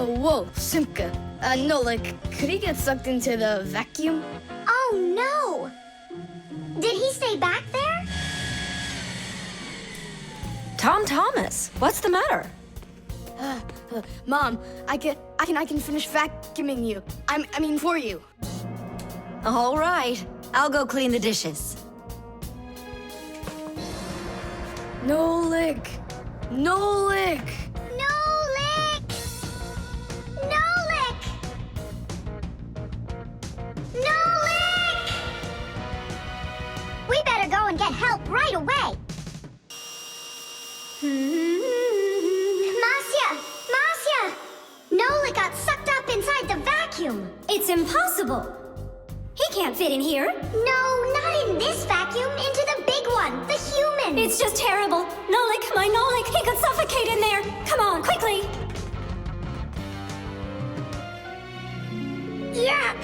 B: Oh, whoa, Simka. Nolik, could he get sucked into the vacuum?
C: Oh, no! Did he stay back there?
E: Tom Thomas, what's the matter?
B: Mom, I can finish vacuuming you. I mean for you.
E: All right, I'll go clean the dishes.
B: Nolik! Nolik!
C: Nolik! Nolik! Nolik! We better go and get help right away. Masya! Nolik got sucked up inside the vacuum.
A: It's impossible. He can't fit in here.
C: No, not in this vacuum. Into the big one, the human.
A: It's just terrible. Nolik, my Nolik, he could suffocate in there. Come on, quickly.
C: Yuck!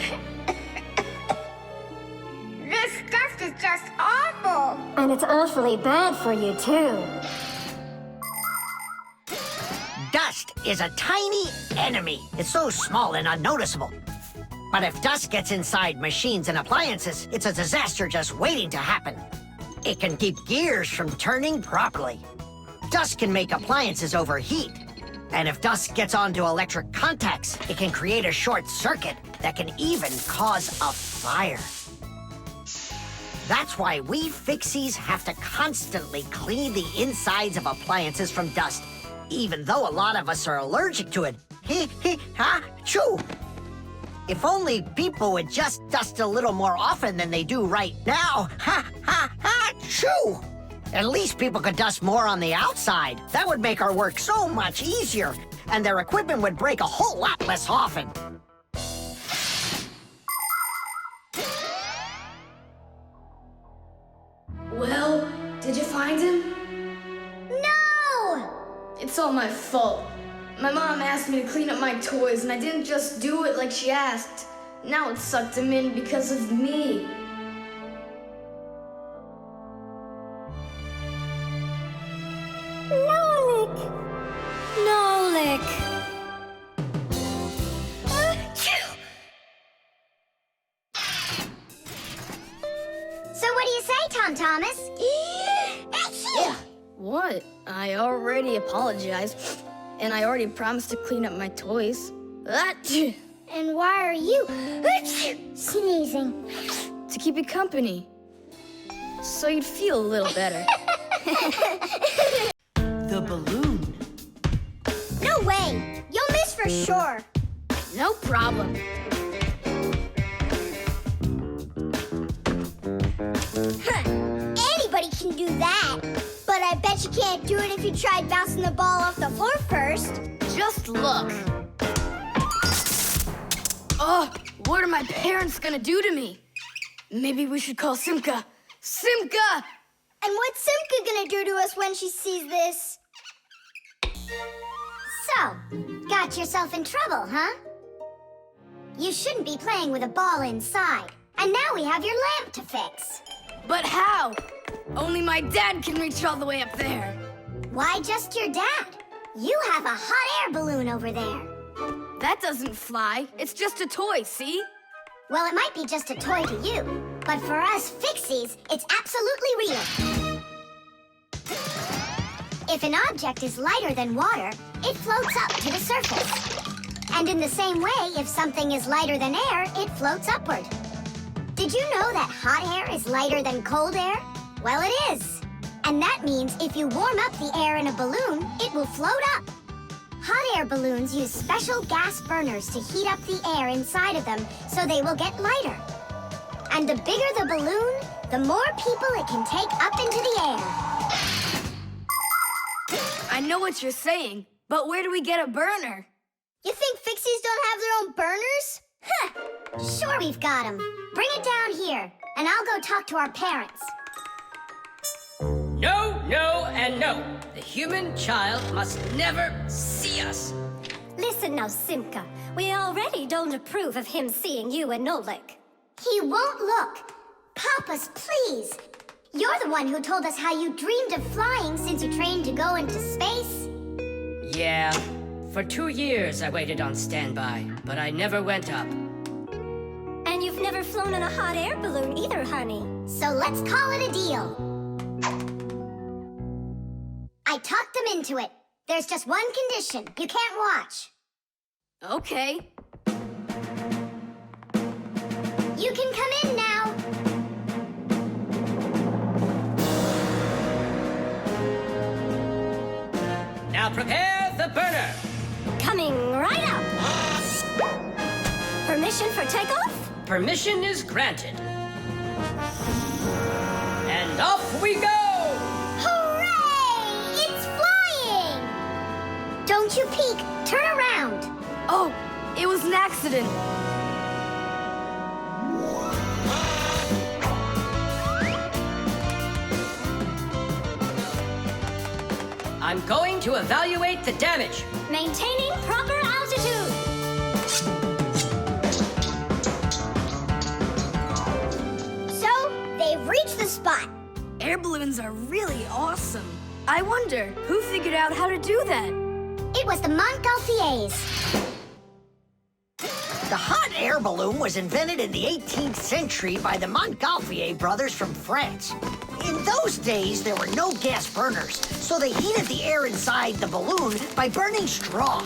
C: This stuff is just awful.
A: And it's awfully bad for you, too.
D: Dust is a tiny enemy. It's so small and unnoticeable. But if dust gets inside machines and appliances, it's a disaster just waiting to happen. It can keep gears from turning properly. Dust can make appliances overheat. And if dust gets onto electric contacts, it can create a short circuit that can even cause a fire. That's why we Fixies have to constantly clean the insides of appliances from dust, even though a lot of us are allergic to it. Choo! If only people would just dust a little more often than they do right now. Choo! At least people could dust more on the outside. That would make our work so much easier, and their equipment would break a whole lot less often.
B: Well, did you find him?
C: No!
B: It's all my fault. My mom asked me to clean up my toys, and I didn't just do it like she asked. Now it sucked him in because of me.
A: Nolik! Nolik!
C: So what do you say, Tom Thomas?
B: What? I already apologized, and I already promised to clean up my toys.
C: And why are you sneezing?
B: To keep you company. So you'd feel a little better.
K: The balloon.
C: No way! You'll miss for sure.
B: No problem.
C: Anybody can do that. But I bet you can't do it if you tried bouncing the ball off the floor first.
B: Just look. Oh, what are my parents gonna do to me? Maybe we should call Simka. Simka!
C: And what's Simka gonna do to us when she sees this? So, got yourself in trouble, huh? You shouldn't be playing with a ball inside. And now we have your lamp to fix.
B: But how? Only my dad can reach all the way up there.
C: Why just your dad? You have a hot air balloon over there.
B: That doesn't fly. It's just a toy, see?
C: Well, it might be just a toy to you, but for us Fixies, it's absolutely real. If an object is lighter than water, it floats up to the surface. And in the same way, if something is lighter than air, it floats upward. Did you know that hot air is lighter than cold air? Well, it is. And that means if you warm up the air in a balloon, it will float up. Hot air balloons use special gas burners to heat up the air inside of them so they will get lighter. And the bigger the balloon, the more people it can take up into the air.
B: I know what you're saying, but where do we get a burner?
C: You think Fixies don't have their own burners? Huh! Sure we've got them. Bring it down here, and I'll go talk to our parents.
G: No, no, and no. The human child must never see us.
A: Listen now, Simka. We already don't approve of him seeing you and Nolik.
C: He won't look. Papas, please. You're the one who told us how you dreamed of flying since you trained to go into space.
G: Yeah, For 2 years I waited on standby, but I never went up.
A: And you've never flown in a hot air balloon either, honey.
C: So let's call it a deal. I talked them into it. There's just one condition. You can't watch.
B: Okay.
C: You can come in now.
G: Now prepare the burner.
A: Coming right up. Permission for takeoff?
G: Permission is granted. And off we go!
C: Hooray! It's flying! Don't you peek. Turn around.
B: Oh, it was an accident.
G: I'm going to evaluate the damage.
A: Maintaining proper altitude.
I: So, they've reached the spot.
B: Air balloons are really awesome. I wonder, who figured out how to do that?
C: It was the Montgolfiers.
D: The hot air balloon was invented in the 18th century by the Montgolfier brothers from France. In those days, there were no gas burners, so they heated the air inside the balloon by burning straw.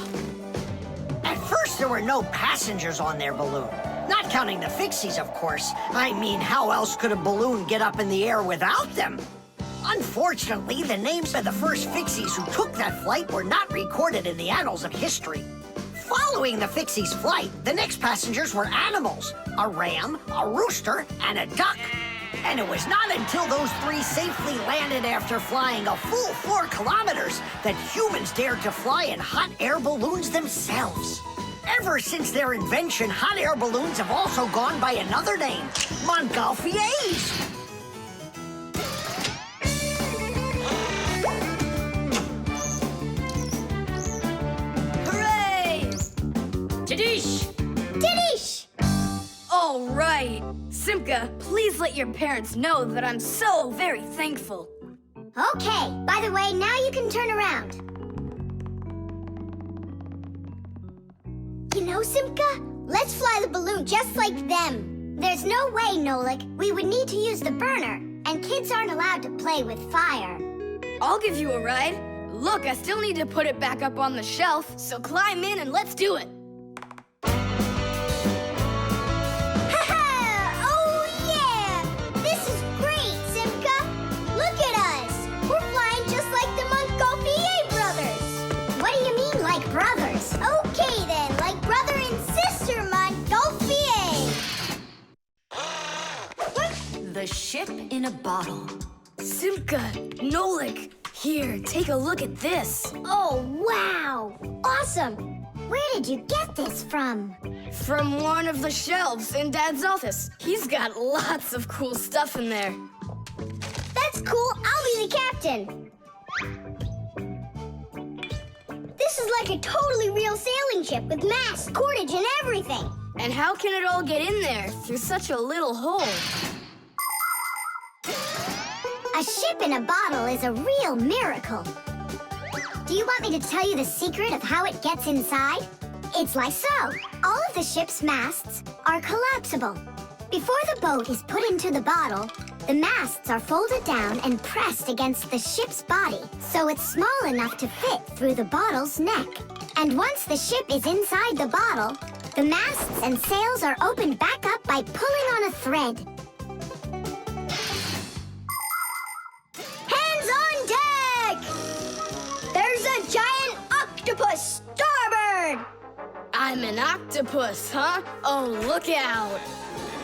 D: At first, there were no passengers on their balloon. Not counting the Fixies, of course. I mean, how else could a balloon get up in the air without them? Unfortunately, the names of the first Fixies who took that flight were not recorded in the annals of history. Following the Fixies' flight, the next passengers were animals: a ram, a rooster, and a duck. And it was not until those three safely landed after flying a full 4 kilometers that humans dared to fly in hot air balloons themselves. Ever since their invention, hot air balloons have also gone by another name: Montgolfiers.
B: Hooray!
G: Tadish!
I: Didish!
B: All right. Simka, please let your parents know that I'm so very thankful.
C: Okay, by the way, now you can turn around.
I: You know, Simka, let's fly the balloon just like them.
C: There's no way, Nolik. We would need to use the burner, and kids aren't allowed to play with fire.
B: I'll give you a ride. Look, I still need to put it back up on the shelf, so climb in and let's do it.
C: Brothers.
I: Okay then, like brother and sister, Montgolfier.
E: The ship in a bottle.
B: Simka, Nolik, here, take a look at this.
I: Oh, wow. Awesome.
C: Where did you get this from?
B: From one of the shelves in Dad's office. He's got lots of cool stuff in there.
I: That's cool. I'll be the captain. This is like a totally real sailing ship with masts, cordage, and everything.
B: And how can it all get in there through such a little hole?
C: A ship in a bottle is a real miracle. Do you want me to tell you the secret of how it gets inside? It's like so. All of the ship's masts are collapsible. Before the boat is put into the bottle, the masts are folded down and pressed against the ship's body, so it's small enough to fit through the bottle's neck. And once the ship is inside the bottle, the masts and sails are opened back up by pulling on a thread.
I: Hands on deck! There's a giant octopus starboard!
B: I'm an octopus, huh? Oh, look out.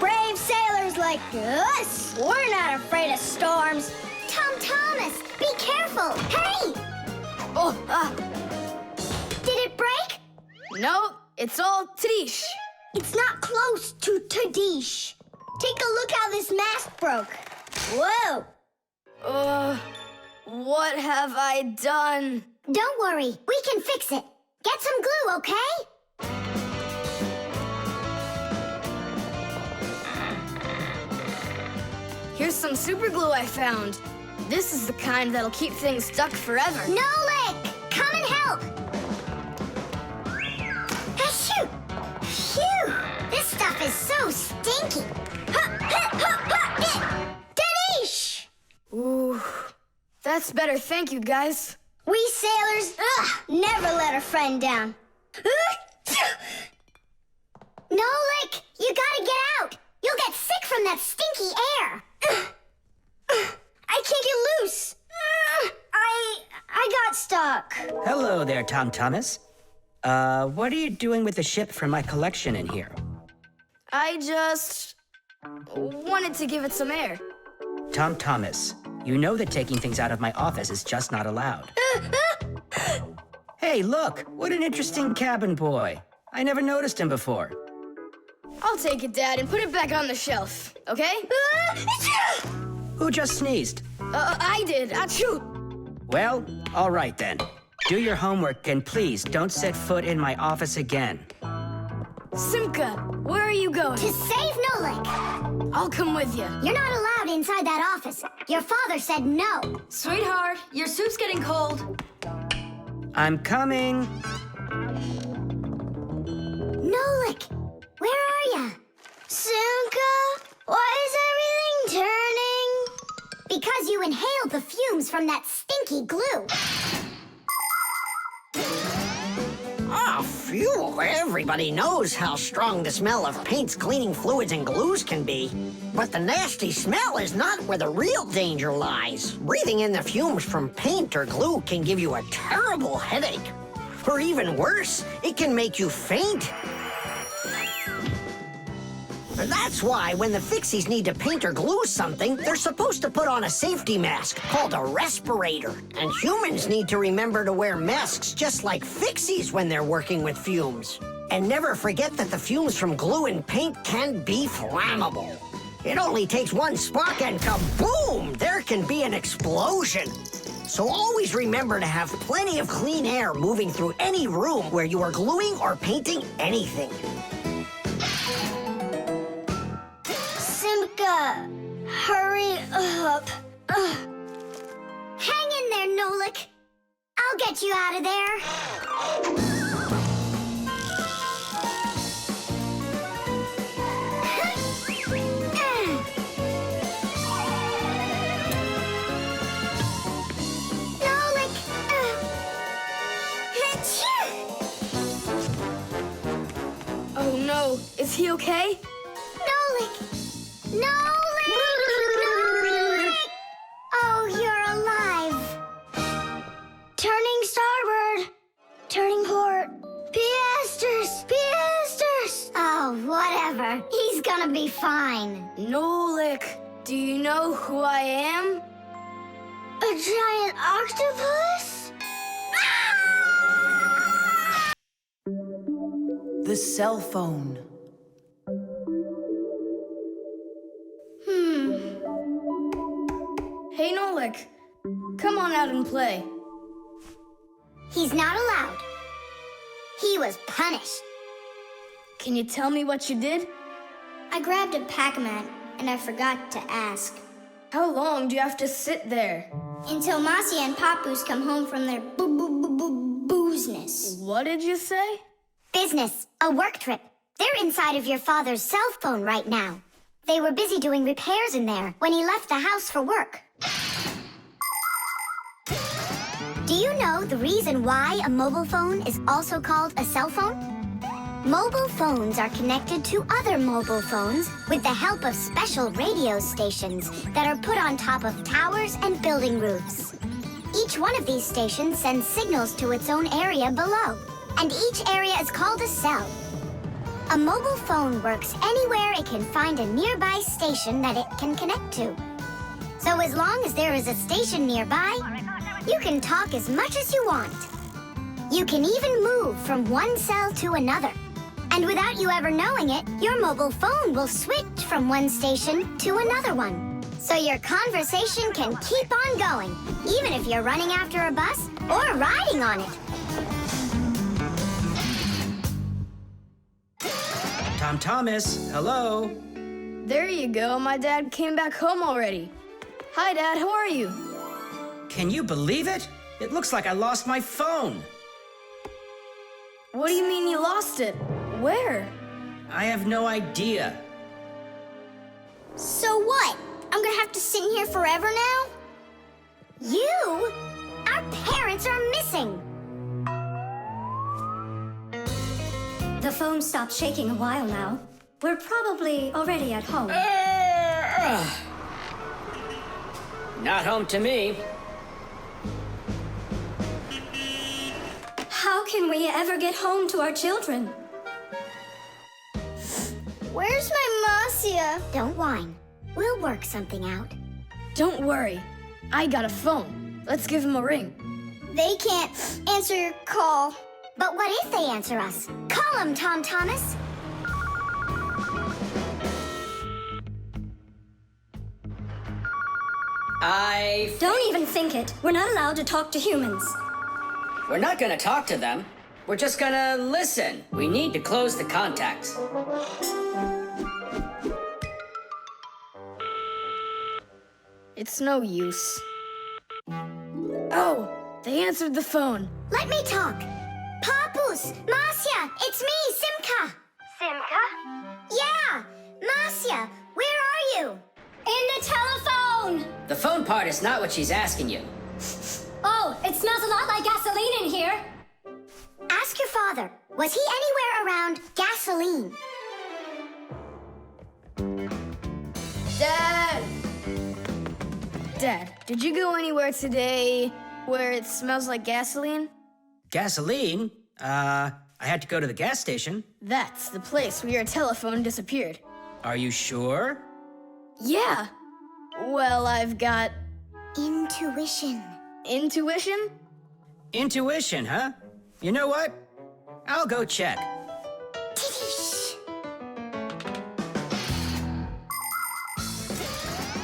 I: Brave sailors like us, we're not afraid of storms.
C: Tom Thomas, be careful! Hurry!
B: Oh,
C: Did it break?
B: no, it's all Tadish.
I: It's not close to Tadish. Take a look how this mast broke. Whoa!
B: What have I done?
C: Don't worry, we can fix it. Get some glue, okay?
B: Here's some super glue I found. This is the kind that'll keep things stuck forever.
C: Nolik, come and help! stuff is so stinky. Danish!
B: Ooh, that's better. Thank you, guys.
I: We sailors, never let a friend down.
C: Nolik, you gotta get out. You'll get sick from that stinky air.
I: I can't get loose. I got stuck.
H: Hello there, Tom Thomas. What are you doing with the ship from my collection in here?
B: I just wanted to give it some air.
H: Tom Thomas, you know that taking things out of my office is just not allowed. Hey, look, what an interesting cabin boy. I never noticed him before.
B: I'll take it, Dad, and put it back on the shelf, okay?
H: Who just sneezed?
B: I did. Achoo!
H: Well, all right then. Do your homework and please don't set foot in my office again.
B: Simka, where are you going?
C: To save Nolik.
B: I'll come with you.
C: You're not allowed inside that office. Your father said no.
E: Sweetheart, your soup's getting cold.
H: I'm coming.
C: Nolik, where are ya?
I: Simka, why is everything turning?
C: Because you inhaled the fumes from that stinky glue.
D: Oh, phew. Everybody knows how strong the smell of paints, cleaning fluids, and glues can be. But the nasty smell is not where the real danger lies. Breathing in the fumes from paint or glue can give you a terrible headache. Or even worse, it can make you faint. That's why when the Fixies need to paint or glue something, they're supposed to put on a safety mask called a respirator. And humans need to remember to wear masks just like Fixies when they're working with fumes. And never forget that the fumes from glue and paint can be flammable. It only takes one spark and kaboom! There can be an explosion. So always remember to have plenty of clean air moving through any room where you are gluing or painting anything.
I: Simka, hurry up.
C: Hang in there, Nolik. I'll get you out of there. Nolik.
B: Oh no, is he okay?
C: Nolik. Nolik! Oh, you're alive.
I: Turning starboard. Turning port. Piasters. Piasters.
C: Oh, whatever. He's gonna be fine.
B: Nolik, do you know who I am?
I: A giant octopus?
K: The cell phone.
B: Hey, Nolik, come on out and play.
C: He's not allowed. He was punished.
B: Can you tell me what you did?
I: I grabbed a Pac-Man and I forgot to ask.
B: How long do you have to sit there?
I: Until Masi and Papoose come home from their boozness.
B: What did you say?
C: Business, a work trip. They're inside of your father's cell phone right now. They were busy doing repairs in there when he left the house for work. Do you know the reason why a mobile phone is also called a cell phone? Mobile phones are connected to other mobile phones with the help of special radio stations that are put on top of towers and building roofs. Each one of these stations sends signals to its own area below, and each area is called a cell. A mobile phone works anywhere it can find a nearby station that it can connect to. So as long as there is a station nearby, you can talk as much as you want. You can even move from one cell to another. And without you ever knowing it, your mobile phone will switch from one station to another one. So your conversation can keep on going, even if you're running after a bus or riding on it.
H: Tom Thomas, hello.
B: There you go, my dad came back home already. Hi, Dad, how are you?
H: Can you believe it? It looks like I lost my phone.
B: What do you mean you lost it? Where?
H: I have no idea.
I: So what? I'm gonna have to sit in here forever now?
C: You? Our parents are missing.
A: The phone stopped shaking a while now. We're probably already at home.
G: Not home to me.
A: How can we ever get home to our children?
I: Where's my Marcia?
C: Don't whine. We'll work something out.
B: Don't worry. I got a phone. Let's give him a ring.
I: They can't answer your call.
C: But what if they answer us? Call them, Tom Thomas.
A: Don't even think it. We're not allowed to talk to humans.
G: We're not gonna talk to them. We're just gonna listen. We need to close the contacts.
B: It's no use. Oh, they answered the phone.
C: Let me talk. Papus, Marcia, it's me, Simka.
A: Simka?
C: Yeah, Marcia, where are you?
A: In the telephone!
G: The phone part is not what she's asking you.
A: Oh, it smells a lot like gasoline in here.
C: Ask your father. Was he anywhere around gasoline?
B: Dad! Dad, did you go anywhere today where it smells like gasoline?
H: Gasoline? I had to go to the gas station.
B: That's the place where your telephone disappeared.
H: Are you sure?
B: Yeah. Well, I've got...
C: Intuition.
B: Intuition?
H: Intuition, huh? You know what? I'll go check.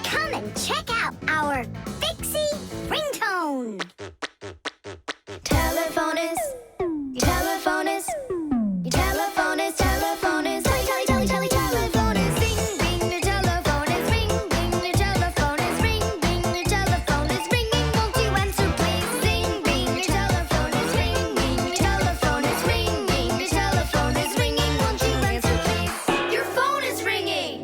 C: Come and check out our Fixie ringtone.
F: Telephone is, your telephone is, your telephone is, telephone is, telephone is, ring, ring, your telephone is, ring, ring, your telephone is, ring, ring, your telephone is ringing, won't you answer please? Ring, ring, your telephone is, ring, ring, your telephone is, ring, ring, your telephone is ringing, won't you answer please? Your phone is ringing!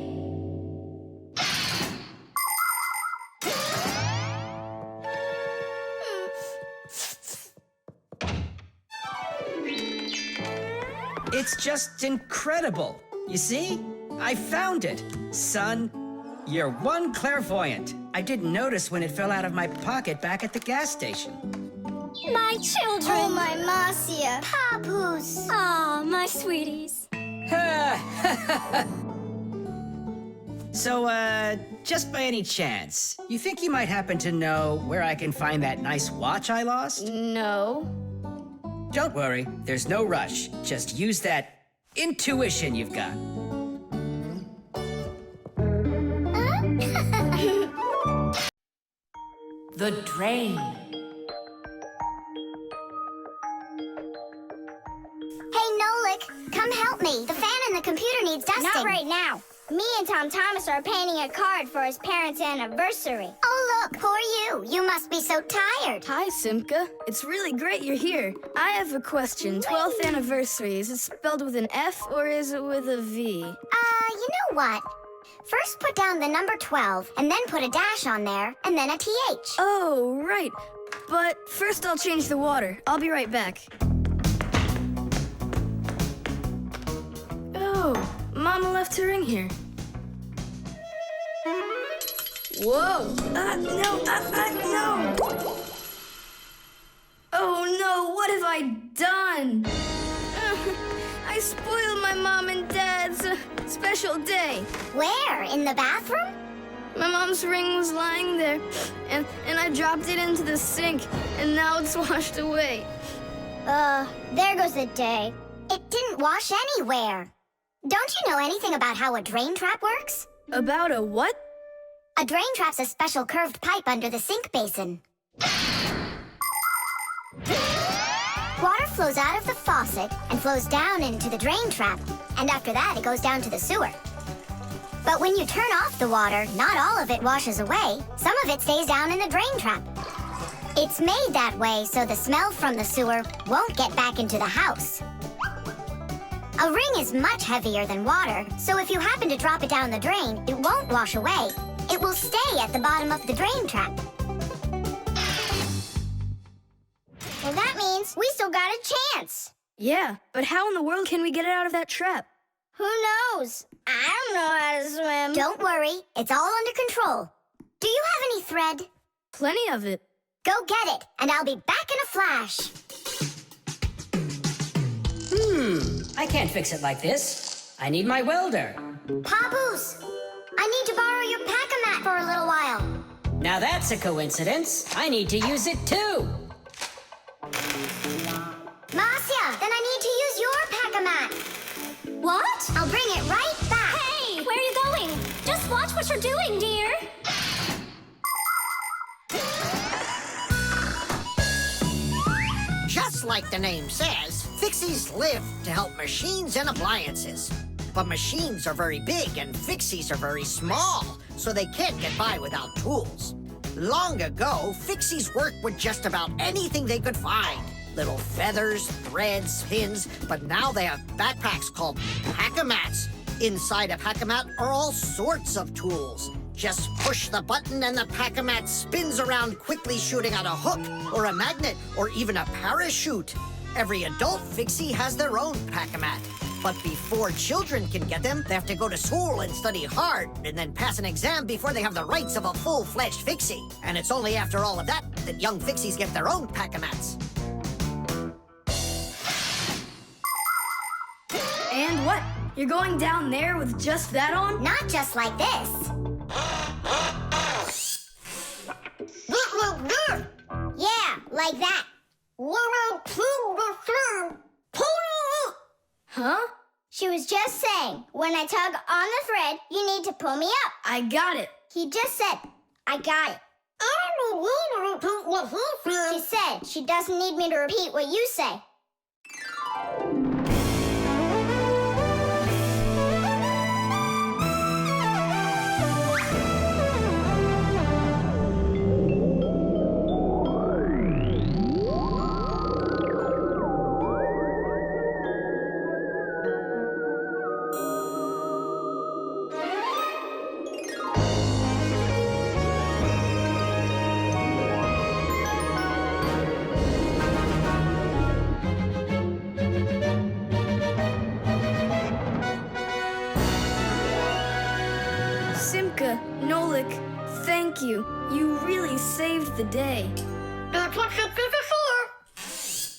H: It's just incredible. You see? I found it. Son, you're one clairvoyant. I didn't notice when it fell out of my pocket back at the gas station.
A: My children!
I: Oh, my Marcia.
C: Papus.
A: Aw, my sweeties.
H: So, just by any chance, you think you might happen to know where I can find that nice watch I lost?
B: No.
H: Don't worry, there's no rush. Just use that intuition you've got.
K: The drain.
C: Hey, Nolik, come help me. The fan in the computer needs dusting.
I: Not right now. Me and Tom Thomas are painting a card for his parents' anniversary.
C: Oh, look, poor you. You must be so tired.
B: Hi, Simka. It's really great you're here. I have a question. 12th anniversary, is it spelled with an F or is it with a V?
C: You know what? First put down the number 12, and then put a dash on there, and then a TH.
B: Oh, right. But first I'll change the water. I'll be right back. Oh, Mama left her ring here. Whoa! No! Oh no, what have I done? I spoiled my mom and dad's special day.
C: Where? In the bathroom?
B: My mom's ring was lying there, and I dropped it into the sink, and now it's washed away.
I: There goes the day.
C: It didn't wash anywhere. Don't you know anything about how a drain trap works?
B: About a what?
C: A drain trap's a special curved pipe under the sink basin. Water flows out of the faucet and flows down into the drain trap, and after that it goes down to the sewer. But when you turn off the water, not all of it washes away. Some of it stays down in the drain trap. It's made that way so the smell from the sewer won't get back into the house. A ring is much heavier than water, so if you happen to drop it down the drain, it won't wash away. It will stay at the bottom of the drain trap.
I: Well, that means we still got a chance.
B: Yeah, but how in the world can we get it out of that trap?
I: Who knows? I don't know how to swim.
C: Don't worry, it's all under control. Do you have any thread?
B: Plenty of it.
C: Go get it, and I'll be back in a flash.
G: I can't fix it like this. I need my welder.
C: Papoose, I need to borrow your pack-a-mat for a little while.
G: Now that's a coincidence. I need to use it too.
C: Marcia, then I need to use your pack-a-mat.
A: What?
C: I'll bring it right back.
A: Hey, where are you going? Just watch what you're doing, dear.
D: Just like the name says, Fixies live to help machines and appliances. But machines are very big and Fixies are very small, so they can't get by without tools. Long ago, Fixies worked with just about anything they could find. Little feathers, threads, pins, but now they have backpacks called pack-a-mats. Inside a pack-a-mat are all sorts of tools. Just push the button and the pack-a-mat spins around, quickly shooting out a hook or a magnet or even a parachute. Every adult Fixie has their own pack-a-mat. But before children can get them, they have to go to school and study hard and then pass an exam before they have the rights of a full-fledged Fixie. And it's only after all of that that young Fixies get their own pack-a-mats.
B: And what? You're going down there with just that on?
C: Not just like this.
I: Yeah, like that.
B: Huh?
I: She was just saying, when I tug on the thread, you need to pull me up.
B: I got it.
I: He just said, I got it. I don't need to repeat what he said. She said she doesn't need me to repeat what you say.
B: Simka, Nolik, thank you. You really saved the day.
I: That's what Fixies are for.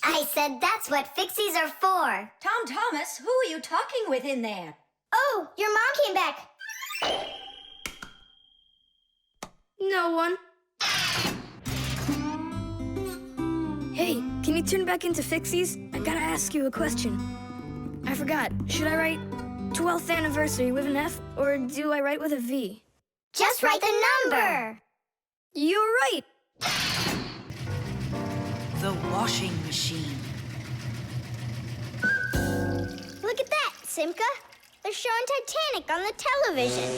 C: I said that's what Fixies are for.
E: Tom Thomas, who are you talking with in there?
I: Oh, your mom came back.
B: No one. Hey, can you turn back into Fixies? I gotta ask you a question. I forgot. Should I write 12th anniversary with an F, or do I write with a V?
C: Just write the number.
B: You're right.
K: The washing machine.
I: Look at that, Simka. They're showing Titanic on the television.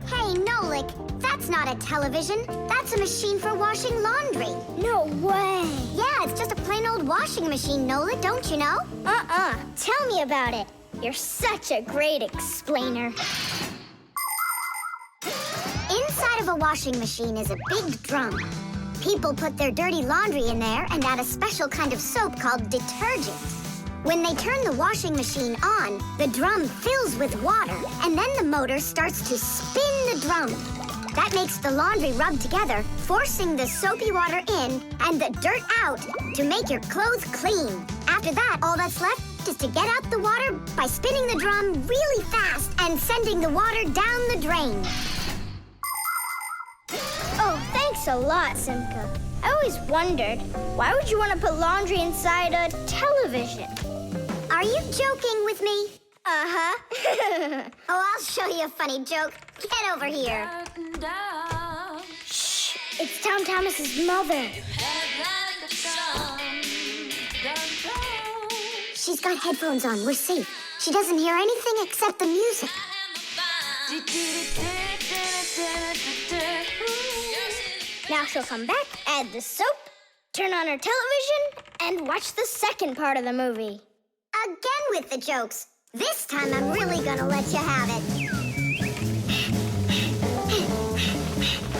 C: Hey, Nolik, that's not a television. That's a machine for washing laundry.
I: No way.
C: Yeah, it's just a plain old washing machine, Nolik, don't you know?
I: Tell me about it. You're such a great explainer.
C: Inside of a washing machine is a big drum. People put their dirty laundry in there and add a special kind of soap called detergent. When they turn the washing machine on, the drum fills with water, and then the motor starts to spin the drum. That makes the laundry rub together, forcing the soapy water in and the dirt out to make your clothes clean. After that, all that's left is to get out the water by spinning the drum really fast and sending the water down the drain.
I: Oh, thanks a lot, Simka. I always wondered, why would you want to put laundry inside a television?
C: Are you joking with me?
I: Uh-huh.
C: Oh, I'll show you a funny joke. Get over here.
I: Shh, it's Tom Thomas's mother.
C: She's got headphones on. We're safe. She doesn't hear anything except the music.
I: Now she'll come back, add the soap, turn on her television, and watch the second part of the movie.
C: Again with the jokes. This time I'm really gonna let you have it.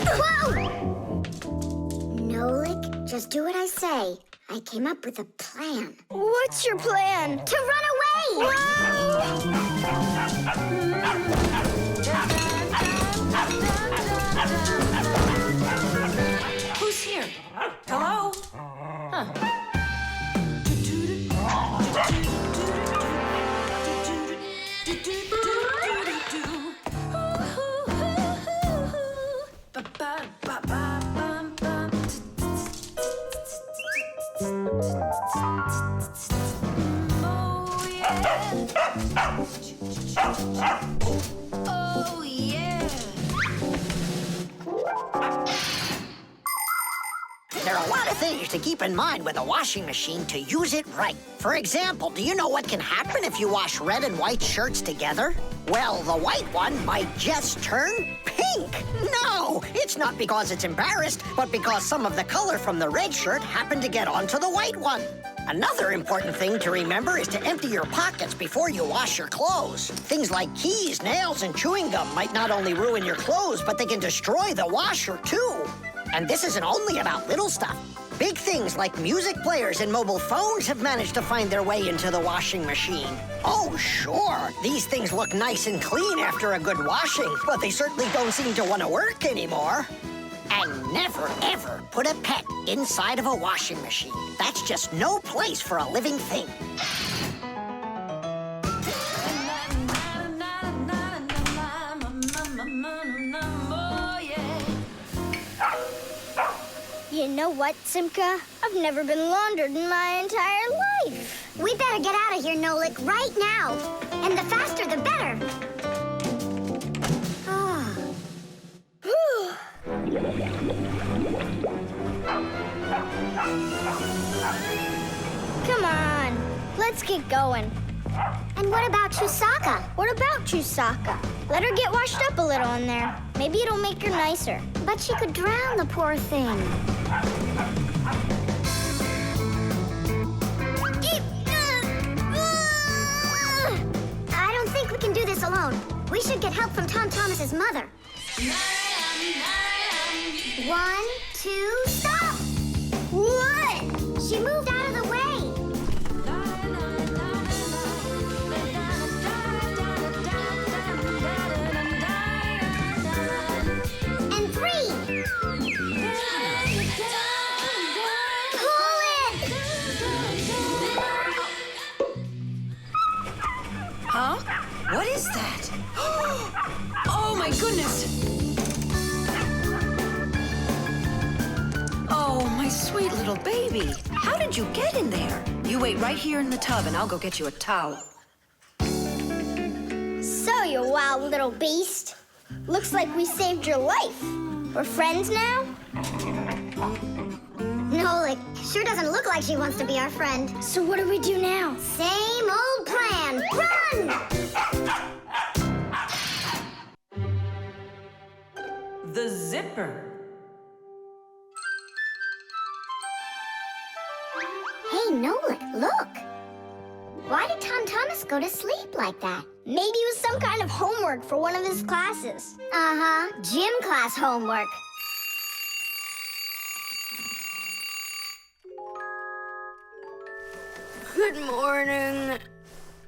C: Whoa! Nolik, just do what I say. I came up with a plan.
I: What's your plan?
C: To run away!
K: Who's here? Hello?
F: Oh, yeah.
D: There are a lot of things to keep in mind with a washing machine to use it right. For example, do you know what can happen if you wash red and white shirts together? Well, the white one might just turn pink. No, it's not because it's embarrassed, but because some of the color from the red shirt happened to get onto the white one. Another important thing to remember is to empty your pockets before you wash your clothes. Things like keys, nails, and chewing gum might not only ruin your clothes, but they can destroy the washer, too. And this isn't only about little stuff. Big things like music players and mobile phones have managed to find their way into the washing machine. Oh, sure, these things look nice and clean after a good washing, but they certainly don't seem to want to work anymore. And never, ever put a pet inside of a washing machine. That's just no place for a living thing.
I: You know what, Simka? I've never been laundered in my entire life.
C: We better get out of here, Nolik, right now. And the faster, the better.
I: Come on, let's get going.
C: And what about Chusaka?
I: What about Chusaka? Let her get washed up a little in there. Maybe it'll make her nicer.
C: But she could drown, the poor thing. I don't think we can do this alone. We should get help from Tom Thomas's mother. 1, 2, stop! What? She moved out of the way. And 3. Pull it!
K: Huh? What is that? Oh, my goodness! Oh, my sweet little baby. How did you get in there? You wait right here in the tub and I'll go get you a towel.
I: So, you wild little beast. Looks like we saved your life. We're friends now?
C: Nolik, sure doesn't look like she wants to be our friend.
I: So what do we do now?
C: Same old plan. Run!
K: The zipper.
C: Hey, Nolik, look. Why did Tom Thomas go to sleep like that?
I: Maybe it was some kind of homework for one of his classes.
C: Uh-huh, gym class homework.
B: Good morning.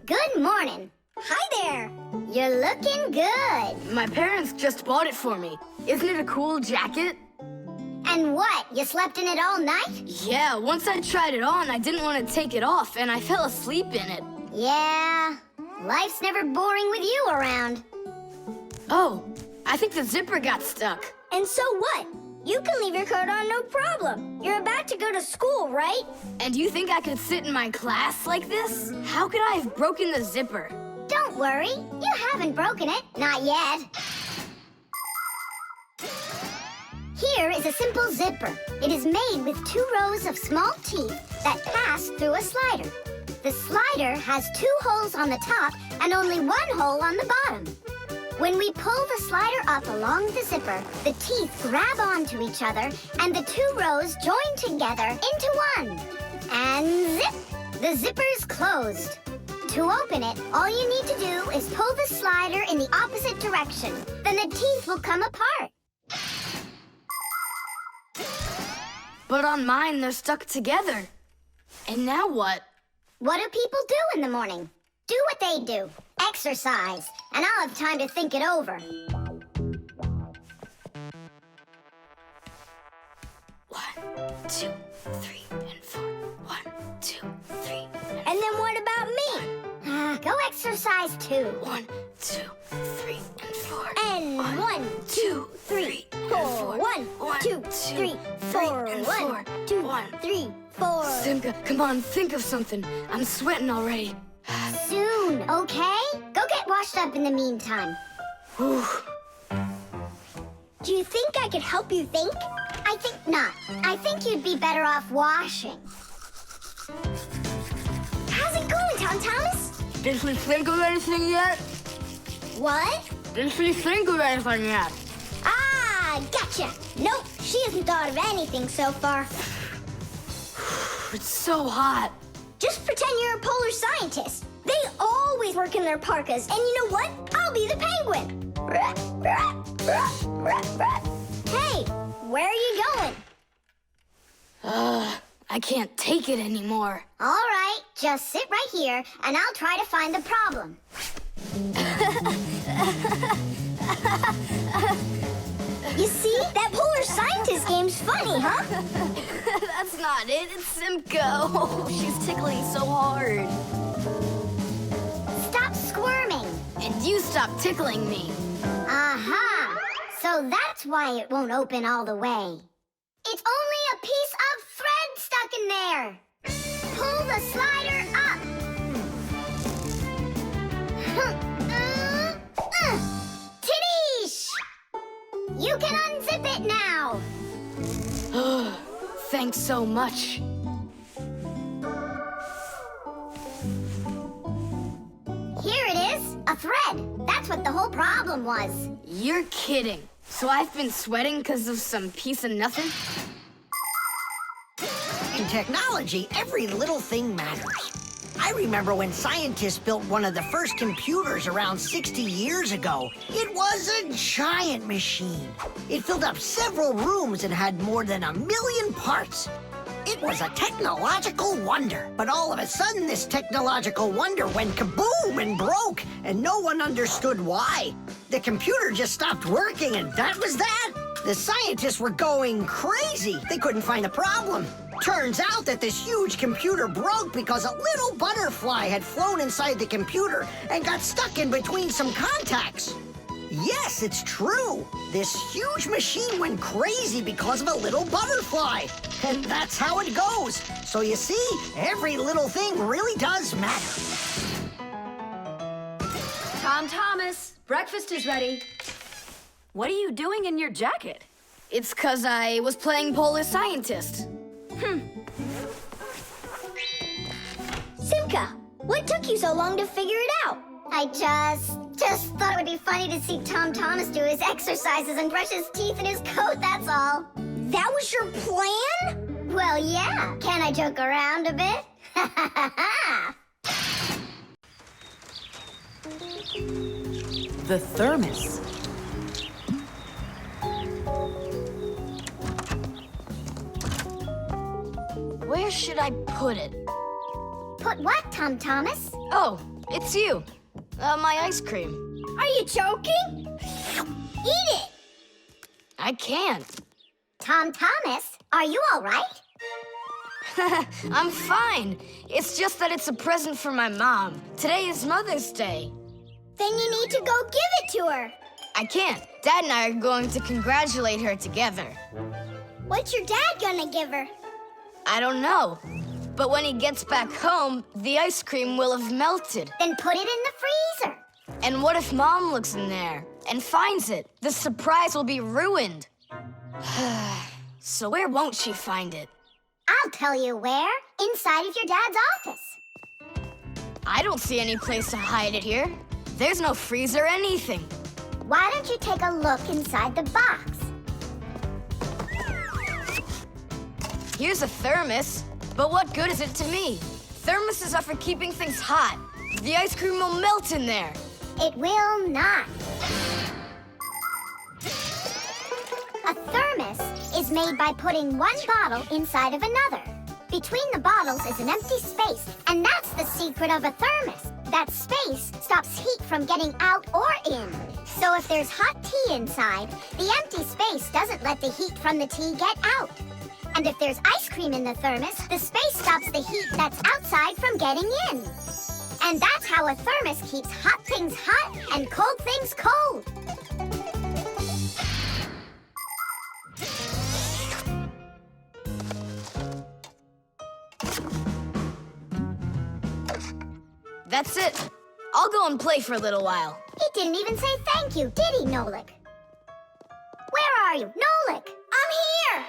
C: Good morning.
I: Hi there.
C: You're looking good.
B: My parents just bought it for me. Isn't it a cool jacket?
C: And what, you slept in it all night?
B: Yeah, once I tried it on, I didn't want to take it off, and I fell asleep in it.
C: Yeah, life's never boring with you around.
B: Oh, I think the zipper got stuck.
I: And so what? You can leave your coat on no problem. You're about to go to school, right?
B: And you think I could sit in my class like this? How could I have broken the zipper?
C: Don't worry, you haven't broken it. Not yet. Here is a simple zipper. It is made with 2 rows of small teeth that pass through a slider. The slider has 2 holes on the top and only 1 hole on the bottom. When we pull the slider up along the zipper, the teeth grab onto each other and the 2 rows join together into one. And zip! The zipper's closed. To open it, all you need to do is pull the slider in the opposite direction. Then the teeth will come apart.
B: But on mine, they're stuck together. And now what?
C: What do people do in the morning? Do what they do. Exercise. And I'll have time to think it over.
B: 1, 2, 3, and 4. 1, 2, 3.
I: And then what about me?
C: Go exercise too.
B: 1, 2, 3, and 4.
I: And 1, 2, 3, 4. 1, 2, 3, 4. 1, 2, 3, 4.
B: Simka, come on, think of something. I'm sweating already.
C: Soon, okay? Go get washed up in the meantime.
B: Whew.
C: Do you think I could help you think? I think not. I think you'd be better off washing. How's it going, Tom Thomas?
B: Did she think of anything yet?
C: What?
B: Did she think of anything yet?
I: Ah, gotcha. Nope, she hasn't thought of anything so far.
B: It's so hot.
I: Just pretend you're a polar scientist. They always work in their parkas, and you know what? I'll be the penguin. Hey, where are you going?
B: I can't take it anymore.
C: All right, just sit right here, and I'll try to find the problem.
I: You see? That polar scientist game's funny, huh?
B: That's not it. It's Simka. Oh, she's tickling so hard.
C: Stop squirming.
B: And you stop tickling me.
C: Aha! So that's why it won't open all the way. It's only a piece of thread stuck in there. Pull the slider up. Tiddish! You can unzip it now.
B: Thanks so much.
C: Here it is, a thread. That's what the whole problem was.
B: You're kidding. So I've been sweating because of some piece of nothing?
D: In technology, every little thing matters. I remember when scientists built one of the first computers around 60 years ago. It was a giant machine. It filled up several rooms and had more than 1 million parts. It was a technological wonder. But all of a sudden, this technological wonder went kaboom and broke, and no one understood why. The computer just stopped working, and that was that. The scientists were going crazy. They couldn't find a problem. Turns out that this huge computer broke because a little butterfly had flown inside the computer and got stuck in between some contacts. Yes, it's true. This huge machine went crazy because of a little butterfly. And that's how it goes. So you see, every little thing really does matter.
E: Tom Thomas, breakfast is ready. What are you doing in your jacket?
B: It's 'cause I was playing Polar Scientist.
I: Simka, what took you so long to figure it out?
C: I just thought it would be funny to see Tom Thomas do his exercises and brush his teeth in his coat, that's all.
I: That was your plan?
C: Well, yeah. Can I joke around a bit?
K: The thermos.
B: Where should I put it?
C: Put what, Tom Thomas?
B: Oh, it's you. My ice cream.
I: Are you joking? Eat it!
B: I can't.
C: Tom Thomas, are you all right?
B: I'm fine. It's just that it's a present for my mom. Today is Mother's Day.
I: Then you need to go give it to her.
B: I can't. Dad and I are going to congratulate her together.
I: What's your dad gonna give her?
B: I don't know. But when he gets back home, the ice cream will have melted.
C: Then put it in the freezer.
B: And what if Mom looks in there and finds it? The surprise will be ruined. So where won't she find it?
C: I'll tell you where. Inside of your dad's office.
B: I don't see any place to hide it here. There's no freezer or anything.
C: Why don't you take a look inside the box?
B: Here's a thermos, but what good is it to me? Thermoses are for keeping things hot. The ice cream will melt in there.
C: It will not. A thermos is made by putting one bottle inside of another. Between the bottles is an empty space, and that's the secret of a thermos. That space stops heat from getting out or in. So if there's hot tea inside, the empty space doesn't let the heat from the tea get out. And if there's ice cream in the thermos, the space stops the heat that's outside from getting in. And that's how a thermos keeps hot things hot and cold things cold.
B: That's it. I'll go and play for a little while.
C: He didn't even say thank you, did he, Nolik? Where are you? Nolik!
I: I'm here!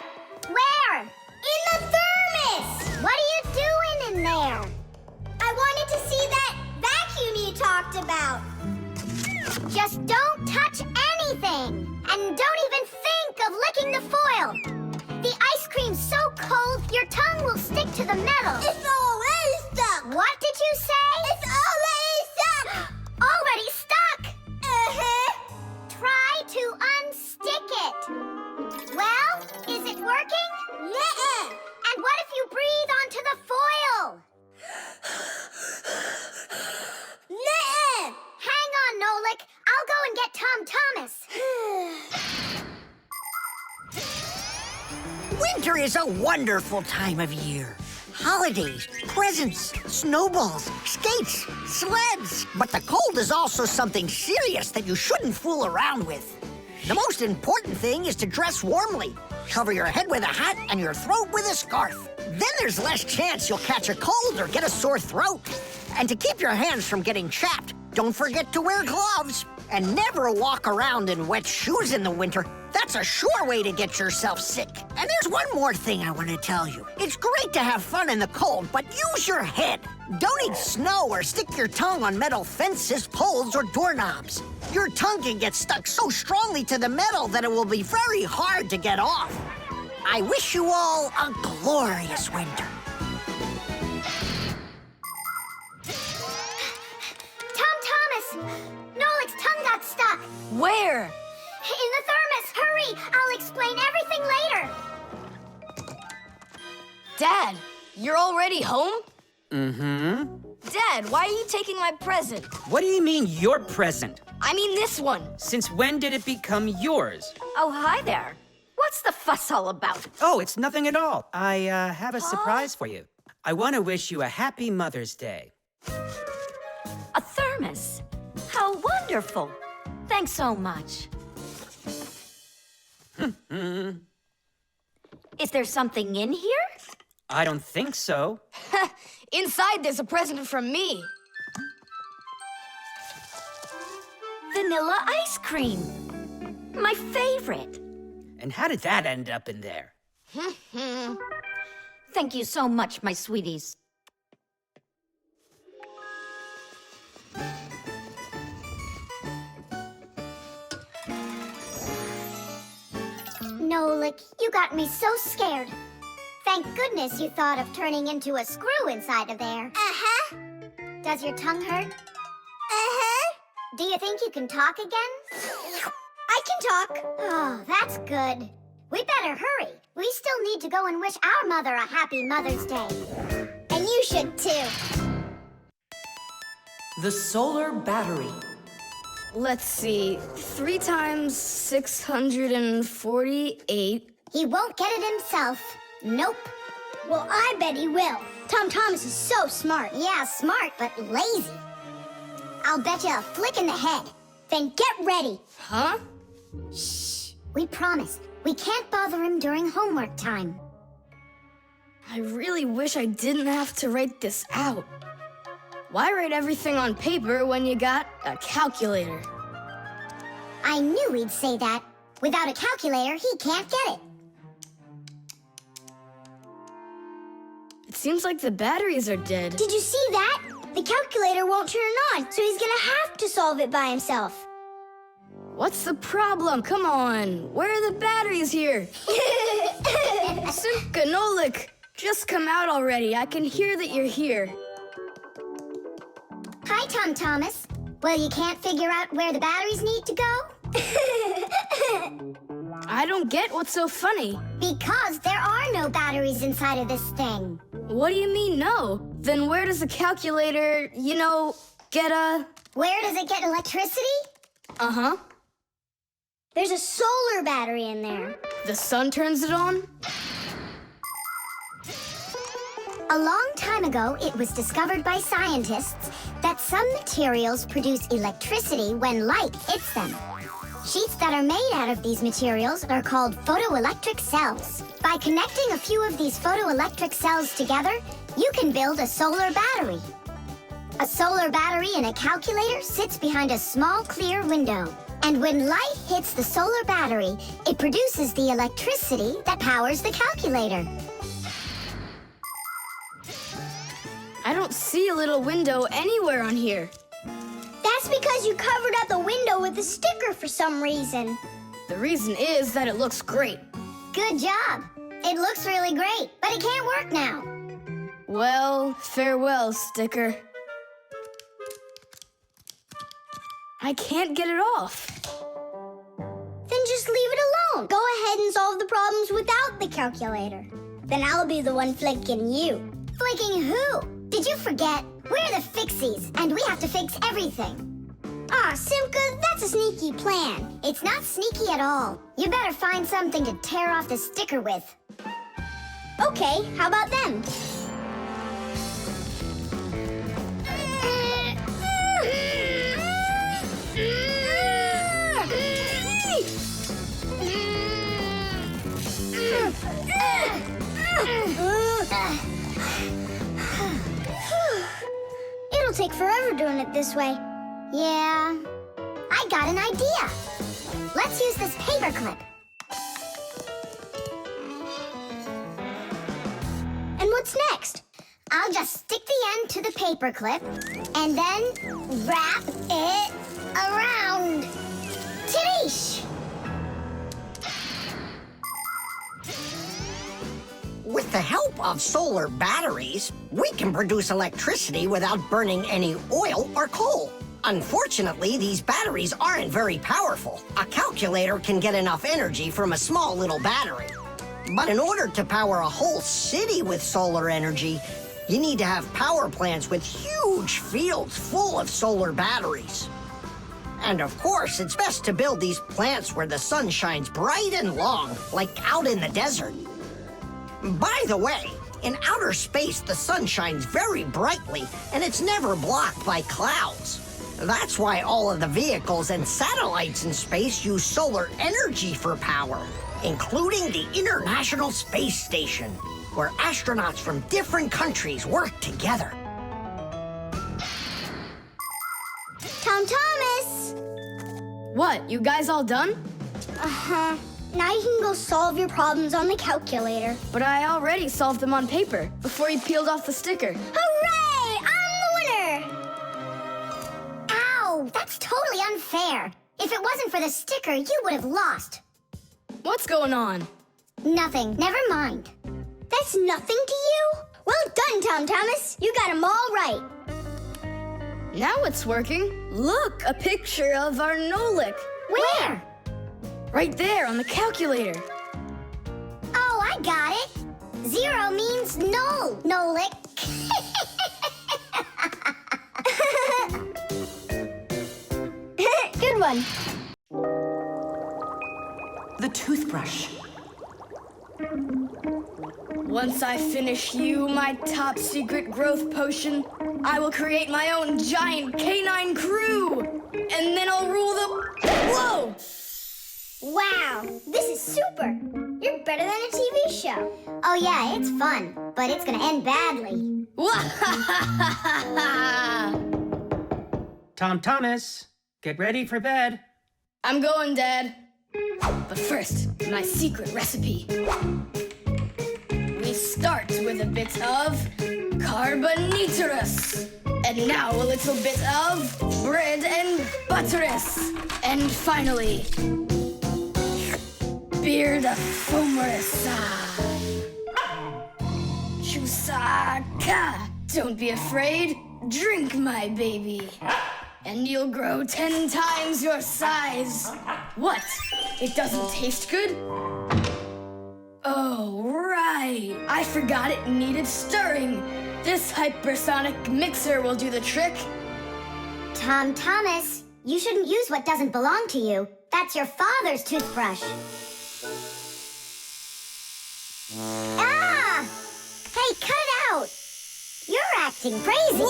C: Where?
I: In the thermos!
C: What are you doing in there?
I: I wanted to see that vacuum you talked about.
C: Just don't touch anything! And don't even think of licking the foil! The ice cream's so cold, your tongue will stick to the metal.
I: It's already stuck!
C: What did you say?
I: It's already stuck!
C: Already stuck!
I: Uh-huh.
C: Try to unstick it. Well, is it working?
I: Nuh-uh.
C: And what if you breathe onto the foil?
I: Nuh-uh.
C: Hang on, Nolik. I'll go and get Tom Thomas.
D: Winter is a wonderful time of year. Holidays, presents, snowballs, skates, sleds. But the cold is also something serious that you shouldn't fool around with. The most important thing is to dress warmly. Cover your head with a hat and your throat with a scarf. Then there's less chance you'll catch a cold or get a sore throat. And to keep your hands from getting chapped, don't forget to wear gloves. And never walk around in wet shoes in the winter. That's a sure way to get yourself sick. And there's one more thing I want to tell you. It's great to have fun in the cold, but use your head. Don't eat snow or stick your tongue on metal fences, poles, or doorknobs. Your tongue can get stuck so strongly to the metal that it will be very hard to get off. I wish you all a glorious winter.
C: Tom Thomas! Nolik's tongue got stuck.
B: Where?
C: In the thermos. Hurry! I'll explain everything later.
B: Dad, you're already home?
H: Mm-hmm.
B: Dad, why are you taking my present?
H: What do you mean, your present?
B: I mean this one.
H: Since when did it become yours?
E: Oh, hi there. What's the fuss all about?
H: Oh, it's nothing at all. I have a surprise for you. I want to wish you a happy Mother's Day.
E: A thermos? How wonderful. Thanks so much. Is there something in here?
H: I don't think so.
B: Inside there's a present from me.
E: Vanilla ice cream. My favorite.
H: And how did that end up in there?
E: Thank you so much, my sweeties.
C: Nolik, you got me so scared. Thank goodness you thought of turning into a screw inside of there.
I: Uh-huh.
C: Does your tongue hurt?
I: Uh-huh.
C: Do you think you can talk again?
I: I can talk.
C: Oh, that's good. We better hurry. We still need to go and wish our mother a happy Mother's Day.
I: And you should too.
K: The solar battery.
B: Let's see. 3 times 648.
C: He won't get it himself. Nope.
I: Well, I bet he will. Tom Thomas is so smart.
C: Yeah, smart, but lazy. I'll bet you a flick in the head.
I: Then get ready.
B: Huh?
C: Shh. We promised. We can't bother him during homework time.
B: I really wish I didn't have to write this out. Why write everything on paper when you got a calculator?
C: I knew he'd say that. Without a calculator, he can't get it.
B: It seems like the batteries are dead.
I: Did you see that? The calculator won't turn on, so he's gonna have to solve it by himself.
B: What's the problem? Come on. Where are the batteries here? Simka, Nolik, just come out already. I can hear that you're here.
C: Hi, Tom Thomas. Well, you can't figure out where the batteries need to go?
B: I don't get what's so funny.
C: Because there are no batteries inside of this thing.
B: What do you mean, no? Then where does the calculator, get a...
C: Where does it get electricity?
B: Uh-huh.
I: There's a solar battery in there.
B: The sun turns it on?
C: A long time ago, it was discovered by scientists that some materials produce electricity when light hits them. Sheets that are made out of these materials are called photoelectric cells. By connecting a few of these photoelectric cells together, you can build a solar battery. A solar battery in a calculator sits behind a small clear window. And when light hits the solar battery, it produces the electricity that powers the calculator.
B: I don't see a little window anywhere on here.
I: That's because you covered up the window with a sticker for some reason.
B: The reason is that it looks great.
C: Good job. It looks really great, but it can't work now.
B: Well, farewell, sticker. I can't get it off.
I: Then just leave it alone. Go ahead and solve the problems without the calculator. Then I'll be the one flicking you.
C: Flicking who? Did you forget? We're the Fixies, and we have to fix everything.
I: Ah, Simka, that's a sneaky plan.
C: It's not sneaky at all. You better find something to tear off the sticker with.
I: Okay, how about them? It'll take forever doing it this way.
C: Yeah, I got an idea. Let's use this paper clip.
I: And what's next?
C: I'll just stick the end to the paper clip and then wrap it around. Tadish!
D: With the help of solar batteries, we can produce electricity without burning any oil or coal. Unfortunately, these batteries aren't very powerful. A calculator can get enough energy from a small little battery. But in order to power a whole city with solar energy, you need to have power plants with huge fields full of solar batteries. And of course, it's best to build these plants where the sun shines bright and long, like out in the desert. By the way, in outer space, the sun shines very brightly, and it's never blocked by clouds. That's why all of the vehicles and satellites in space use solar energy for power, including the International Space Station, where astronauts from different countries work together.
I: Tom Thomas!
B: What, you guys all done?
I: Uh-huh. Now you can go solve your problems on the calculator.
B: But I already solved them on paper before you peeled off the sticker.
I: Hooray! I'm the winner!
C: Ow! That's totally unfair. If it wasn't for the sticker, you would have lost.
B: What's going on?
C: Nothing. Never mind.
I: That's nothing to you? Well done, Tom Thomas. You got them all right.
B: Now it's working. Look, a picture of our Nolik.
C: Where?
B: Right there on the calculator.
C: Oh, I got it. 0 means no, Nolik.
I: Good one.
K: The toothbrush.
B: Once I finish you, my top secret growth potion, I will create my own giant canine crew. And then I'll rule the... Whoa!
I: Wow, this is super. You're better than a TV show.
C: Oh yeah, it's fun, but it's gonna end badly.
H: Tom Thomas, get ready for bed.
B: I'm going, Dad. But first, my secret recipe. We start with a bit of carbonatorous. And now a little bit of bread and butterous. And finally, beard of foamerous. Chusaka. Don't be afraid. Drink, my baby, and you'll grow 10 times your size. What? It doesn't taste good? Oh, right. I forgot it needed stirring. This hypersonic mixer will do the trick.
C: Tom Thomas, you shouldn't use what doesn't belong to you. That's your father's toothbrush. Ah! Hey, cut it out! You're acting crazy.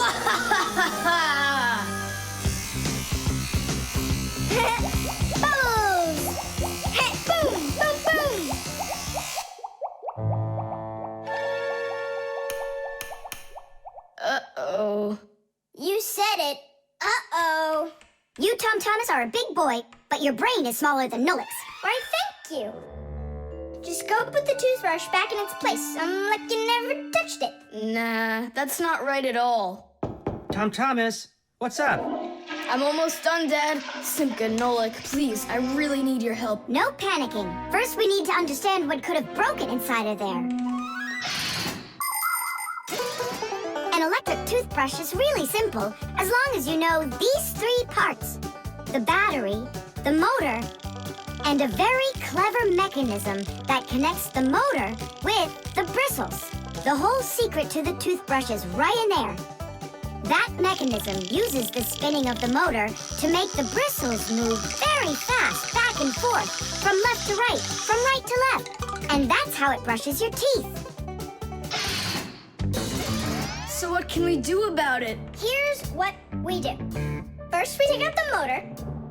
C: Bubbles! Hey, boom, boom, boom!
B: Uh-oh.
C: You said it. Uh-oh. You, Tom Thomas, are a big boy, but your brain is smaller than Nolik's. Why, thank you. Just go put the toothbrush back in its place, like you never touched it.
B: Nah, that's not right at all.
H: Tom Thomas, what's up?
B: I'm almost done, Dad. Simka and Nolik, please, I really need your help.
C: No panicking. First, we need to understand what could have broken inside of there. An electric toothbrush is really simple, as long as you know these 3 parts. The battery, the motor, and a very clever mechanism that connects the motor with the bristles. The whole secret to the toothbrush is right in there. That mechanism uses the spinning of the motor to make the bristles move very fast back and forth, from left to right, from right to left. And that's how it brushes your teeth.
B: So what can we do about it?
I: Here's what we do. First, we take out the motor.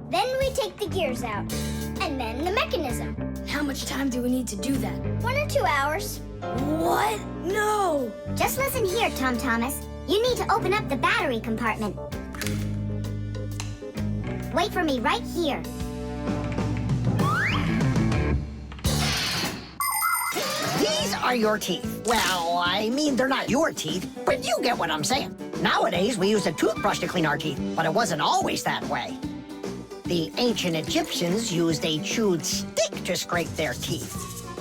I: Then we take the gears out. And then the mechanism.
B: How much time do we need to do that?
I: 1 or 2 hours.
B: What? No!
C: Just listen here, Tom Thomas. You need to open up the battery compartment. Wait for me right here.
D: These are your teeth. Well, I mean, they're not your teeth, but you get what I'm saying. Nowadays, we use a toothbrush to clean our teeth, but it wasn't always that way. The ancient Egyptians used a chewed stick to scrape their teeth,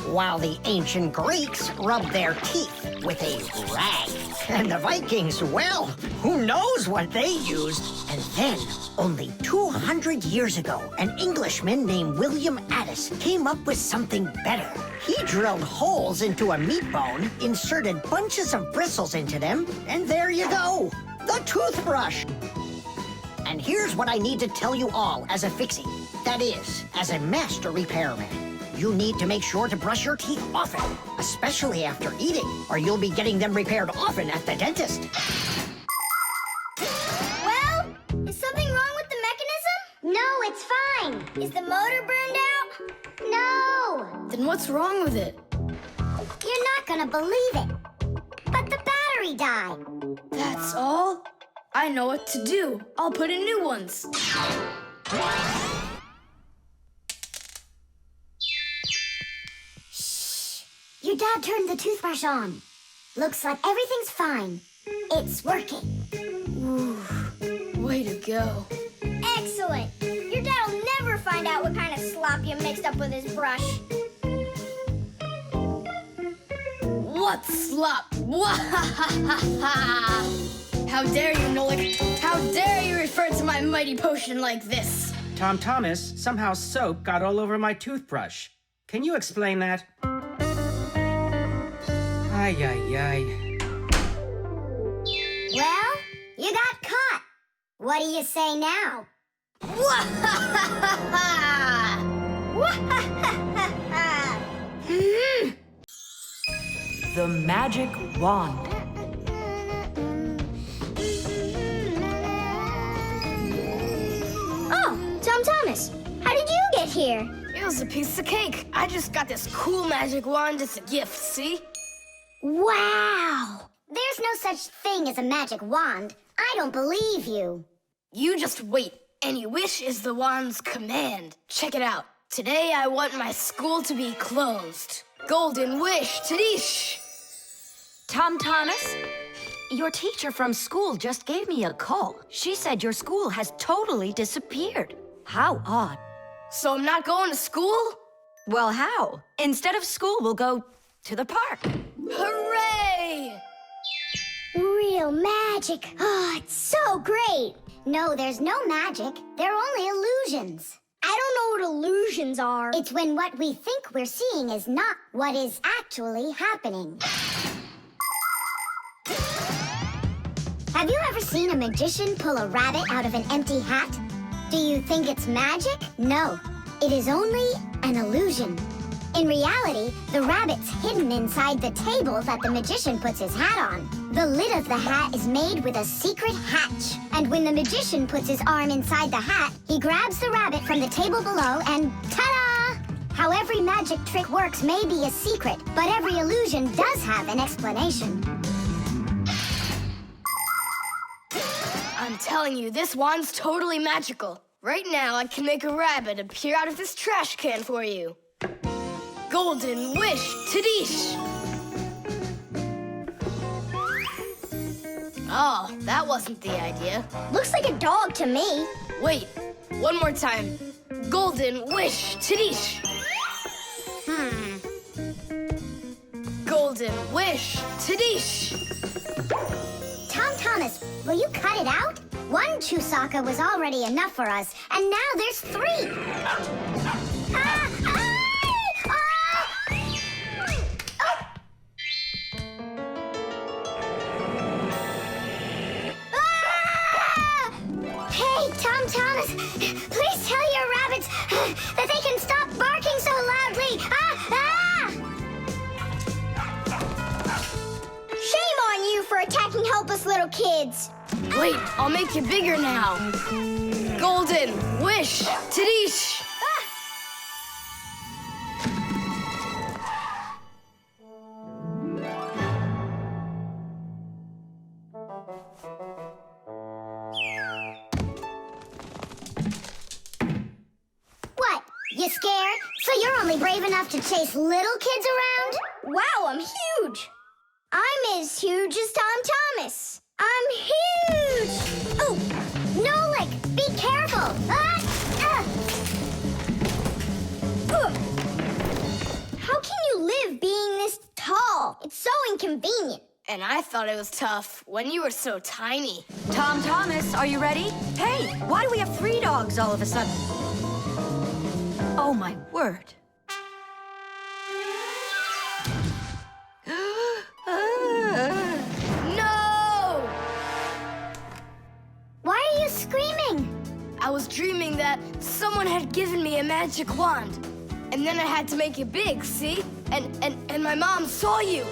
D: while the ancient Greeks rubbed their teeth with a rag. And the Vikings, well, who knows what they used? And then, only 200 years ago, an Englishman named William Addis came up with something better. He drilled holes into a meat bone, inserted bunches of bristles into them, and there you go, the toothbrush. And here's what I need to tell you all as a Fixie. That is, as a master repairman. You need to make sure to brush your teeth often, especially after eating, or you'll be getting them repaired often at the dentist.
I: Well, is something wrong with the mechanism?
C: No, it's fine.
I: Is the motor burned out?
C: No.
B: Then what's wrong with it?
C: You're not gonna believe it. But the battery died.
B: That's all? I know what to do. I'll put in new ones.
C: Your dad turned the toothbrush on. Looks like everything's fine. It's working.
B: Ooh, way to go.
I: Excellent. Your dad will never find out what kind of slop you mixed up with his brush.
B: What slop? How dare you, Nolik? How dare you refer to my mighty potion like this?
H: Tom Thomas, somehow soap got all over my toothbrush. Can you explain that? Ay, ay, ay.
C: Well, you got caught. What do you say now?
K: The magic wand.
I: Oh, Tom Thomas, how did you get here?
B: It was a piece of cake. I just got this cool magic wand as a gift, see?
C: Wow! There's no such thing as a magic wand. I don't believe you.
B: You just wait. Any wish is the wand's command. Check it out. Today I want my school to be closed. Golden wish, Tadish!
K: Tom Thomas, your teacher from school just gave me a call. She said your school has totally disappeared. How odd.
B: So I'm not going to school?
K: Well, how? Instead of school, we'll go to the park.
B: Hooray!
C: Really? real magic. Oh, it's so great. No, there's no magic. They're only illusions.
I: I don't know what illusions are.
C: It's when what we think we're seeing is not what is actually happening. Have you ever seen a magician pull a rabbit out of an empty hat? Do you think it's magic? No, it is only an illusion. In reality, the rabbit's hidden inside the table that the magician puts his hat on. The lid of the hat is made with a secret hatch. And when the magician puts his arm inside the hat, he grabs the rabbit from the table below and ta-da! How every magic trick works may be a secret, but every illusion does have an explanation.
B: I'm telling you, this wand's totally magical. Right now, I can make a rabbit appear out of this trash can for you. Golden wish, Tadish! Oh, that wasn't the idea.
I: Looks like a dog to me.
B: Wait, one more time. Golden wish, Tadish! Golden wish, Tadish!
C: Tom Thomas, will you cut it out? One Chusaka was already enough for us, and now there's 3. Hey, Tom Thomas, please tell your rabbits that they can stop barking so loudly.
I: Shame on you for attacking helpless little kids.
B: Wait, I'll make you bigger now. Golden wish, Tadish!
C: What? You scared? So you're only brave enough to chase little kids around?
I: Wow, I'm huge. I'm as huge as Tom Thomas. I'm huge!
C: Oh, Nolik, be careful!
I: How can you live being this tall? It's so inconvenient.
B: And I thought it was tough when you were so tiny.
K: Tom Thomas, are you ready? Hey, why do we have 3 dogs all of a sudden? Oh, my word.
B: No!
C: Why are you screaming?
B: I was dreaming that someone had given me a magic wand. And then I had to make it big, see? And my mom saw you.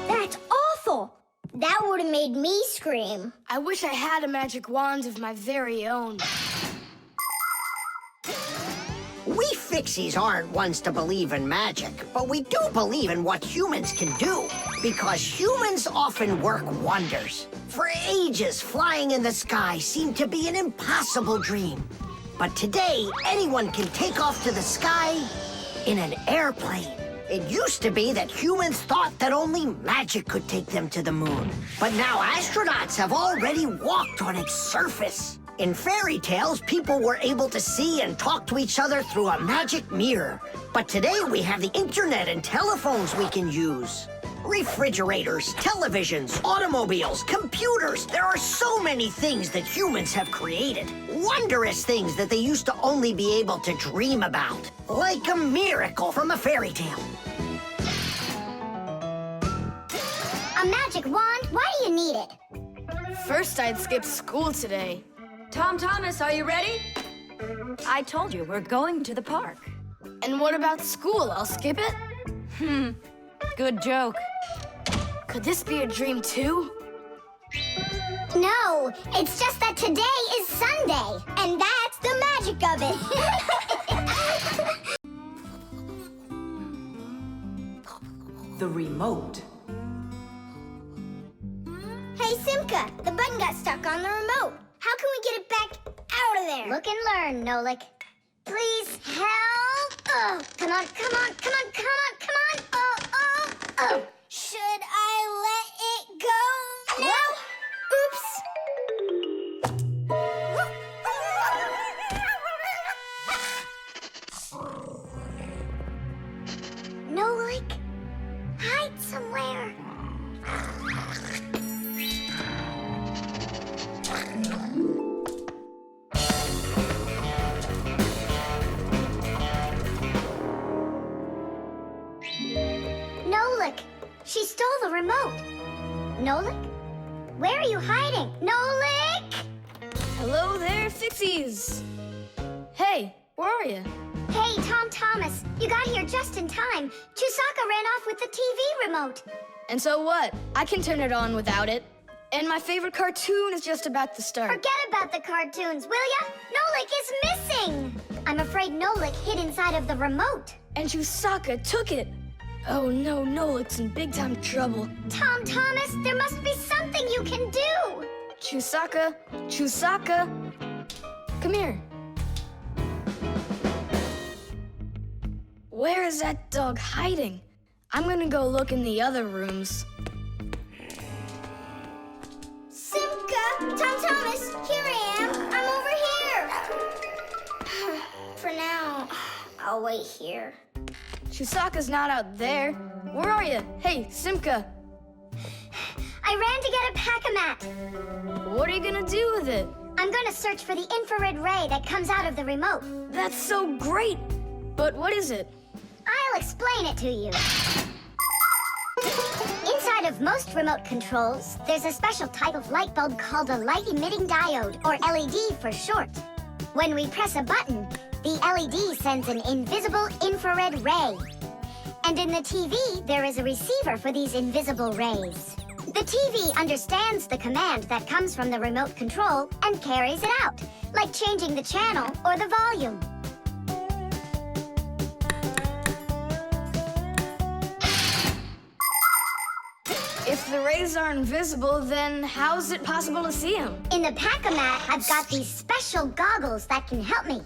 I: That's awful. That would have made me scream.
B: I wish I had a magic wand of my very own.
D: We Fixies aren't ones to believe in magic, but we do believe in what humans can do. Because humans often work wonders. For ages, flying in the sky seemed to be an impossible dream. But today, anyone can take off to the sky in an airplane. It used to be that humans thought that only magic could take them to the moon. But now astronauts have already walked on its surface. In fairy tales, people were able to see and talk to each other through a magic mirror. But today we have the internet and telephones we can use. Refrigerators, televisions, automobiles, computers. There are so many things that humans have created. Wondrous things that they used to only be able to dream about. Like a miracle from a fairy tale.
C: A magic wand? Why do you need it?
B: First, I'd skipped school today.
K: Tom Thomas, are you ready? I told you, we're going to the park.
B: And what about school? I'll skip it?
K: Good joke.
B: Could this be a dream too?
C: No, it's just that today is Sunday.
I: And that's the magic of it.
M: The remote.
I: Hey, Simka, the button got stuck on the remote. How can we get it back out of there?
C: Look and learn, Nolik. Please help. Oh, come on, come on, come on, come on, come on. Oh, oh, oh.
I: Should I let it go now? Oops.
C: Nolik, hide somewhere. She stole the remote. Nolik? Where are you hiding? Nolik!
B: Hello there, Fixies. Hey, where are you?
C: Hey, Tom Thomas, you got here just in time. Chusaka ran off with the TV remote.
B: And so what? I can turn it on without it. And my favorite cartoon is just about to start.
C: Forget about the cartoons, will ya? Nolik is missing! I'm afraid Nolik hid inside of the remote.
B: And Chusaka took it. Oh no, Nolik's in big time trouble.
C: Tom Thomas, there must be something you can do!
B: Chusaka, Chusaka, come here. Where is that dog hiding? I'm gonna go look in the other rooms.
I: Simka! Tom Thomas! Here I am! I'm over here! For now, I'll wait here.
B: Chusaka's not out there. Where are you? Hey, Simka.
C: I ran to get a pack-a-mat.
B: What are you gonna do with it?
C: I'm gonna search for the infrared ray that comes out of the remote.
B: That's so great! But what is it?
C: I'll explain it to you. Inside of most remote controls, there's a special type of light bulb called a light-emitting diode, or LED for short. When we press a button, the LED sends an invisible infrared ray. And in the TV, there is a receiver for these invisible rays. The TV understands the command that comes from the remote control and carries it out, like changing the channel or the volume.
B: If the rays are invisible, then how is it possible to see them?
C: In the pack-a-mat, I've got these special goggles that can help me.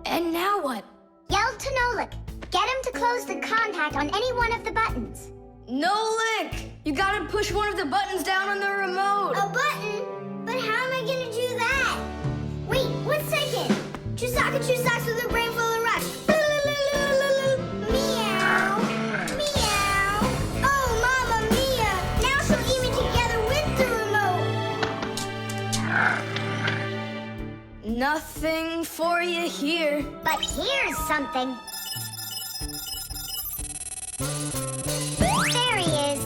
B: And now what?
C: Yell to Nolik. Get him to close the contact on any one of the buttons.
B: Nolik! You gotta push one of the buttons down on the remote.
I: A button? But how am I gonna do that? Wait, 1 second. Chusaka Chusaks with a brain full of rocks. Meow. Meow. Oh, Mamma Mia. Now she'll eat me together with the remote.
B: Nothing for you here.
C: But here's something. There he is.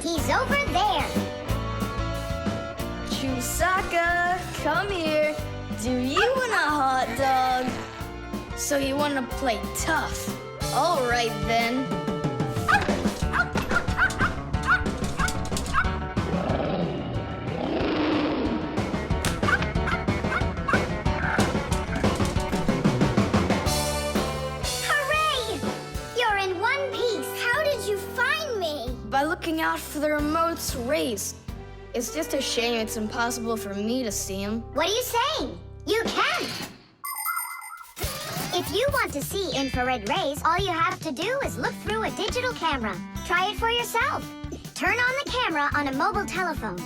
C: He's over there.
B: Chusaka, come here. Do you want a hot dog? So you want to play tough? All right then.
C: Hooray! You're in one piece.
I: How did you find me?
B: By looking out for the remote's rays. It's just a shame it's impossible for me to see him.
C: What are you saying? You can! If you want to see infrared rays, all you have to do is look through a digital camera. Try it for yourself. Turn on the camera on a mobile telephone.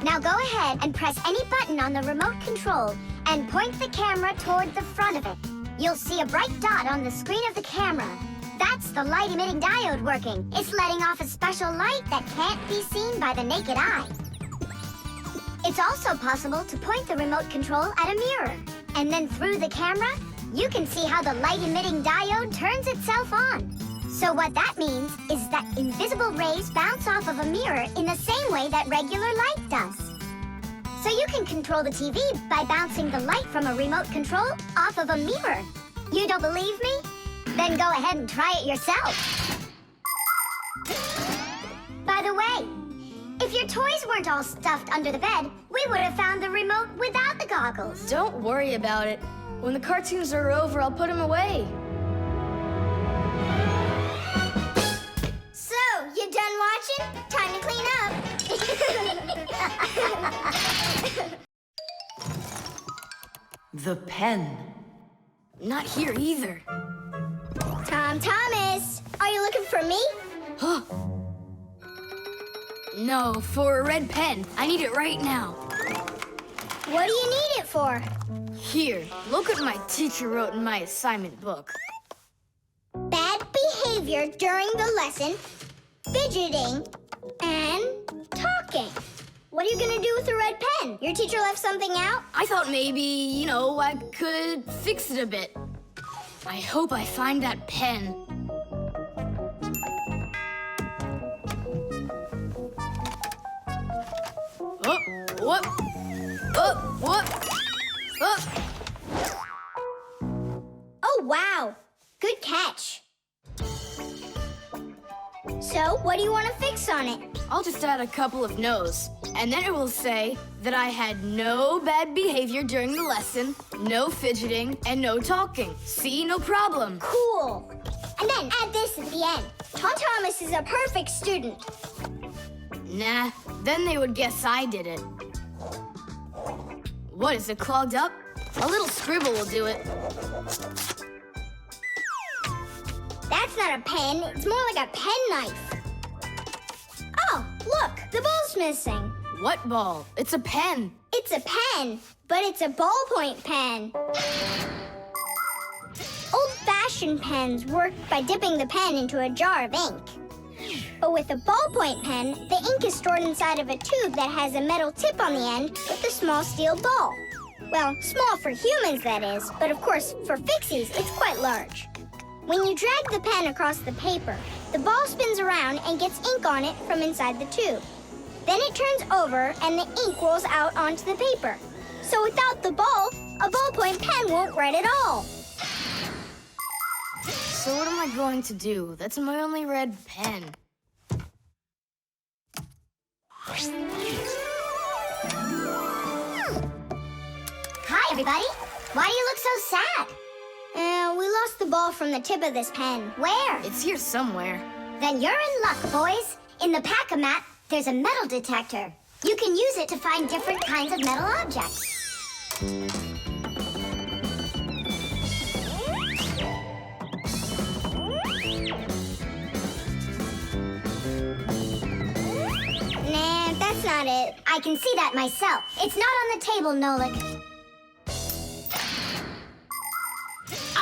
C: Now go ahead and press any button on the remote control and point the camera toward the front of it. You'll see a bright dot on the screen of the camera. That's the light-emitting diode working. It's letting off a special light that can't be seen by the naked eye. It's also possible to point the remote control at a mirror. And then through the camera, you can see how the light-emitting diode turns itself on. So what that means is that invisible rays bounce off of a mirror in the same way that regular light does. So you can control the TV by bouncing the light from a remote control off of a mirror. You don't believe me? Then go ahead and try it yourself. By the way, if your toys weren't all stuffed under the bed, we would have found the remote without the goggles.
B: Don't worry about it. When the cartoons are over, I'll put them away.
I: So, you done watching? Time to clean up.
M: The pen.
B: Not here either.
I: Tom Thomas, are you looking for me?
B: Huh? No, for a red pen. I need it right now.
I: What do you need it for?
B: Here, look what my teacher wrote in my assignment book.
I: Bad behavior during the lesson, fidgeting, and talking. What are you gonna do with a red pen? Your teacher left something out?
B: I thought maybe, I could fix it a bit. I hope I find that pen. Whoop! Whoop! Whoop!
I: Oh, wow. Good catch. So, what do you want to fix on it?
B: I'll just add a couple of no's, and then it will say that I had no bad behavior during the lesson, no fidgeting, and no talking. See, no problem.
I: Cool. And then add this at the end. Tom Thomas is a perfect student.
B: Nah, then they would guess I did it. What, is it clogged up? A little scribble will do it.
I: That's not a pen. It's more like a penknife. Oh, look, the ball's missing.
B: What ball? It's a pen.
I: It's a pen, but it's a ballpoint pen. Old-fashioned pens work by dipping the pen into a jar of ink. But with a ballpoint pen, the ink is stored inside of a tube that has a metal tip on the end with a small steel ball. Well, small for humans, that is, but of course, for Fixies, it's quite large. When you drag the pen across the paper, the ball spins around and gets ink on it from inside the tube. Then it turns over and the ink rolls out onto the paper. So without the ball, a ballpoint pen won't write at all.
B: So what am I going to do? That's my only red pen.
C: Hi, everybody. Why do you look so sad?
I: We lost the ball from the tip of this pen.
C: Where?
B: It's here somewhere.
C: Then you're in luck, boys. In the pack-a-mat, there's a metal detector. You can use it to find different kinds of metal objects.
I: Nah, that's not it.
C: I can see that myself. It's not on the table, Nolik.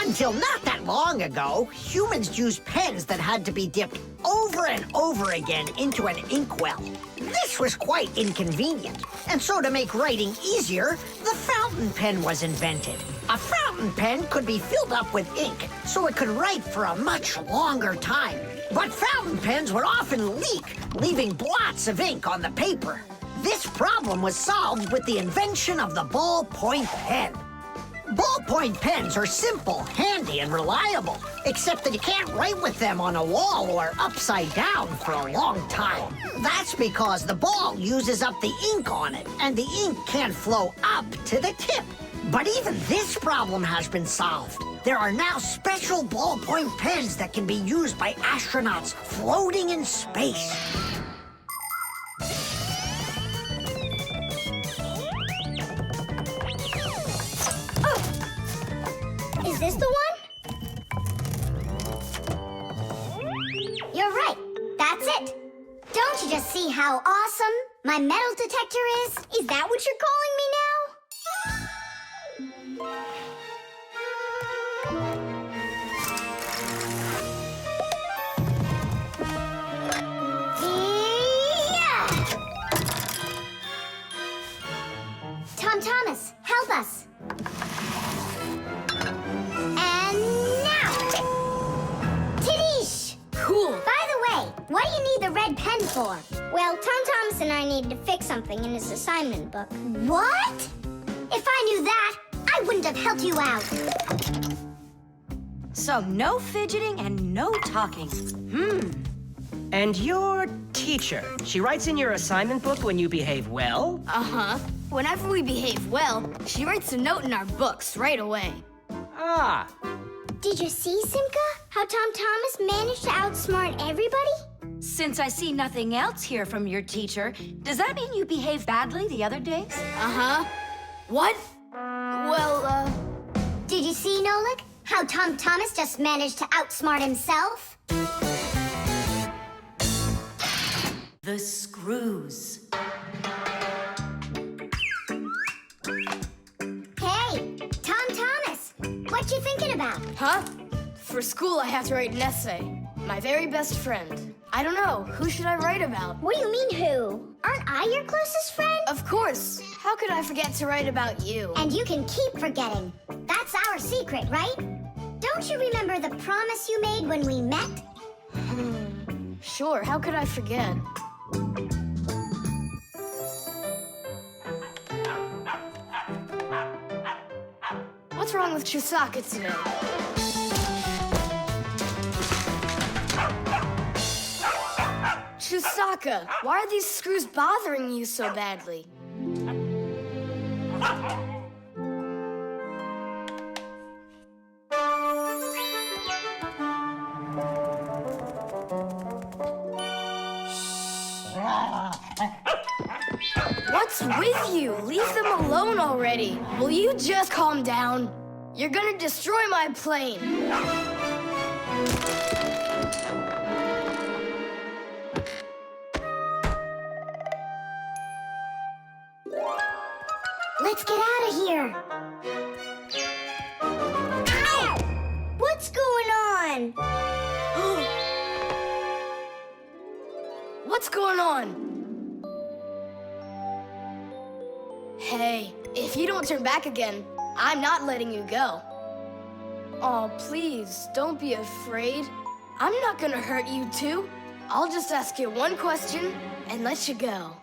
D: Until not that long ago, humans used pens that had to be dipped over and over again into an inkwell. This was quite inconvenient, and so to make writing easier, the fountain pen was invented. A fountain pen could be filled up with ink, so it could write for a much longer time. But fountain pens would often leak, leaving blots of ink on the paper. This problem was solved with the invention of the ballpoint pen. Ballpoint pens are simple, handy, and reliable, except that you can't write with them on a wall or upside down for a long time. That's because the ball uses up the ink on it, and the ink can't flow up to the tip. But even this problem has been solved. There are now special ballpoint pens that can be used by astronauts floating in space.
I: Is this the one?
C: You're right. That's it. Don't you just see how awesome my metal detector is?
I: Is that what you're calling me now?
C: Tom Thomas, help us. And now. Tidish!
B: Cool.
C: By the way, what do you need the red pen for?
I: Well, Tom Thomas and I needed to fix something in his assignment book.
C: What? If I knew that, I wouldn't have helped you out.
K: So no fidgeting and no talking.
N: And your teacher, she writes in your assignment book when you behave well?
B: Uh-huh. Whenever we behave well, she writes a note in our books right away.
N: Ah.
I: Did you see, Simka? How Tom Thomas managed to outsmart everybody?
K: Since I see nothing else here from your teacher, does that mean you behaved badly the other days?
B: Uh-huh. What? Well,
C: Did you see, Nolik? How Tom Thomas just managed to outsmart himself?
K: The screws.
C: Hey, Tom Thomas, what you thinking about?
B: huh? For school, I have to write an essay. My very best friend. I don't know. Who should I write about?
I: What do you mean, who?
C: Aren't I your closest friend?
B: Of course. How could I forget to write about you?
C: And you can keep forgetting. That's our secret, right? Don't you remember the promise you made when we met?
B: Sure, how could I forget? what's wrong with Chisaka today? Chisaka, why are these screws bothering you so badly? What's with you? Leave them alone already. Will you just calm down? You're gonna destroy my plane.
C: Let's get out of here.
I: Ow! What's going on?
B: What's going on? Hey, if you don't turn back again, I'm not letting you go. Oh, please, don't be afraid. I'm not gonna hurt you too. I'll just ask you one question and let you go.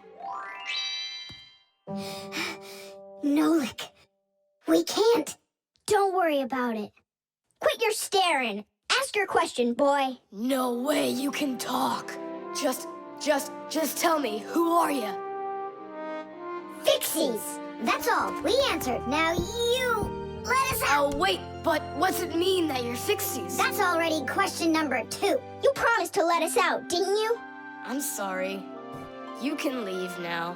C: Nolik, we can't.
I: Don't worry about it. Quit your staring. Ask your question, boy.
B: No way you can talk. Just tell me, who are you?
C: Fixies. That's all. We answered. Now you let us out.
B: Oh, wait, but what's it mean that you're Fixies?
C: That's already question number 2.
I: You promised to let us out, didn't you?
B: I'm sorry. You can leave now.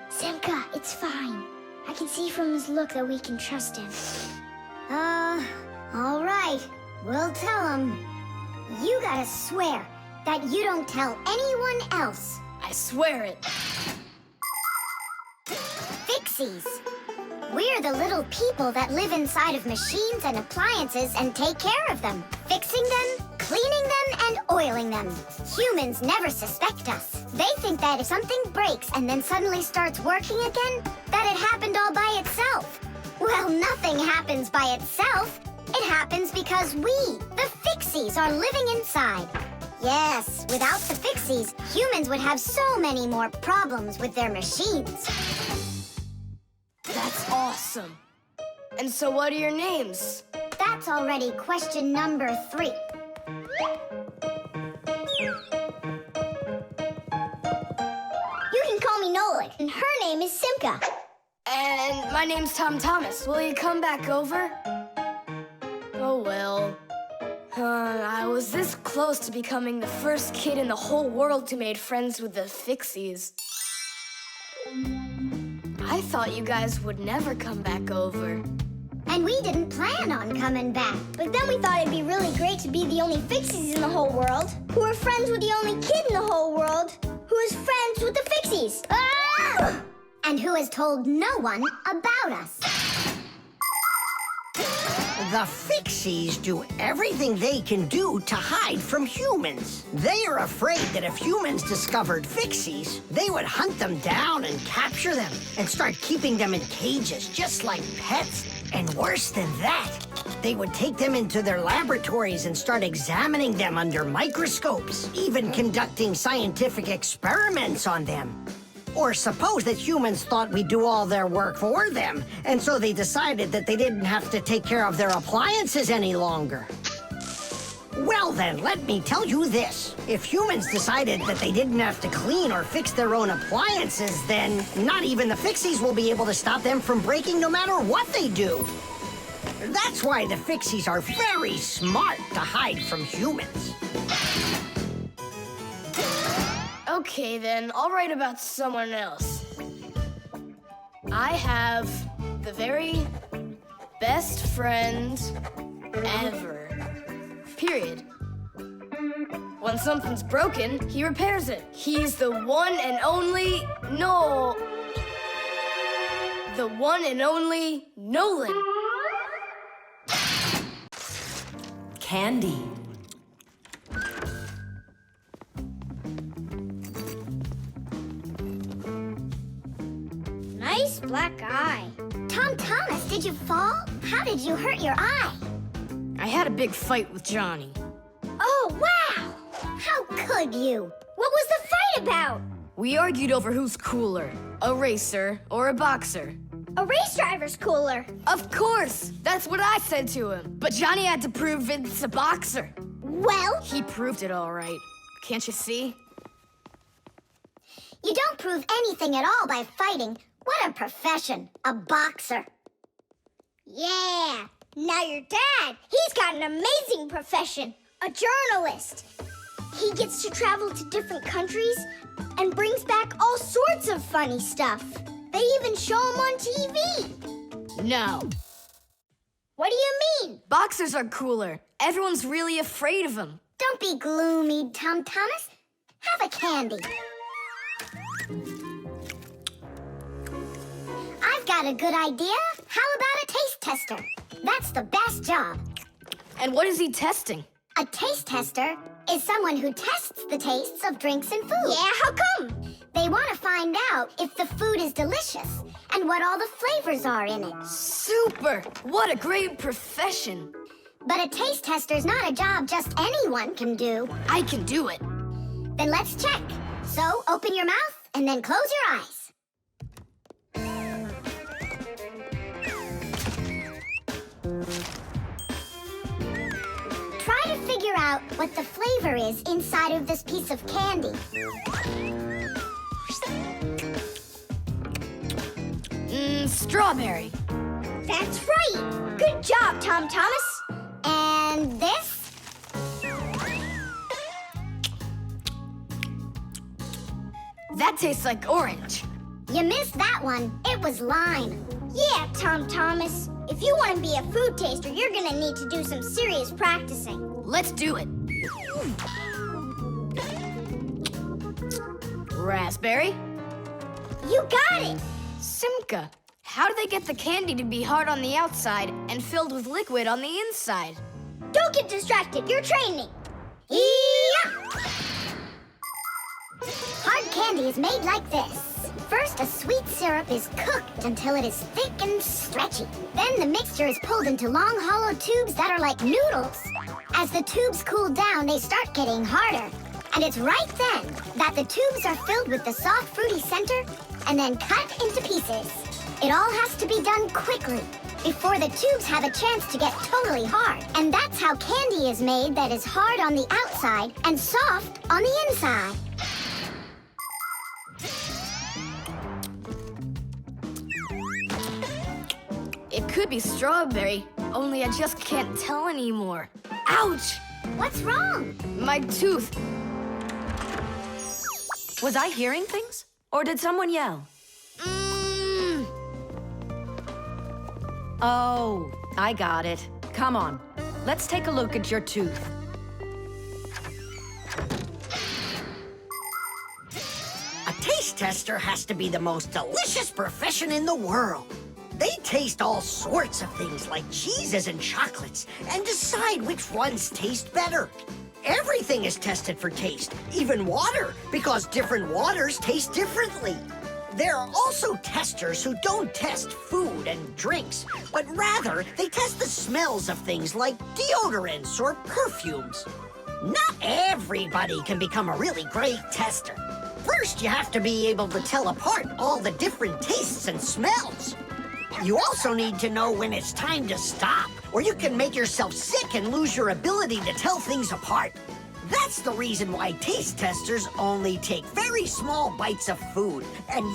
I: Simka, it's fine. I can see from his look that we can trust him.
C: All right. We'll tell him. You gotta swear that you don't tell anyone else.
B: I swear it.
C: Fixies. We're the little people that live inside of machines and appliances and take care of them, fixing them, cleaning them, and oiling them. Humans never suspect us. They think that if something breaks and then suddenly starts working again, that it happened all by itself. Well, nothing happens by itself. It happens because we, the Fixies, are living inside. Yes, without the Fixies, humans would have so many more problems with their machines.
B: That's awesome. And so what are your names?
C: That's already question number 3.
I: You can call me Nolik, and her name is Simka.
B: And my name's Tom Thomas. Will you come back over? Oh, well. I was this close to becoming the first kid in the whole world to make friends with the Fixies. I thought you guys would never come back over.
C: And we didn't plan on coming back.
I: But then we thought it'd be really great to be the only Fixies in the whole world, who are friends with the only kid in the whole world, who is friends with the Fixies.
C: Ah! And who has told no one about us.
D: The Fixies do everything they can do to hide from humans. They are afraid that if humans discovered Fixies, they would hunt them down and capture them and start keeping them in cages, just like pets. And worse than that, they would take them into their laboratories and start examining them under microscopes, even conducting scientific experiments on them. Or suppose that humans thought we'd do all their work for them, and so they decided that they didn't have to take care of their appliances any longer. Well then, let me tell you this. If humans decided that they didn't have to clean or fix their own appliances, then not even the Fixies will be able to stop them from breaking no matter what they do. That's why the Fixies are very smart to hide from humans.
B: Okay, then, I'll write about someone else. I have the very best friend ever. Period. When something's broken, he repairs it. He's the one and only the one and only Nolan.
M: Candy.
I: Nice black eye.
C: Tom Thomas, did you fall? How did you hurt your eye?
B: I had a big fight with Johnny.
C: Oh, wow! How could you?
I: What was the fight about?
B: We argued over who's cooler, a racer or a boxer.
I: A race driver's cooler.
B: Of course! That's what I said to him. But Johnny had to prove it's a boxer.
I: Well,
B: He proved it all right. Can't you see?
C: You don't prove anything at all by fighting. What a profession, a boxer.
I: yeah. Now your dad, he's got an amazing profession. A journalist. He gets to travel to different countries and brings back all sorts of funny stuff. They even show him on TV.
B: No.
I: What do you mean?
B: Boxers are cooler. Everyone's really afraid of them.
C: Don't be gloomy, Tom Thomas. Have a candy. I've got a good idea. How about a taste tester? That's the best job.
B: And what is he testing?
C: A taste tester is someone who tests the tastes of drinks and food.
I: Yeah, how come?
C: They want to find out if the food is delicious and what all the flavors are in it.
B: Super! What a great profession.
C: But a taste tester's not a job just anyone can do.
B: I can do it.
C: Then let's check. So open your mouth and then close your eyes. Try to figure out what the flavor is inside of this piece of candy.
B: Strawberry.
I: That's right. Good job, Tom Thomas.
C: And this?
B: That tastes like orange.
C: You missed that one. It was lime.
I: Yeah, Tom Thomas. If you want to be a food taster, you're gonna need to do some serious practicing.
B: Let's do it. Raspberry?
I: You got it!
B: Simka, how do they get the candy to be hard on the outside and filled with liquid on the inside?
I: Don't get distracted. You're training. Yeah!
C: Hard candy is made like this. First, a sweet syrup is cooked until it is thick and stretchy. Then the mixture is pulled into long, hollow tubes that are like noodles. As the tubes cool down, they start getting harder. And it's right then that the tubes are filled with the soft, fruity center and then cut into pieces. It all has to be done quickly before the tubes have a chance to get totally hard. And that's how candy is made that is hard on the outside and soft on the inside.
B: It could be strawberry, only I just can't tell anymore. Ouch!
C: What's wrong?
B: My tooth.
K: Was I hearing things? Or did someone yell? Oh, I got it. Come on. Let's take a look at your tooth.
D: A taste tester has to be the most delicious profession in the world. They taste all sorts of things like cheeses and chocolates and decide which ones taste better. Everything is tested for taste, even water, because different waters taste differently. There are also testers who don't test food and drinks, but rather they test the smells of things like deodorants or perfumes. Not everybody can become a really great tester. First, you have to be able to tell apart all the different tastes and smells. You also need to know when it's time to stop, or you can make yourself sick and lose your ability to tell things apart. That's the reason why taste testers only take very small bites of food and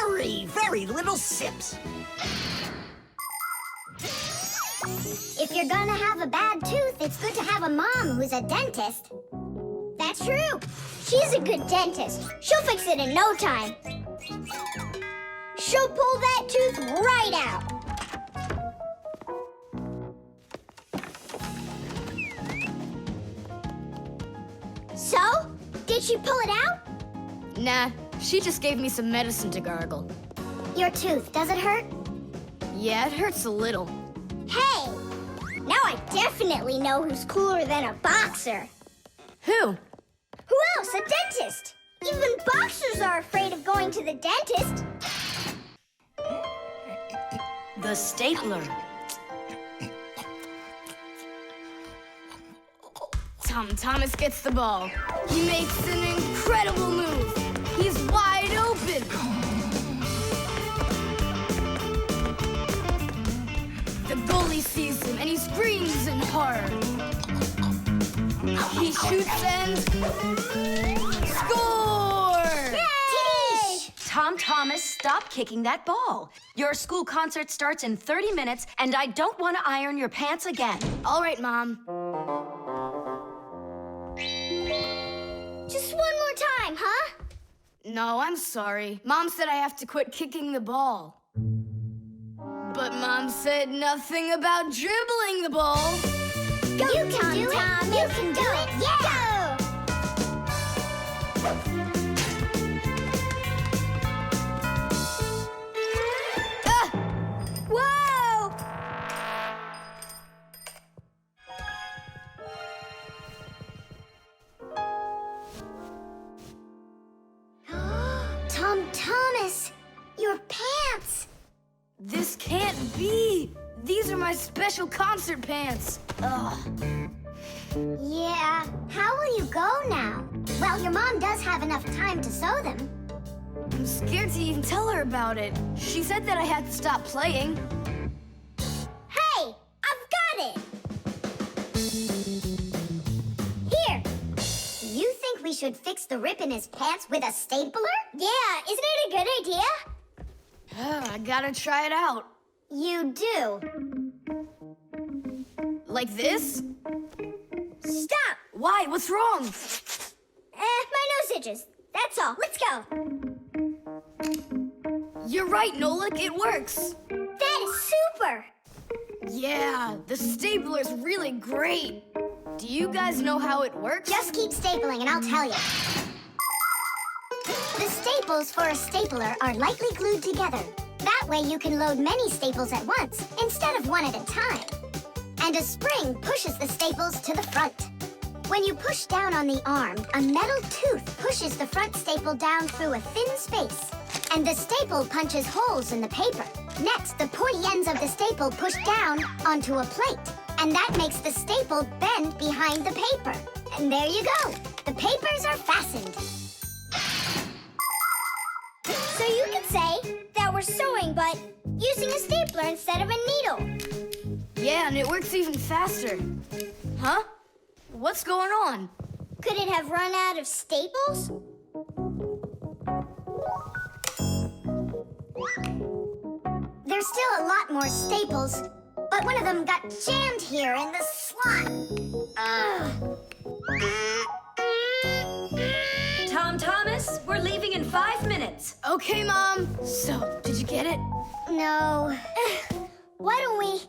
D: very, very little sips.
C: If you're gonna have a bad tooth, it's good to have a mom who's a dentist.
I: That's true. She's a good dentist. She'll fix it in no time. She'll pull that tooth right out. So, did she pull it out?
B: Nah, she just gave me some medicine to gargle.
C: Your tooth, does it hurt?
B: Yeah, it hurts a little.
I: Hey, now I definitely know who's cooler than a boxer.
B: Who?
I: Who else? A dentist. Even boxers are afraid of going to the dentist.
K: The stapler.
B: Tom Thomas gets the ball. He makes an incredible move. He's wide open. sees him and he screams in horror. He shoots and... Score!
K: Yay! Tom Thomas, stop kicking that ball. Your school concert starts in 30 minutes, and I don't want to iron your pants again.
B: All right, Mom.
I: Just one more time, huh?
B: No, I'm sorry. Mom said I have to quit kicking the ball. But Mom said nothing about dribbling the ball.
C: Go, you can do it. You can do it. Yeah.
I: Whoa!
C: Tom Thomas, your pants.
B: This can't be. These are my special concert pants. Ugh.
C: Yeah, how will you go now? Well, your mom does have enough time to sew them.
B: I'm scared to even tell her about it. She said that I had to stop playing.
I: Hey, I've got it. Here.
C: You think we should fix the rip in his pants with a stapler?
I: Yeah, isn't it a good idea?
B: I gotta try it out.
C: You do.
B: Like this?
I: Stop!
B: Why? What's wrong?
I: My nose itches. That's all. Let's go.
B: You're right, Nolik. It works.
I: That is super.
B: Yeah, the stapler's really great. Do you guys know how it works?
C: Just keep stapling and I'll tell you. The staples for a stapler are lightly glued together. That way you can load many staples at once instead of one at a time. And a spring pushes the staples to the front. When you push down on the arm, a metal tooth pushes the front staple down through a thin space. And the staple punches holes in the paper. Next, the pointy ends of the staple push down onto a plate. And that makes the staple bend behind the paper. And there you go. The papers are fastened.
I: So you could say that we're sewing, but using a stapler instead of a needle.
B: Yeah, and it works even faster. Huh? What's going on?
I: Could it have run out of staples?
C: There's still a lot more staples, but one of them got jammed here in the slot.
K: Tom Thomas, we're leaving in 5 minutes.
B: Okay, Mom. So, did you get it?
C: No.
I: Why don't we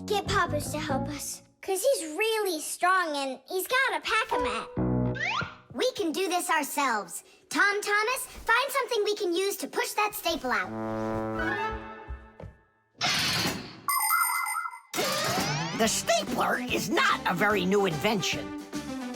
I: get Papa's to help us? Because he's really strong and he's got a pack-a-mat.
C: We can do this ourselves. Tom Thomas, find something we can use to push that staple out.
D: The stapler is not a very new invention.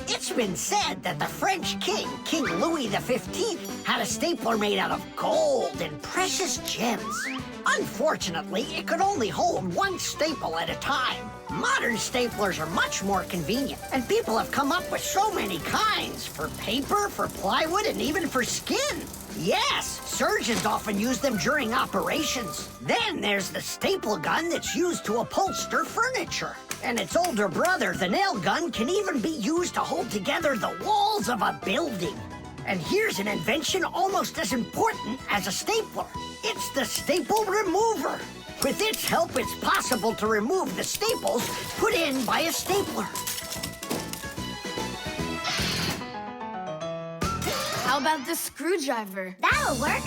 D: It's been said that the French king, King Louis XV, had a stapler made out of gold and precious gems. Unfortunately, it could only hold one staple at a time. Modern staplers are much more convenient, and people have come up with so many kinds for paper, for plywood, and even for skin. Yes, surgeons often use them during operations. Then there's the staple gun that's used to upholster furniture. And its older brother, the nail gun, can even be used to hold together the walls of a building. And here's an invention almost as important as a stapler. It's the staple remover. With its help, it's possible to remove the staples put in by a stapler.
B: How about the screwdriver?
C: That'll work.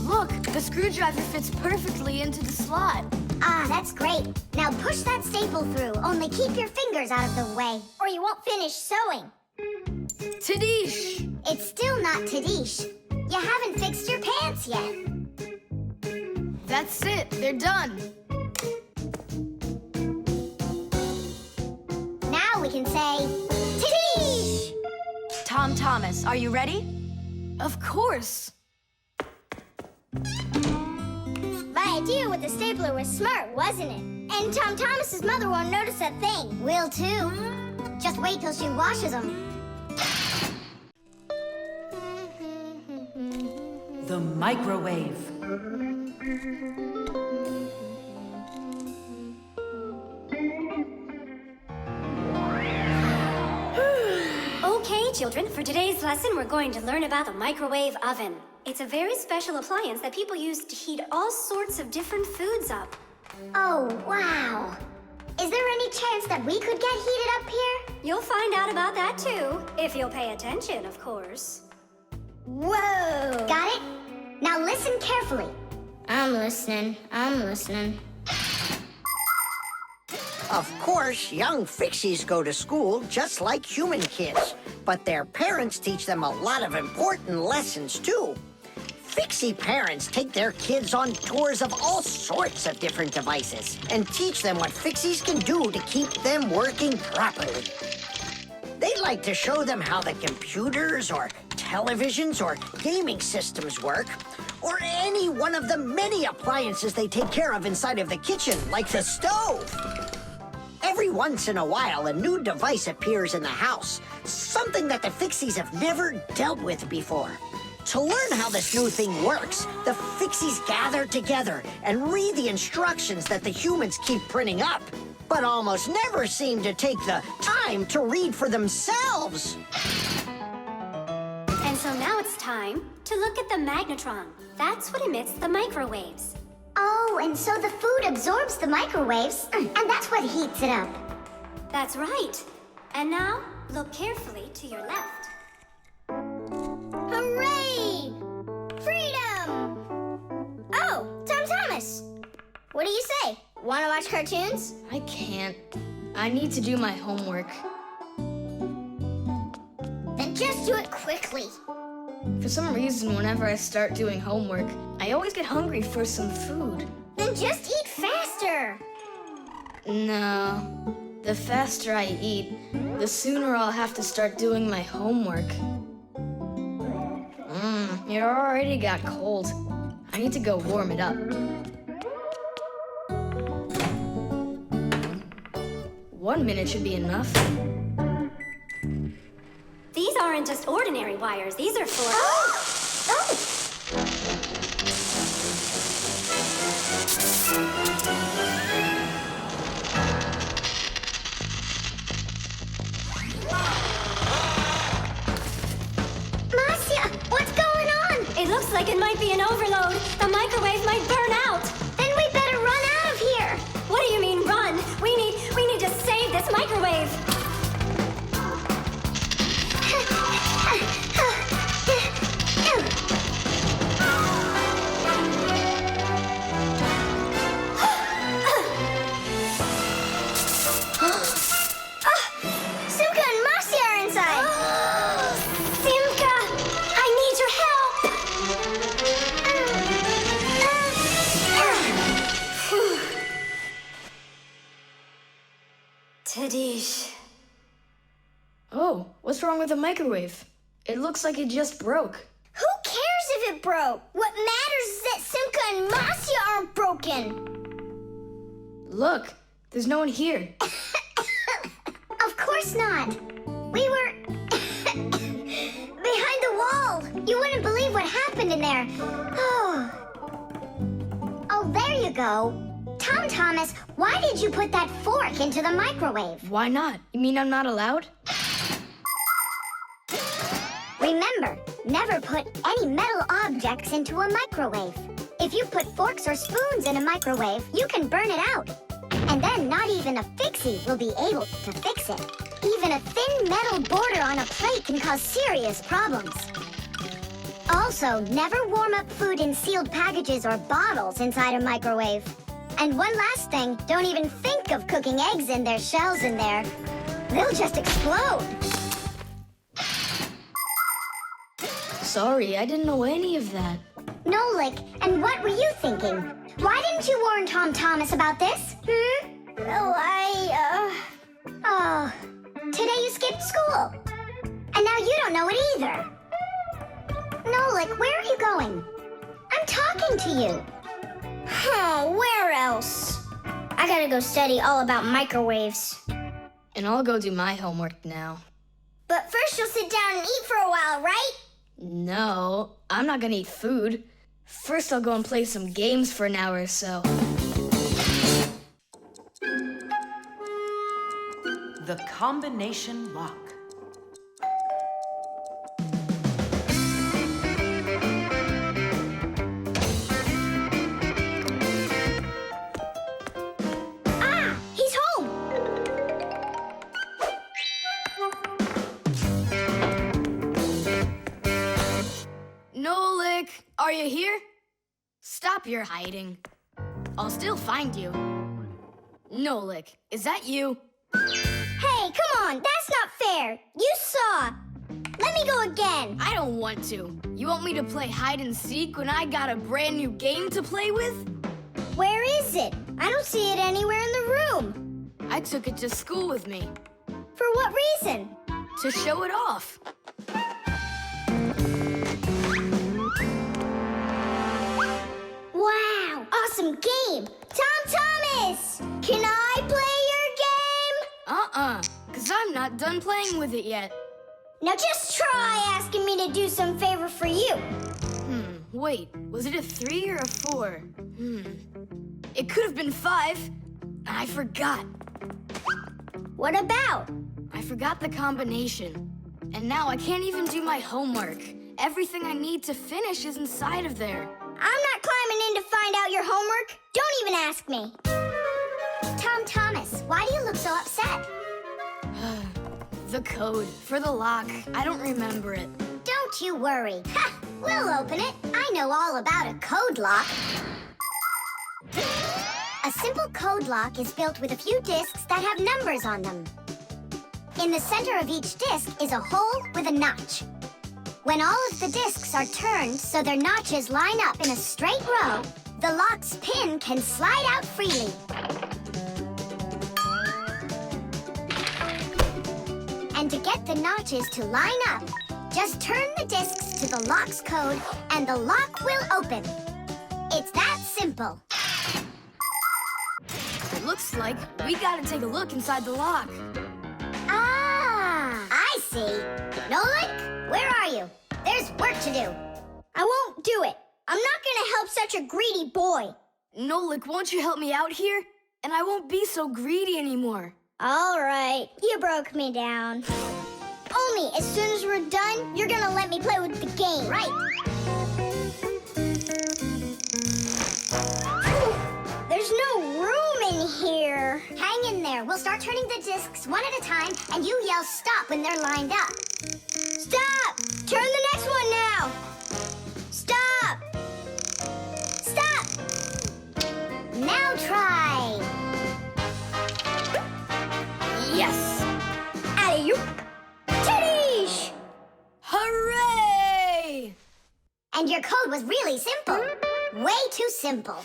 B: Look, the screwdriver fits perfectly into the slot.
C: Ah, that's great. Now push that staple through, only keep your fingers out of the way.
I: Or you won't finish sewing.
B: Tadish!
C: It's still not Tadish. You haven't fixed your pants yet.
B: That's it, they're done.
C: Now we can say, Tadish!
K: Tom Thomas, are you ready?
B: Of course.
I: My idea with the stapler was smart, wasn't it? And Tom Thomas's mother won't notice a thing.
C: Will too. Just wait till she washes them.
M: The microwave.
A: children. For today's lesson, we're going to learn about the microwave oven. It's a very special appliance that people use to heat all sorts of different foods up.
C: Oh, wow. Is there any chance that we could get heated up here?
A: You'll find out about that too, if you'll pay attention, of course.
C: Whoa! Got it? Now listen carefully.
I: I'm listening.
D: Of course, young Fixies go to school just like human kids, but their parents teach them a lot of important lessons too. Fixie parents take their kids on tours of all sorts of different devices and teach them what Fixies can do to keep them working properly. They like to show them how the computers or televisions or gaming systems work, or any one of the many appliances they take care of inside of the kitchen, like the stove. Every once in a while, a new device appears in the house, something that the Fixies have never dealt with before. To learn how this new thing works, the Fixies gather together and read the instructions that the humans keep printing up, but almost never seem to take the time to read for themselves.
A: And so now it's time to look at the magnetron. That's what emits the microwaves.
C: Oh, and so the food absorbs the microwaves, and that's what heats it up.
A: That's right. And now, look carefully to your left.
I: Hooray! Freedom! Oh, Tom Thomas. What do you say? Want to watch cartoons?
B: I can't. I need to do my homework.
I: Then just do it quickly.
B: For some reason, whenever I start doing homework, I always get hungry for some food.
I: Then just eat faster.
B: No. The faster I eat, the sooner I'll have to start doing my homework. It already got cold. I need to go warm it up. 1 minute should be enough.
A: These aren't just ordinary wires. These are for...
C: Marcia, what's going on?
A: It looks like it might be an overload. The microwave might burn out.
C: Then we better run out of here.
A: What do you mean run? We need to save this microwave.
I: Simka and Marcia are inside.
A: Simka, I need your help. Tadish.
B: Oh, what's wrong with the microwave? It looks like it just broke.
I: Who cares if it broke? What matters is that Simka and Marcia aren't broken.
B: Look, there's no one here.
C: Of course not. We were behind the wall. You wouldn't believe what happened in there. Oh, there you go. Tom Thomas, why did you put that fork into the microwave?
B: Why not? You mean I'm not allowed?
C: Remember, never put any metal objects into a microwave. If you put forks or spoons in a microwave, you can burn it out. And then not even a Fixie will be able to fix it. Even a thin metal border on a plate can cause serious problems. Also, never warm up food in sealed packages or bottles inside a microwave. And one last thing, don't even think of cooking eggs in their shells in there. They'll just explode.
B: Sorry, I didn't know any of that.
C: Nolik, and what were you thinking? Why didn't you warn Tom Thomas about this?
I: Well,
C: Oh, today you skipped school. And now you don't know it either. Nolik, where are you going? I'm talking to you.
I: where else? I gotta go study all about microwaves.
B: And I'll go do my homework now.
I: But first you'll sit down and eat for a while, right?
B: No, I'm not gonna eat food. First, I'll go and play some games for an hour or so.
M: The combination lock.
B: your hiding. I'll still find you. Nolik, is that you?
I: Hey, come on, that's not fair. You saw. Let me go again.
B: I don't want to. You want me to play hide and seek when I got a brand new game to play with?
I: Where is it? I don't see it anywhere in the room.
B: I took it to school with me.
I: For what reason?
B: To show it off.
I: Wow, awesome game. Tom Thomas, can I play your game?
B: Because I'm not done playing with it yet.
I: Now just try asking me to do some favor for you.
B: Wait, was it a 3 or a 4? It could have been 5. I forgot.
I: What about?
B: I forgot the combination. And now I can't even do my homework. Everything I need to finish is inside of there.
I: I'm not climbing in to find out your homework. Don't even ask me.
C: Tom Thomas, why do you look so upset?
B: The code for the lock. I don't remember it.
C: Don't you worry. Ha! We'll open it. I know all about a code lock. A simple code lock is built with a few discs that have numbers on them. In the center of each disc is a hole with a notch. When all of the discs are turned so their notches line up in a straight row, the lock's pin can slide out freely. And to get the notches to line up, just turn the discs to the lock's code and the lock will open. It's that simple.
B: It looks like we gotta take a look inside the lock.
C: Ah, I see. Nolik, where are you? There's work to do.
I: I won't do it. I'm not gonna help such a greedy boy.
B: Nolik, won't you help me out here? And I won't be so greedy anymore.
I: All right, you broke me down. Only as soon as we're done, you're gonna let me play with the game.
C: Right.
I: There's no room in here.
C: Hang in there. We'll start turning the discs one at a time, and you yell stop when they're lined up.
I: Stop! Turn the next one now. Stop!
C: Stop! Now try.
B: Yes!
I: Alley-oop! Titties!
B: Hooray!
C: And your code was really simple. Way too simple.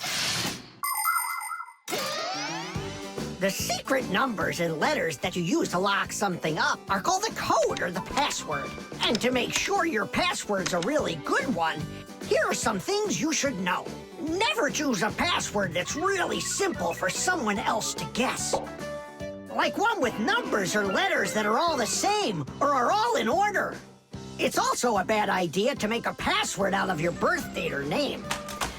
D: The secret numbers and letters that you use to lock something up are called the code or the password. And to make sure your password's a really good one, here are some things you should know. Never choose a password that's really simple for someone else to guess. Like one with numbers or letters that are all the same or are all in order. It's also a bad idea to make a password out of your birth date or name.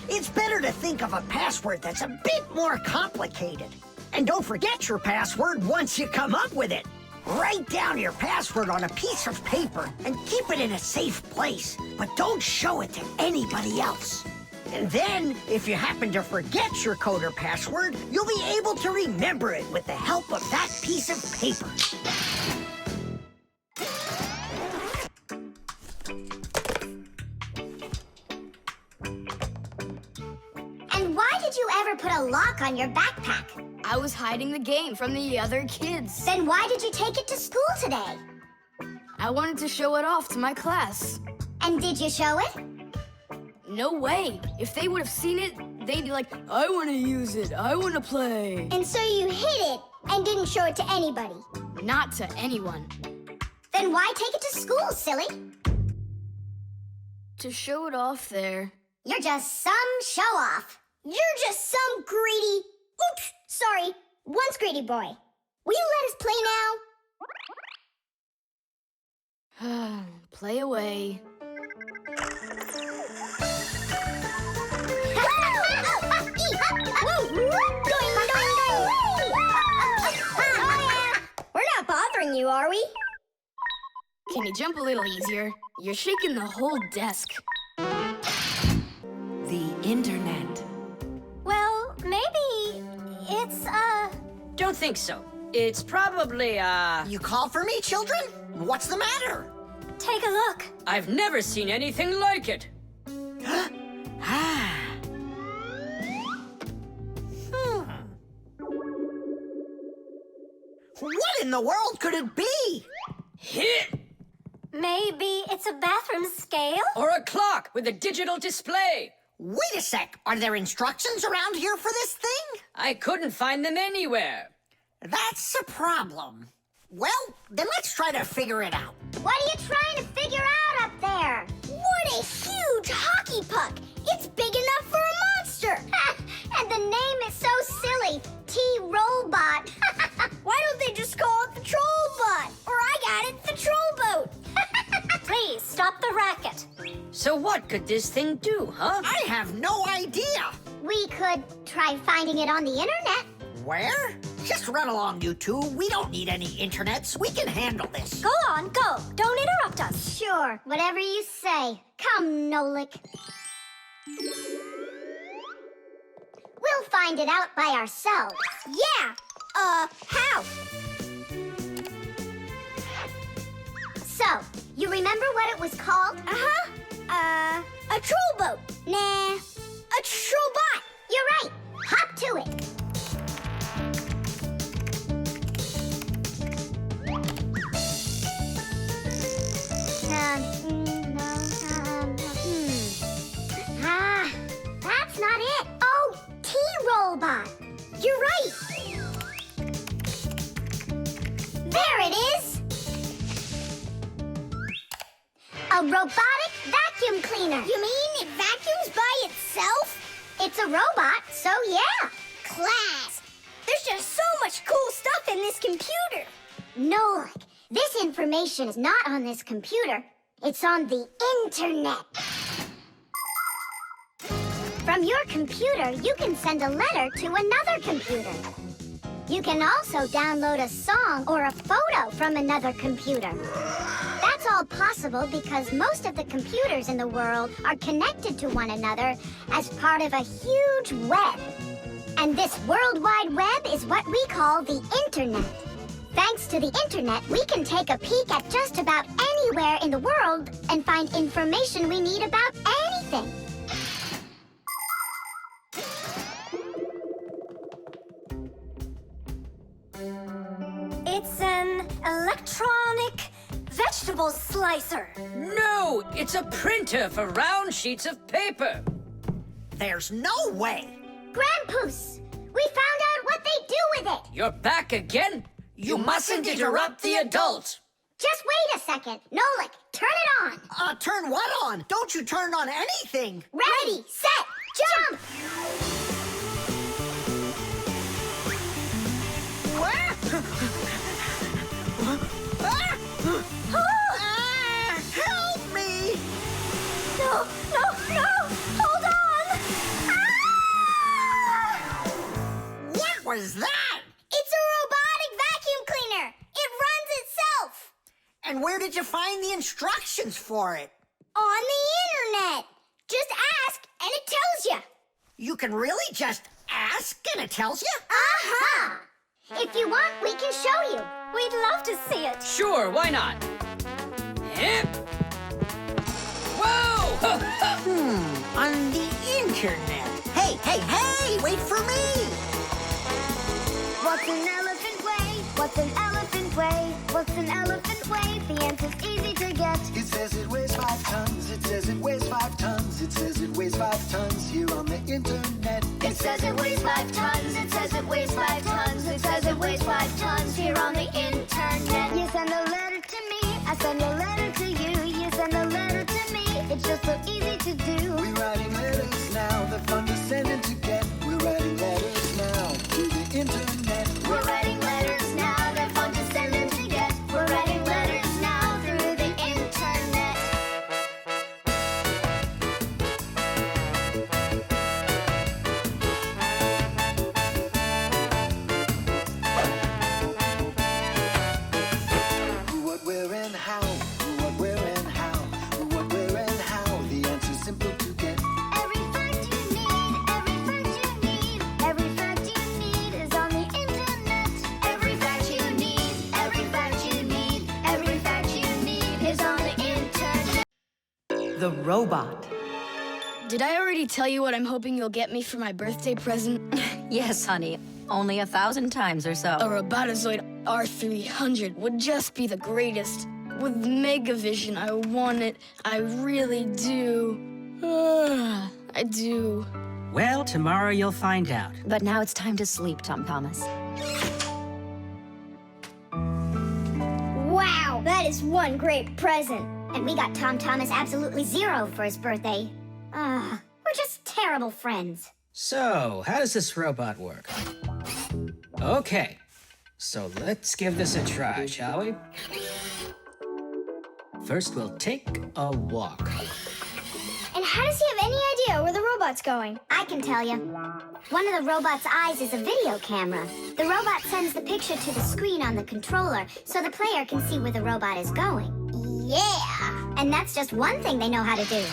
D: It's better to think of a password that's a bit more complicated. And don't forget your password once you come up with it. Write down your password on a piece of paper and keep it in a safe place, but don't show it to anybody else. And then, if you happen to forget your code or password, you'll be able to remember it with the help of that piece of paper.
C: And why did you ever put a lock on your backpack?
B: I was hiding the game from the other kids.
C: Then why did you take it to school today?
B: I wanted to show it off to my class.
C: And did you show it?
B: No way. If they would have seen it, they'd be like, I want to use it. I want to play.
I: And so you hid it and didn't show it to anybody.
B: Not to anyone.
C: Then why take it to school, silly?
B: To show it off there.
C: You're just some show-off.
I: You're just some greedy... Oops, sorry. Once greedy boy. Will you let us play now?
B: Play away.
I: We're not bothering you, are we?
B: Can you jump a little easier? You're shaking the whole desk.
M: The internet.
A: Well, maybe it's,
N: Don't think so. It's probably,
D: You call for me, children? What's the matter?
A: take a look.
N: I've never seen anything like it.
D: What in the world could it be?
G: Hit!
A: Maybe it's a bathroom scale?
G: Or a clock with a digital display.
D: Wait a sec. Are there instructions around here for this thing?
G: I couldn't find them anywhere.
D: That's a problem. Well, then let's try to figure it out.
C: What are you trying to figure out up there?
I: What a huge hockey puck! It's big enough for a monster!
C: And the name is so silly. T-Robot.
I: Why don't they just call it the Trollbot? Or I got it, the Trollboat!
A: Please, stop the racket.
G: So what could this thing do, huh?
D: I have no idea.
C: We could try finding it on the internet.
D: Where? Just run along, you two. We don't need any internets. We can handle this.
A: Go on, go. Don't interrupt us.
C: Sure, whatever you say. Come, Nolik. We'll find it out by ourselves.
I: Yeah! How?
C: So, you remember what it was called?
I: A Trollboat. Nah, a Trollbot.
C: You're right. Hop to it. That's not it. Oh, T-Robot.
I: You're right.
C: There it is. A robotic vacuum cleaner.
I: You mean it vacuums by itself?
C: It's a robot, so yeah.
I: Class. There's just so much cool stuff in this computer.
C: Nolik, this information is not on this computer. It's on the internet. From your computer, you can send a letter to another computer. You can also download a song or a photo from another computer. That's all possible because most of the computers in the world are connected to one another as part of a huge web. And this World Wide Web is what we call the Internet. Thanks to the Internet, we can take a peek at just about anywhere in the world and find information we need about anything.
A: It's an electronic vegetable slicer.
G: No, it's a printer for round sheets of paper.
D: There's no way.
C: Grandpoos, we found out what they do with it.
G: You're back again? You mustn't interrupt the adult.
C: Just wait a second. Nolik, turn it on.
D: Turn what on? Don't you turn on anything.
C: Ready, set, jump.
D: Help me!
A: No, no, no! Hold on!
D: What was that?
I: It's a robotic vacuum cleaner. It runs itself.
D: And where did you find the instructions for it?
I: On the internet. Just ask and it tells you.
D: You can really just ask and it tells you?
C: Aha! If you want, we can show you.
A: We'd love to see it.
G: Sure, why not? Hip! Whoa!
D: On the internet. Hey, hey, hey! Wait for me!
F: What's an elephant weigh? What's an elephant weigh? What's an elephant weigh? The answer's easy to get.
O: It says it weighs 5 tons. It says it weighs 5 tons. It says it weighs 5 tons here on the internet.
F: It says it weighs 5 tons. It says it weighs 5 tons. It says it weighs 5 tons here on the internet. You send a letter to me. I send a letter to you. You send a letter to me. It's just so easy to do.
O: We're writing letters now. They're fun to send and to get. We're writing letters now to the internet.
F: We're writing letters now. They're fun to send and to get. We're writing letters now through the internet.
O: Who, what, where, and how. Who, what, where, and how. Who, what, where, and how. The answer's simple to get.
F: Every fact you need, every fact you need, every fact you need is on the internet. Every fact you need, every fact you need, every fact you need is on the internet.
M: The robot.
B: Did I already tell you what I'm hoping you'll get me for my birthday present?
K: Yes, honey. Only 1,000 times or so.
B: A Robotazoid R300 would just be the greatest. With Megavision, I want it. I really do. I do.
H: Well, tomorrow you'll find out.
K: But now it's time to sleep, Tom Thomas.
C: Wow, that is one great present. And we got Tom Thomas absolutely 0 for his birthday. We're just terrible friends.
H: So, how does this robot work? Okay, so let's give this a try, shall we? First, we'll take a walk.
C: And how does he have any idea where the robot's going? I can tell you. One of the robot's eyes is a video camera. The robot sends the picture to the screen on the controller so the player can see where the robot is going. Yeah! And that's just one thing they know how to do.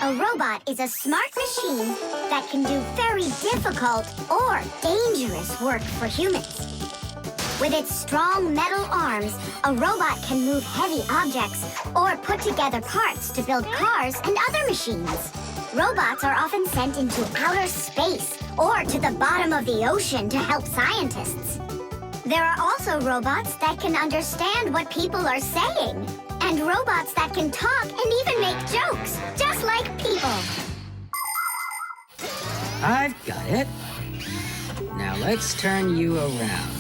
C: A robot is a smart machine that can do very difficult or dangerous work for humans. With its strong metal arms, a robot can move heavy objects or put together parts to build cars and other machines. Robots are often sent into outer space or to the bottom of the ocean to help scientists. There are also robots that can understand what people are saying, and robots that can talk and even make jokes, just like people.
H: I've got it. Now let's turn you around.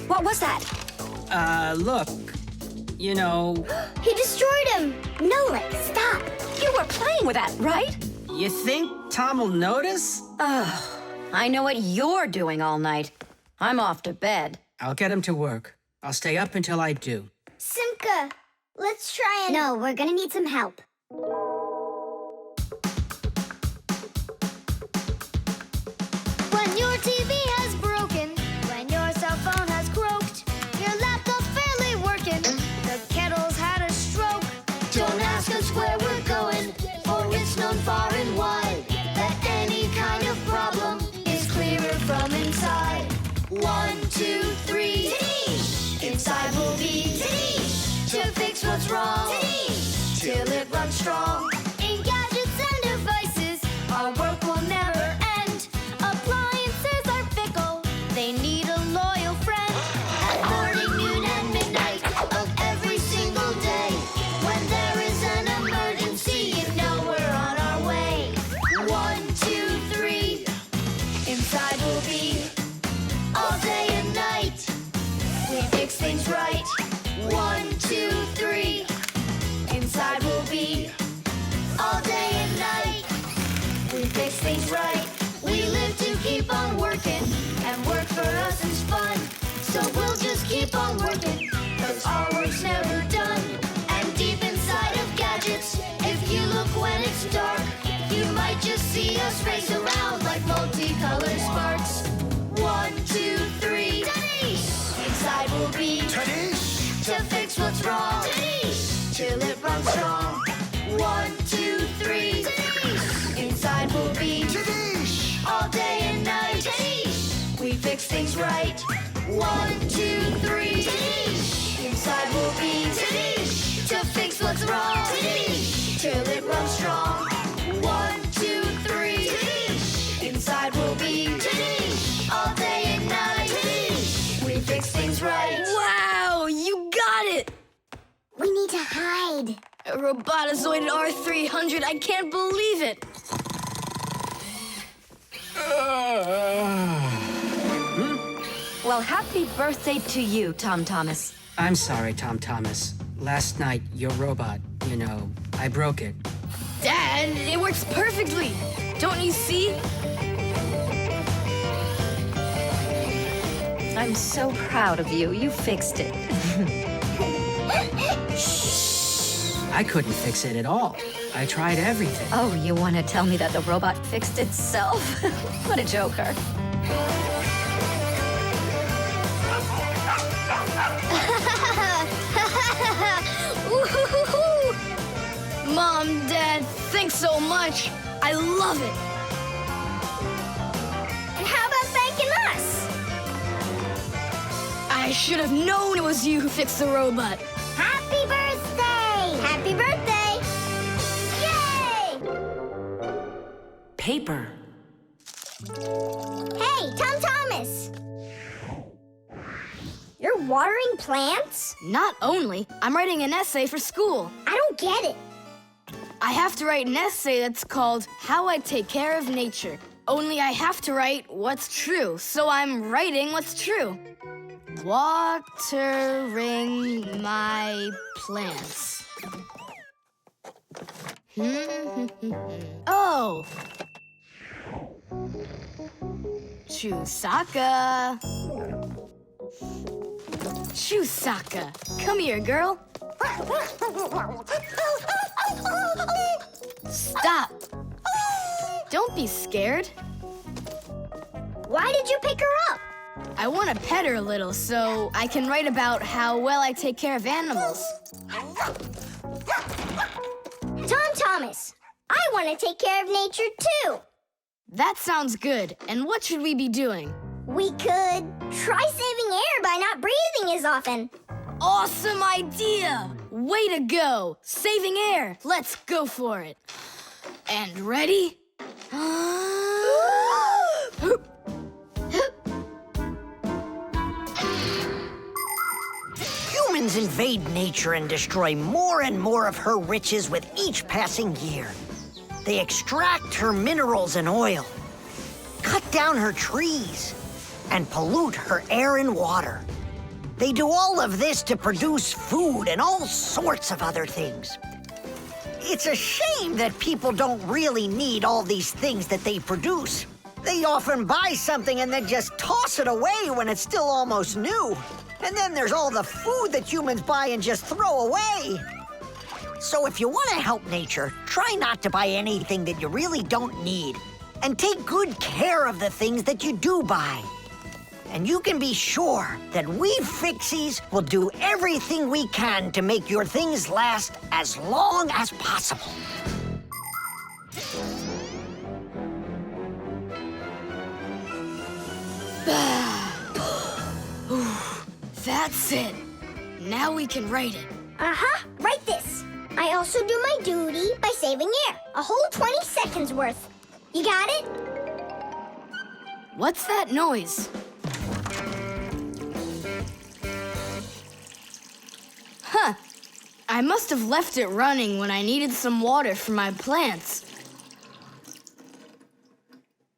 K: What was that?
H: Look. You know...
C: He destroyed him! Nolik, stop!
K: You were playing with that, right?
H: You think Tom will notice?
K: I know what you're doing all night. I'm off to bed.
H: I'll get him to work. I'll stay up until I do.
C: Simka, let's try and... No, we're gonna need some help.
F: When your TV has broken, when your cell phone has croaked, your laptop's barely working, the kettle's had a stroke. Don't ask us where we're going, for it's known far and wide that any kind of problem is clearer from inside. 1, 2, 3. Inside will be to fix what's wrong, till it runs strong. In gadgets and devices, our work will never end. Appliances are fickle, they need a loyal friend. At morning, noon, and midnight of every single day, when there is an emergency, you know we're on our way. 1, 2, 3. Inside will be all day and night. We fix things right. 1, 2, 3. Inside will be all day and night. We fix things right. We live to keep on working, and work for us is fun. So we'll just keep on working, 'cause our work's never done. And deep inside of gadgets, if you look when it's dark, you might just see us race around like multicolored sparks. 1, 2, 3. Inside will be to fix what's wrong, till it runs strong. 1, 2, 3. Inside will be all day and night. We fix things right. 1, 2, 3. Inside will be to fix what's wrong, till it runs strong. 1, 2, 3. Inside will be all day and night. We fix things right.
B: Wow, you got it!
C: We need to hide.
B: A Robotazoid R300, I can't believe it!
K: Well, happy birthday to you, Tom Thomas.
H: I'm sorry, Tom Thomas. Last night, your robot, you know, I broke it.
B: Dad, it works perfectly! Don't you see?
K: I'm so proud of you. You fixed it.
H: I couldn't fix it at all. I tried everything.
K: Oh, you want to tell me that the robot fixed itself? What a joker.
B: Mom, Dad, thanks so much. I love it.
C: And how about thanking us?
B: I should have known it was you who fixed the robot.
C: Happy birthday! Happy birthday! Yay!
M: paper.
I: Hey, Tom Thomas! You're watering plants?
B: Not only, I'm writing an essay for school.
I: I don't get it.
B: I have to write an essay that's called How I Take Care of Nature. Only I have to write what's true, so I'm writing what's true. Watering my plants. Oh! Chusaka. Chusaka, come here, girl. Stop. Don't be scared.
I: Why did you pick her up?
B: I want to pet her a little so I can write about how well I take care of animals.
I: Tom Thomas, I want to take care of nature too.
B: That sounds good. And what should we be doing?
I: We could try saving air by not breathing as often.
B: Awesome idea! Way to go! Saving air! Let's go for it. And ready?
D: Humans invade nature and destroy more and more of her riches with each passing year. They extract her minerals and oil, cut down her trees, and pollute her air and water. They do all of this to produce food and all sorts of other things. It's a shame that people don't really need all these things that they produce. They often buy something and then just toss it away when it's still almost new. And then there's all the food that humans buy and just throw away. So if you want to help nature, try not to buy anything that you really don't need. And take good care of the things that you do buy. And you can be sure that we Fixies will do everything we can to make your things last as long as possible.
B: That's it. Now we can write it.
I: Uh-huh, write this. I also do my duty by saving air. A whole 20 seconds worth. You got it?
B: What's that noise? Huh. I must have left it running when I needed some water for my plants.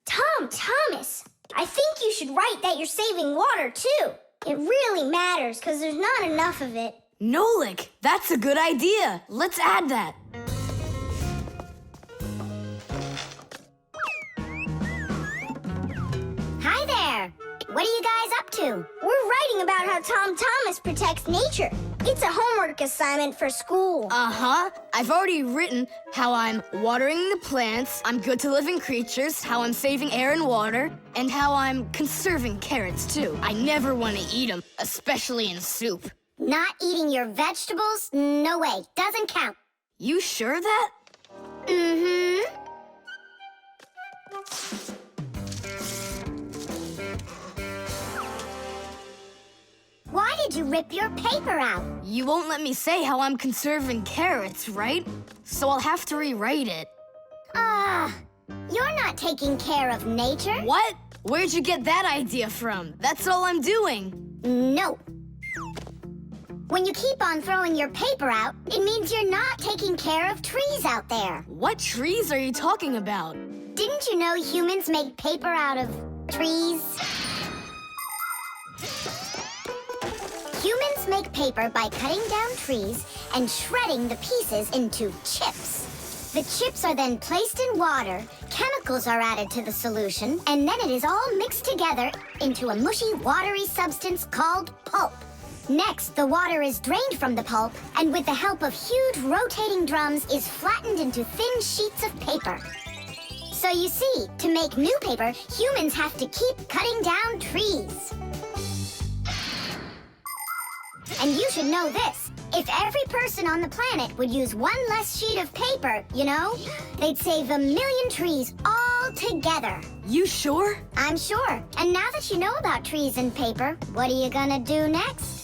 I: Tom Thomas, I think you should write that you're saving water, too. It really matters, because there's not enough of it.
B: Nolik, that's a good idea. Let's add that.
I: Hi there. What are you guys up to? We're writing about how Tom Thomas protects nature. It's a homework assignment for school.
B: Uh-huh. I've already written how I'm watering the plants, I'm good to living creatures, how I'm saving air and water, and how I'm conserving carrots, too. I never want to eat them, especially in soup.
C: Not eating your vegetables? No way. Doesn't count.
B: You sure of that?
C: Mm-hmm. Why did you rip your paper out?
B: You won't let me say how I'm conserving carrots, right? So I'll have to rewrite it.
C: You're not taking care of nature.
B: What? Where'd you get that idea from? That's all I'm doing.
C: No. When you keep on throwing your paper out, it means you're not taking care of trees out there.
B: What trees are you talking about?
C: Didn't you know humans make paper out of trees? Humans make paper by cutting down trees and shredding the pieces into chips. The chips are then placed in water, chemicals are added to the solution, and then it is all mixed together into a mushy, watery substance called pulp. Next, the water is drained from the pulp, and with the help of huge rotating drums is flattened into thin sheets of paper. So you see, to make new paper, humans have to keep cutting down trees. And you should know this. If every person on the planet would use one less sheet of paper, you know, they'd save 1 million trees all together.
B: You sure?
C: I'm sure. And now that you know about trees and paper, what are you gonna do next?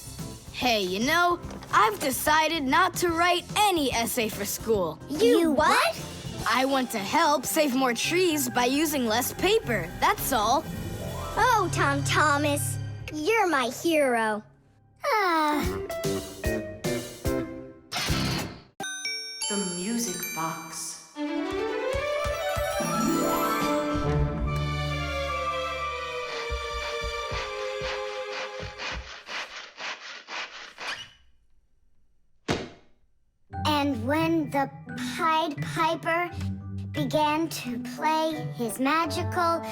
B: Hey, you know, I've decided not to write any essay for school.
C: You what?
B: I want to help save more trees by using less paper, that's all.
I: Oh, Tom Thomas, you're my hero.
M: The music box.
C: And when the Pied Piper began to play his magical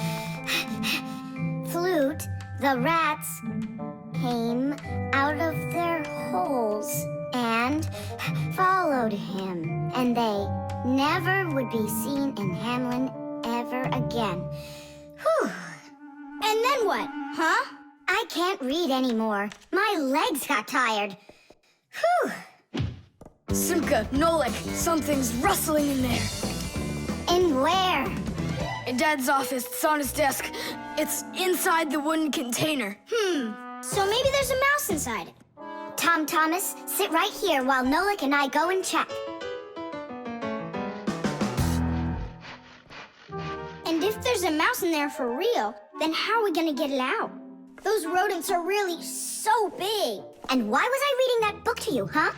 C: flute, the rats came out of their holes and followed him. And they never would be seen in Hamlin ever again. Whew.
I: And then what, huh?
C: I can't read anymore. My legs got tired. Whew.
B: Simka, Nolik, something's rustling in there.
C: In where?
B: In Dad's office, it's on his desk. It's inside the wooden container.
I: So maybe there's a mouse inside it.
C: Tom Thomas, sit right here while Nolik and I go and check.
I: And if there's a mouse in there for real, then how are we gonna get it out? Those rodents are really so big.
C: And why was I reading that book to you, huh?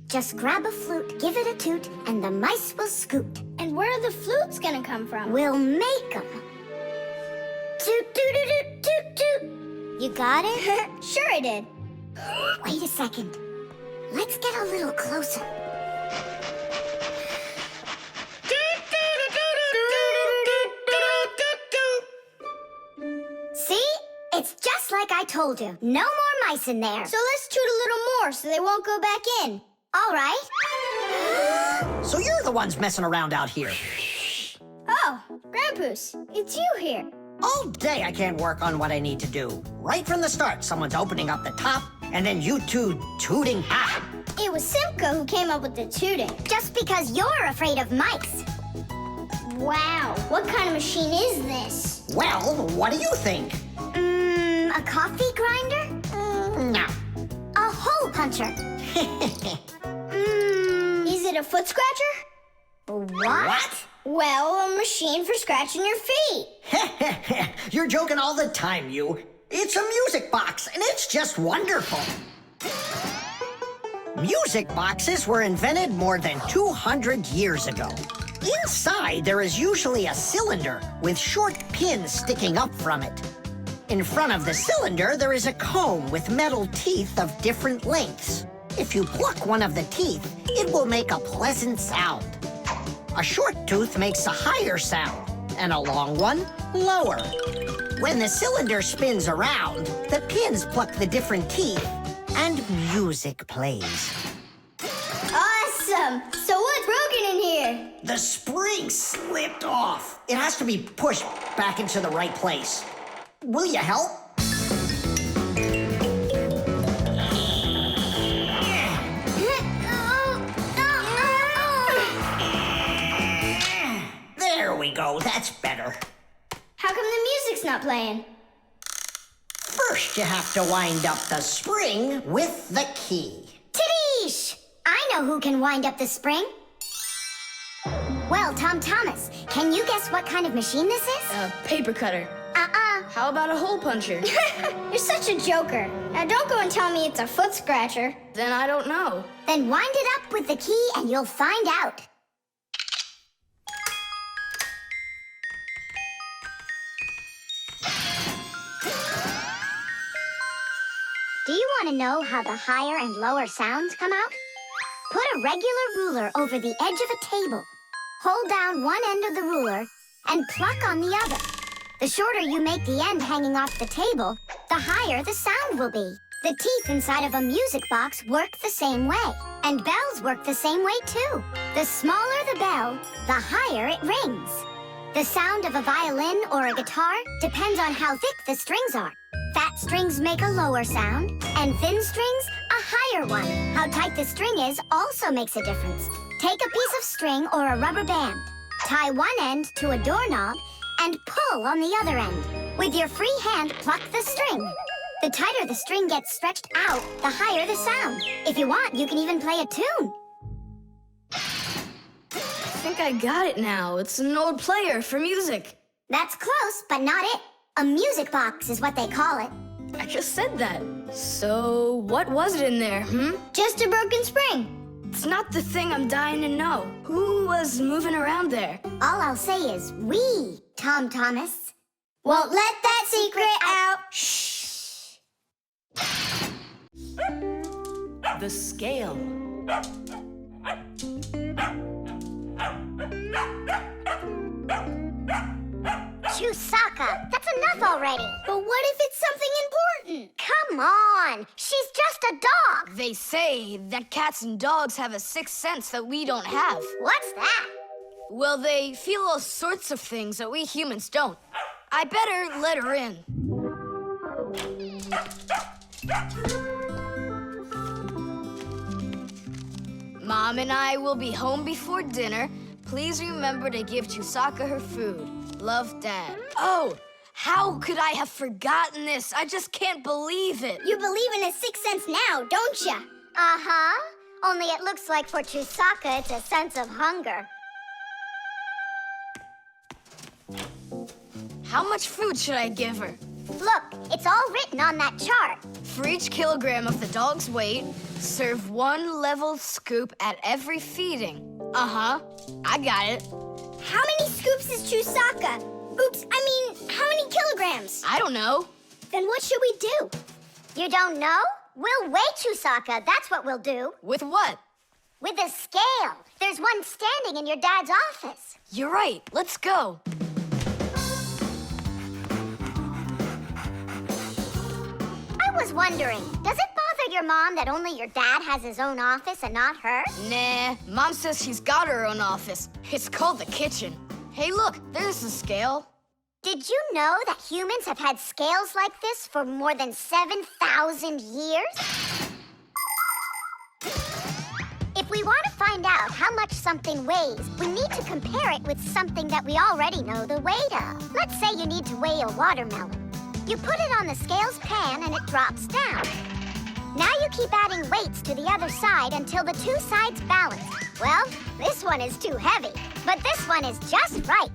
C: Just grab a flute, give it a toot, and the mice will scoot.
I: And where are the flutes gonna come from?
C: We'll make them. Toot, toot, toot, toot, toot. You got it?
I: Sure I did.
C: Wait a second. Let's get a little closer. See? It's just like I told you. No more mice in there.
I: So let's toot a little more so they won't go back in.
C: All right.
D: So you're the ones messing around out here.
I: Oh, Grandpoos, it's you here.
D: All day I can't work on what I need to do. Right from the start, someone's opening up the top, and then you two tooting.
I: It was Simka who came up with the tooting.
C: Just because you're afraid of mice.
I: Wow, what kind of machine is this?
D: Well, what do you think?
C: A coffee grinder?
D: No.
C: A hole puncher.
I: Is it a foot scratcher?
C: What?
I: Well, a machine for scratching your feet.
D: You're joking all the time, you. It's a music box, and it's just wonderful. Music boxes were invented more than 200 years ago. Inside, there is usually a cylinder with short pins sticking up from it. In front of the cylinder, there is a comb with metal teeth of different lengths. If you pluck one of the teeth, it will make a pleasant sound. A short tooth makes a higher sound, and a long one, lower. When the cylinder spins around, the pins pluck the different teeth, and music plays.
I: Awesome! So what's broken in here?
D: The spring slipped off. It has to be pushed back into the right place. Will you help? There we go. That's better.
I: How come the music's not playing?
D: First, you have to wind up the spring with the key.
C: Tidish! I know who can wind up the spring. Well, Tom Thomas, can you guess what kind of machine this is?
B: A paper cutter. How about a hole puncher?
I: You're such a joker. Now don't go and tell me it's a foot scratcher.
B: Then I don't know.
C: Then wind it up with the key and you'll find out. Do you want to know how the higher and lower sounds come out? Put a regular ruler over the edge of a table. Hold down one end of the ruler and pluck on the other. The shorter you make the end hanging off the table, the higher the sound will be. The teeth inside of a music box work the same way. And bells work the same way too. The smaller the bell, the higher it rings. The sound of a violin or a guitar depends on how thick the strings are. Fat strings make a lower sound, and thin strings, a higher one. How tight the string is also makes a difference. Take a piece of string or a rubber band. Tie one end to a doorknob and pull on the other end. With your free hand, pluck the string. The tighter the string gets stretched out, the higher the sound. If you want, you can even play a tune.
B: think I got it now. It's an old player for music.
C: That's close, but not it. A music box is what they call it.
B: I just said that. So, what was it in there,
I: Just a broken spring.
B: It's not the thing I'm dying to know. Who was moving around there?
C: All I'll say is we, Tom Thomas.
I: Won't let that secret out.
B: Shh.
M: The scale.
C: Chusaka, that's enough already.
I: But what if it's something important?
C: Come on, she's just a dog.
B: They say that cats and dogs have a sixth sense that we don't have.
C: What's that?
B: Well, they feel all sorts of things that we humans don't. I better let her in. Mom and I will be home before dinner. Please remember to give Chusaka her food. Love, Dad. Oh, how could I have forgotten this? I just can't believe it.
I: You believe in a sixth sense now, don't ya?
C: Uh-huh. Only it looks like for Chusaka, it's a sense of hunger.
B: How much food should I give her?
C: Look, it's all written on that chart.
B: For each kilogram of the dog's weight, serve 1 level scoop at every feeding. Uh-huh, I got it.
I: How many scoops is Chusaka? Oops, I mean, how many kilograms?
B: I don't know.
I: Then what should we do?
C: You don't know? We'll weigh Chusaka, that's what we'll do.
B: With what?
C: With a scale. There's one standing in your dad's office.
B: You're right, let's go.
C: I was wondering, does it bother your mom that only your dad has his own office and not her?
B: Nah, Mom says she's got her own office. It's called the kitchen. Hey, look, there's the scale.
C: Did you know that humans have had scales like this for more than 7,000 years? If we want to find out how much something weighs, we need to compare it with something that we already know the weight of. Let's say you need to weigh a watermelon. You put it on the scales pan and it drops down. Now you keep adding weights to the other side until the two sides balance. Well, this one is too heavy, but this one is just right.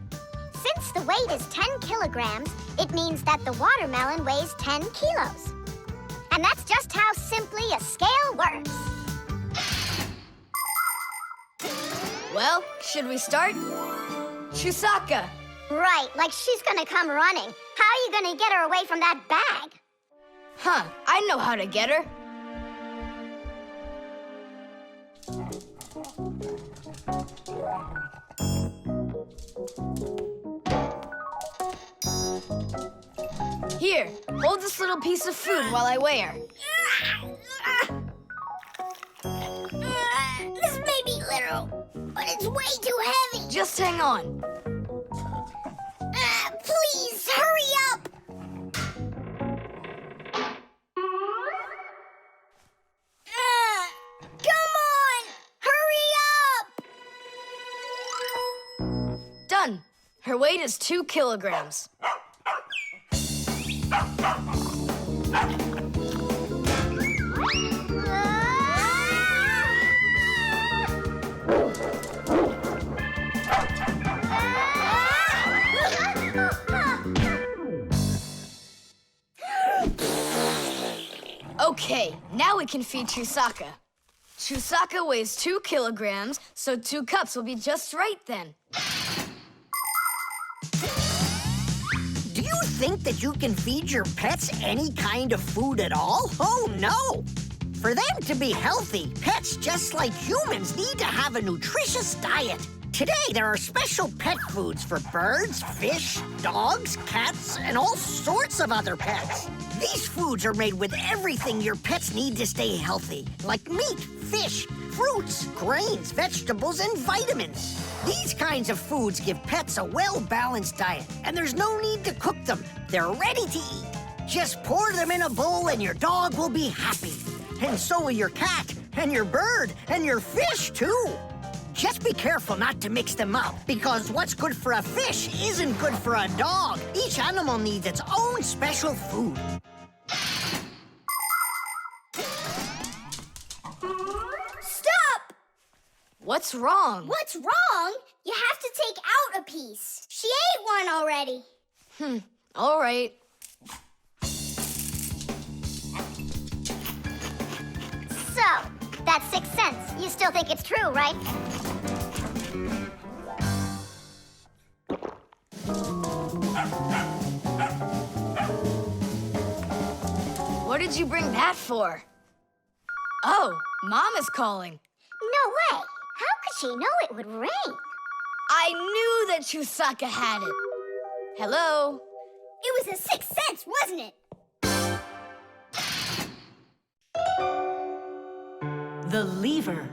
C: Since the weight is 10 kilograms, it means that the watermelon weighs 10 kilos. And that's just how simply a scale works.
B: Well, should we start? Chusaka.
C: Right, like she's gonna come running. How are you gonna get her away from that bag?
B: Huh, I know how to get her. Here, hold this little piece of food while I weigh her.
I: This may be literal, but it's way too heavy.
B: Just hang on.
I: Please, hurry up. Come on, hurry up.
B: Done. Her weight is 2 kilograms. Okay, now we can feed Chusaka. Chusaka weighs 2 kilograms, so 2 cups will be just right then.
D: Do you think that you can feed your pets any kind of food at all? Oh, no! For them to be healthy, pets just like humans need to have a nutritious diet. Today, there are special pet foods for birds, fish, dogs, cats, and all sorts of other pets. These foods are made with everything your pets need to stay healthy, like meat, fish, fruits, grains, vegetables, and vitamins. These kinds of foods give pets a well-balanced diet, and there's no need to cook them. They're ready to eat. Just pour them in a bowl and your dog will be happy. And so will your cat, and your bird, and your fish, too. Just be careful not to mix them up, because what's good for a fish isn't good for a dog. Each animal needs its own special food.
I: Stop!
B: What's wrong?
I: What's wrong? You have to take out a piece. She ate one already.
B: All right.
C: So, that's 6 cents. You still think it's true, right?
B: What did you bring that for? Oh, Mom is calling.
C: No way. How could she know it would rain?
B: I knew that Chusaka had it. Hello?
I: It was a 6 cents, wasn't it?
M: The lever.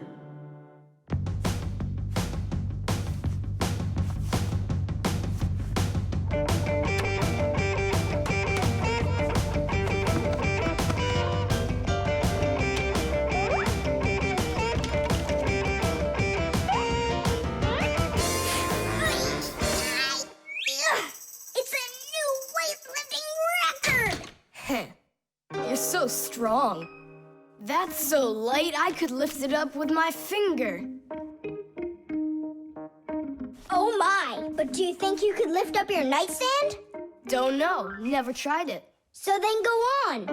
I: It's a new weightlifting record!
B: You're so strong. That's so light I could lift it up with my finger.
I: Oh my! But do you think you could lift up your nightstand?
B: Don't know. Never tried it.
I: So then go on.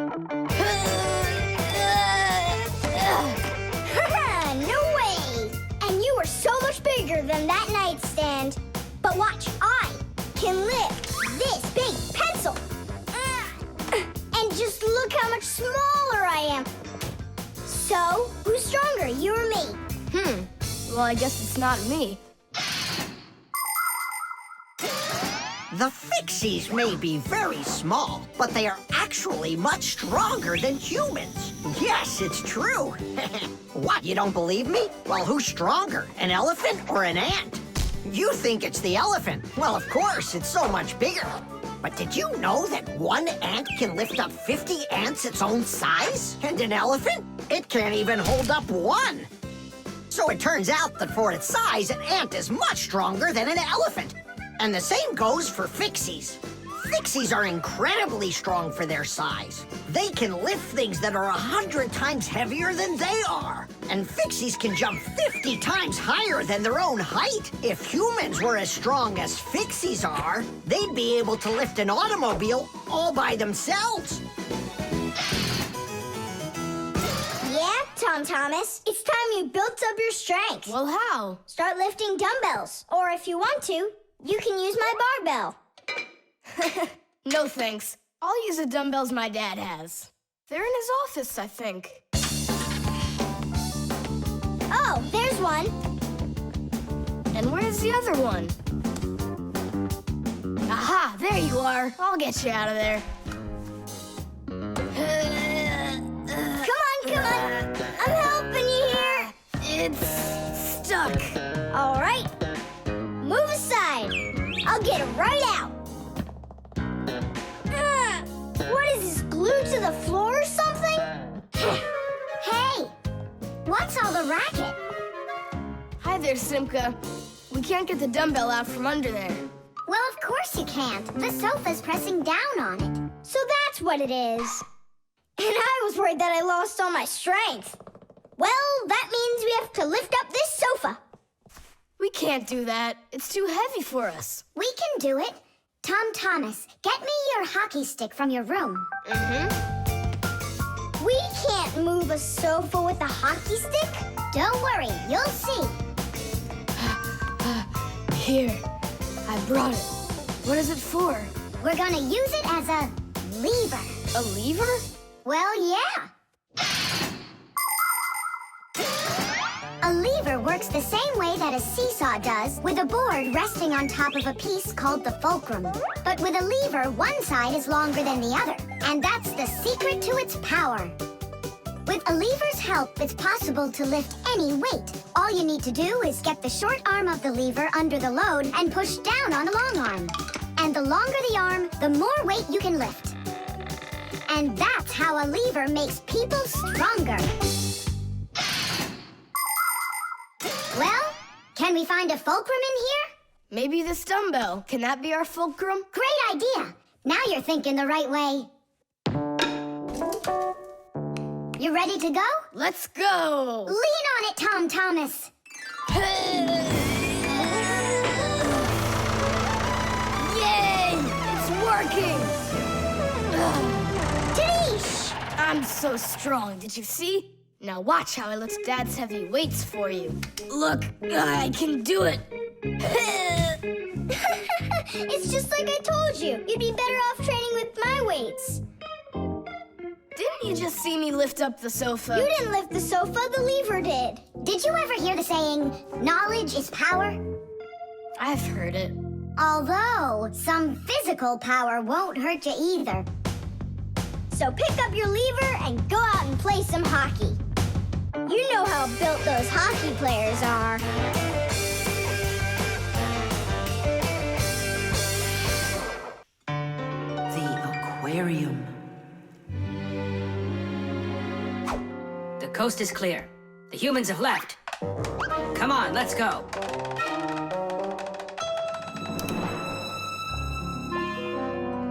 I: No way! And you are so much bigger than that nightstand. But watch, I can lift this big pencil. And just look how much smaller I am. So, who's stronger, you or me?
B: Well, I guess it's not me.
D: The Fixies may be very small, but they are actually much stronger than humans. Yes, it's true. What, you don't believe me? Well, who's stronger, an elephant or an ant? You think it's the elephant. Well, of course, it's so much bigger. But did you know that one ant can lift up 50 ants its own size? And an elephant? It can't even hold up one. So it turns out that for its size, an ant is much stronger than an elephant. And the same goes for Fixies. Fixies are incredibly strong for their size. They can lift things that are 100 times heavier than they are. And Fixies can jump 50 times higher than their own height. If humans were as strong as Fixies are, they'd be able to lift an automobile all by themselves.
I: Yeah, Tom Thomas. It's time you built up your strength.
B: Well, how?
I: Start lifting dumbbells. Or if you want to, you can use my barbell.
B: No thanks. I'll use the dumbbells my dad has. They're in his office, I think.
I: Oh, there's one.
B: And where's the other one? Aha, there you are. I'll get you out of there.
I: Come on. I'm helping you here.
B: It's stuck.
I: All right. Move aside. I'll get it right out. What is this, glued to the floor or something?
C: Hey, what's all the racket?
B: Hi there, Simka. We can't get the dumbbell out from under there.
C: Well, of course you can't. The sofa's pressing down on it.
I: So that's what it is. And I was worried that I lost all my strength. Well, that means we have to lift up this sofa.
B: We can't do that. It's too heavy for us.
C: We can do it. Tom Thomas, get me your hockey stick from your room.
I: We can't move a sofa with a hockey stick.
C: Don't worry, you'll see.
B: Here, I brought it. What is it for?
C: We're gonna use it as a lever.
B: A lever?
C: Well, yeah. A lever works the same way that a seesaw does, with a board resting on top of a piece called the fulcrum. But with a lever, one side is longer than the other, and that's the secret to its power. With a lever's help, it's possible to lift any weight. All you need to do is get the short arm of the lever under the load and push down on the long arm. And the longer the arm, the more weight you can lift. And that's how a lever makes people stronger. Well, can we find a fulcrum in here?
B: Maybe this dumbbell. Can that be our fulcrum?
C: Great idea. Now you're thinking the right way. You ready to go?
B: Let's go!
C: Lean on it, Tom Thomas.
B: working!
C: Tadish!
B: I'm so strong, did you see? Now watch how I lift Dad's heavy weights for you. Look, I can do it.
I: It's just like I told you. You'd be better off training with my weights.
B: Didn't you just see me lift up the sofa?
I: You didn't lift the sofa, the lever did.
C: Did you ever hear the saying, knowledge is power?
B: I've heard it.
C: Although, some physical power won't hurt you either.
I: So pick up your lever and go out and play some hockey. You know how built those hockey players are.
M: The aquarium.
G: The coast is clear. The humans have left. Come on, let's go.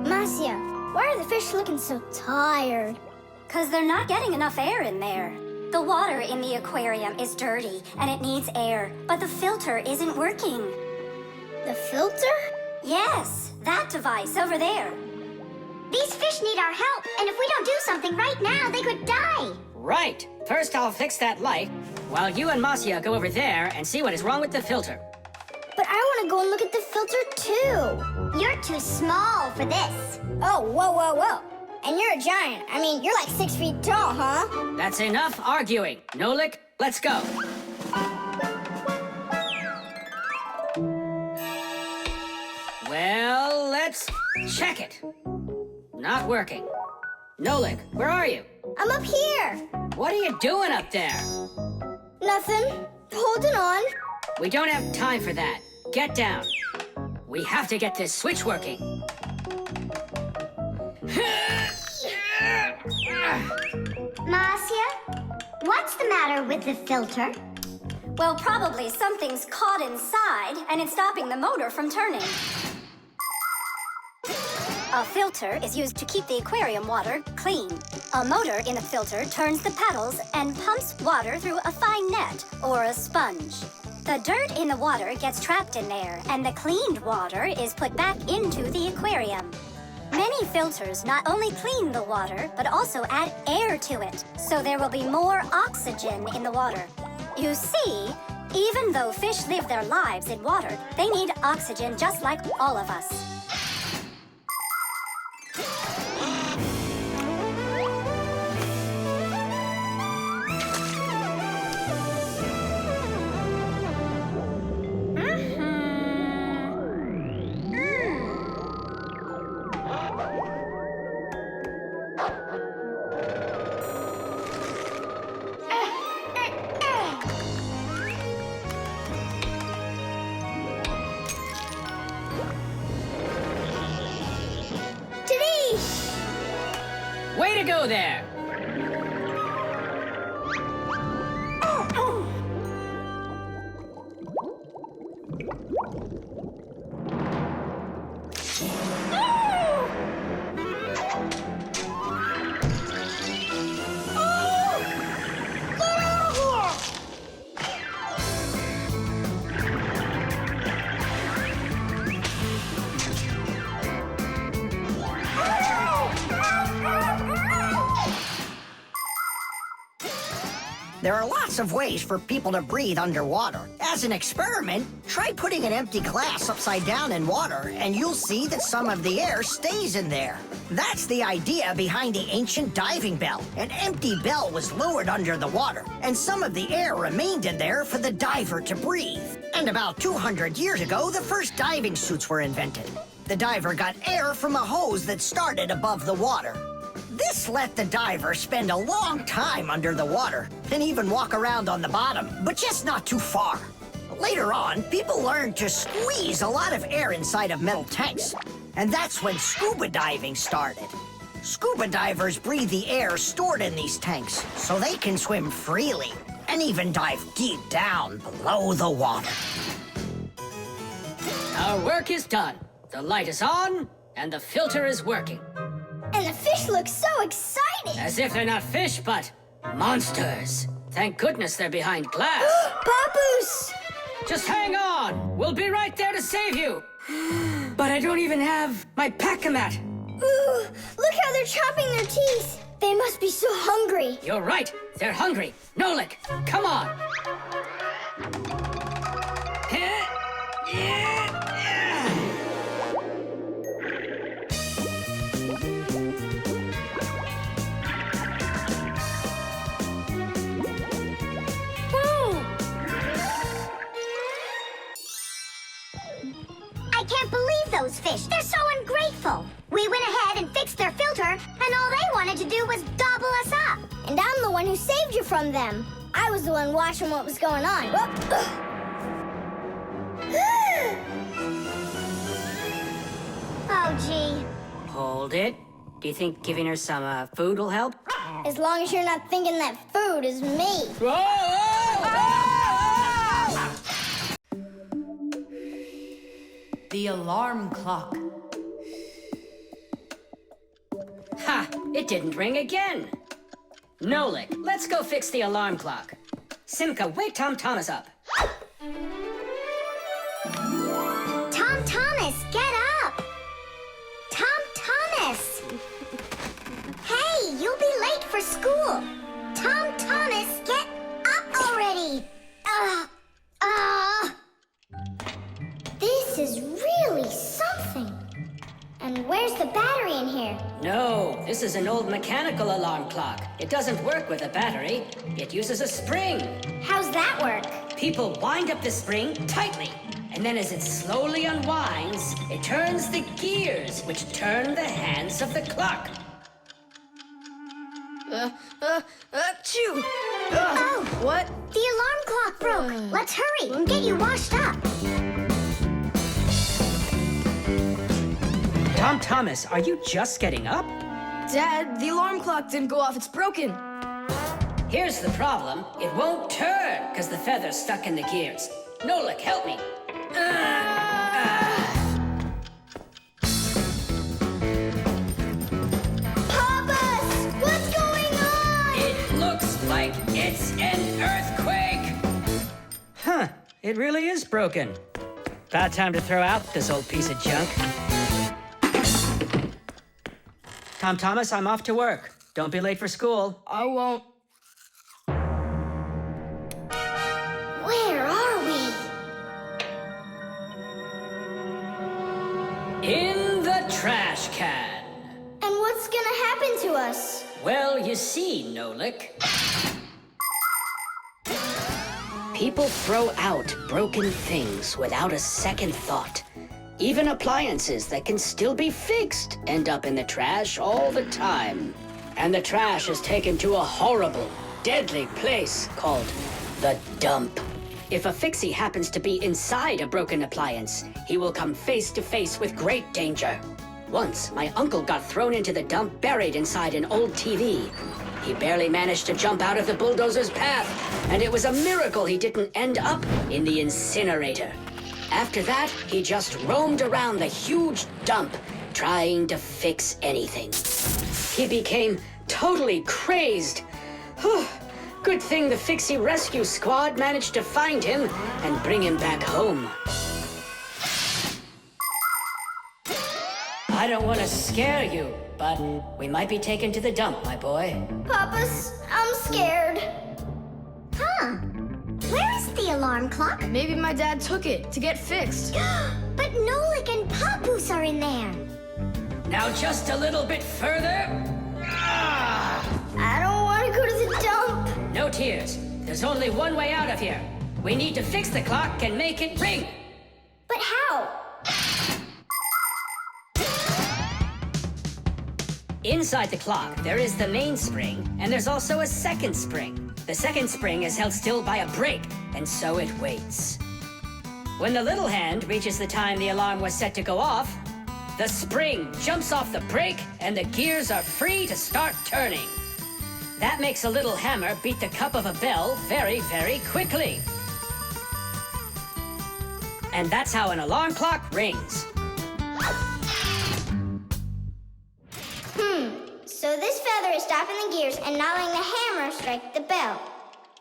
I: Marcia, why are the fish looking so tired?
A: 'Cause they're not getting enough air in there. The water in the aquarium is dirty and it needs air, but the filter isn't working.
I: The filter?
A: Yes, that device over there.
C: These fish need our help, and if we don't do something right now, they could die.
G: Right. First, I'll fix that light, while you and Marcia go over there and see what is wrong with the filter.
I: But I want to go and look at the filter too.
C: You're too small for this.
I: Oh, whoa, whoa, whoa. And you're a giant. I mean, you're like 6 feet tall, huh?
G: That's enough arguing. Nolik, let's go. Well, let's check it. Not working. Nolik, where are you?
I: I'm up here.
G: What are you doing up there?
I: Nothing. Holding on.
G: We don't have time for that. Get down. We have to get this switch working.
C: Marcia, what's the matter with the filter?
A: Well, probably something's caught inside and it's stopping the motor from turning. A filter is used to keep the aquarium water clean. A motor in the filter turns the paddles and pumps water through a fine net or a sponge. The dirt in the water gets trapped in there, and the cleaned water is put back into the aquarium. Many filters not only clean the water, but also add air to it, so there will be more oxygen in the water. You see, even though fish live their lives in water, they need oxygen just like all of us.
G: Way to go there!
D: There are lots of ways for people to breathe underwater. As an experiment, try putting an empty glass upside down in water, and you'll see that some of the air stays in there. That's the idea behind the ancient diving bell. An empty bell was lowered under the water, and some of the air remained in there for the diver to breathe. And about 200 years ago, the first diving suits were invented. The diver got air from a hose that started above the water. This let the diver spend a long time under the water and even walk around on the bottom, but just not too far. Later on, people learned to squeeze a lot of air inside of metal tanks, and that's when scuba diving started. Scuba divers breathe the air stored in these tanks so they can swim freely and even dive deep down below the water.
G: Our work is done. The light is on, and the filter is working.
I: And the fish look so excited!
G: As if they're not fish, but monsters. Thank goodness they're behind glass.
I: Papoose!
G: Just hang on. We'll be right there to save you. But I don't even have my pack-a-mat.
I: Ooh, look how they're chopping their teeth. They must be so hungry.
G: You're right. They're hungry. Nolik, come on.
C: I can't believe those fish. They're so ungrateful. We went ahead and fixed their filter, and all they wanted to do was gobble us up.
I: And I'm the one who saved you from them. I was the one watching what was going on.
C: Oh, gee.
G: Hold it. Do you think giving her some food will help?
I: As long as you're not thinking that food is me.
M: The alarm clock.
G: Ha! It didn't ring again. Nolik, let's go fix the alarm clock. Simka, wake Tom Thomas up.
C: Tom Thomas, get up! Tom Thomas! Hey, you'll be late for school. Tom Thomas, get up already!
I: This is really something. And where's the battery in here?
G: No, this is an old mechanical alarm clock. It doesn't work with a battery. It uses a spring.
I: How's that work?
G: People wind up the spring tightly, and then as it slowly unwinds, it turns the gears, which turn the hands of the clock.
B: Achoo!
C: Oh!
B: What?
C: The alarm clock broke. Let's hurry and get you washed up.
N: Tom Thomas, are you just getting up?
B: Dad, the alarm clock didn't go off. It's broken.
G: Here's the problem. It won't turn, because the feather's stuck in the gears. Nolik, help me.
I: Papas! What's going on?
G: It looks like it's an earthquake.
N: Huh, it really is broken. About time to throw out this old piece of junk. Tom Thomas, I'm off to work. Don't be late for school.
B: I won't.
I: Where are we?
G: In the trash can.
I: And what's gonna happen to us?
G: Well, you see, Nolik. People throw out broken things without a second thought. Even appliances that can still be fixed end up in the trash all the time. And the trash is taken to a horrible, deadly place called the dump. If a Fixie happens to be inside a broken appliance, he will come face to face with great danger. Once, my uncle got thrown into the dump buried inside an old TV. He barely managed to jump out of the bulldozer's path, and it was a miracle he didn't end up in the incinerator. After that, he just roamed around the huge dump, trying to fix anything. He became totally crazed. Good thing the Fixie rescue squad managed to find him and bring him back home. I don't want to scare you, but we might be taken to the dump, my boy.
I: Papas, I'm scared.
C: Huh. Where is the alarm clock?
B: Maybe my dad took it to get fixed.
C: But Nolik and Papoose are in there.
G: Now just a little bit further.
I: I don't want to go to the dump.
G: No tears. There's only one way out of here. We need to fix the clock and make it ring.
I: But how?
G: Inside the clock, there is the main spring, and there's also a second spring. The second spring is held still by a brake, and so it waits. When the little hand reaches the time the alarm was set to go off, the spring jumps off the brake, and the gears are free to start turning. That makes a little hammer beat the cup of a bell very, very quickly. And that's how an alarm clock rings.
I: So this feather is stopping the gears and not letting the hammer strike the bell.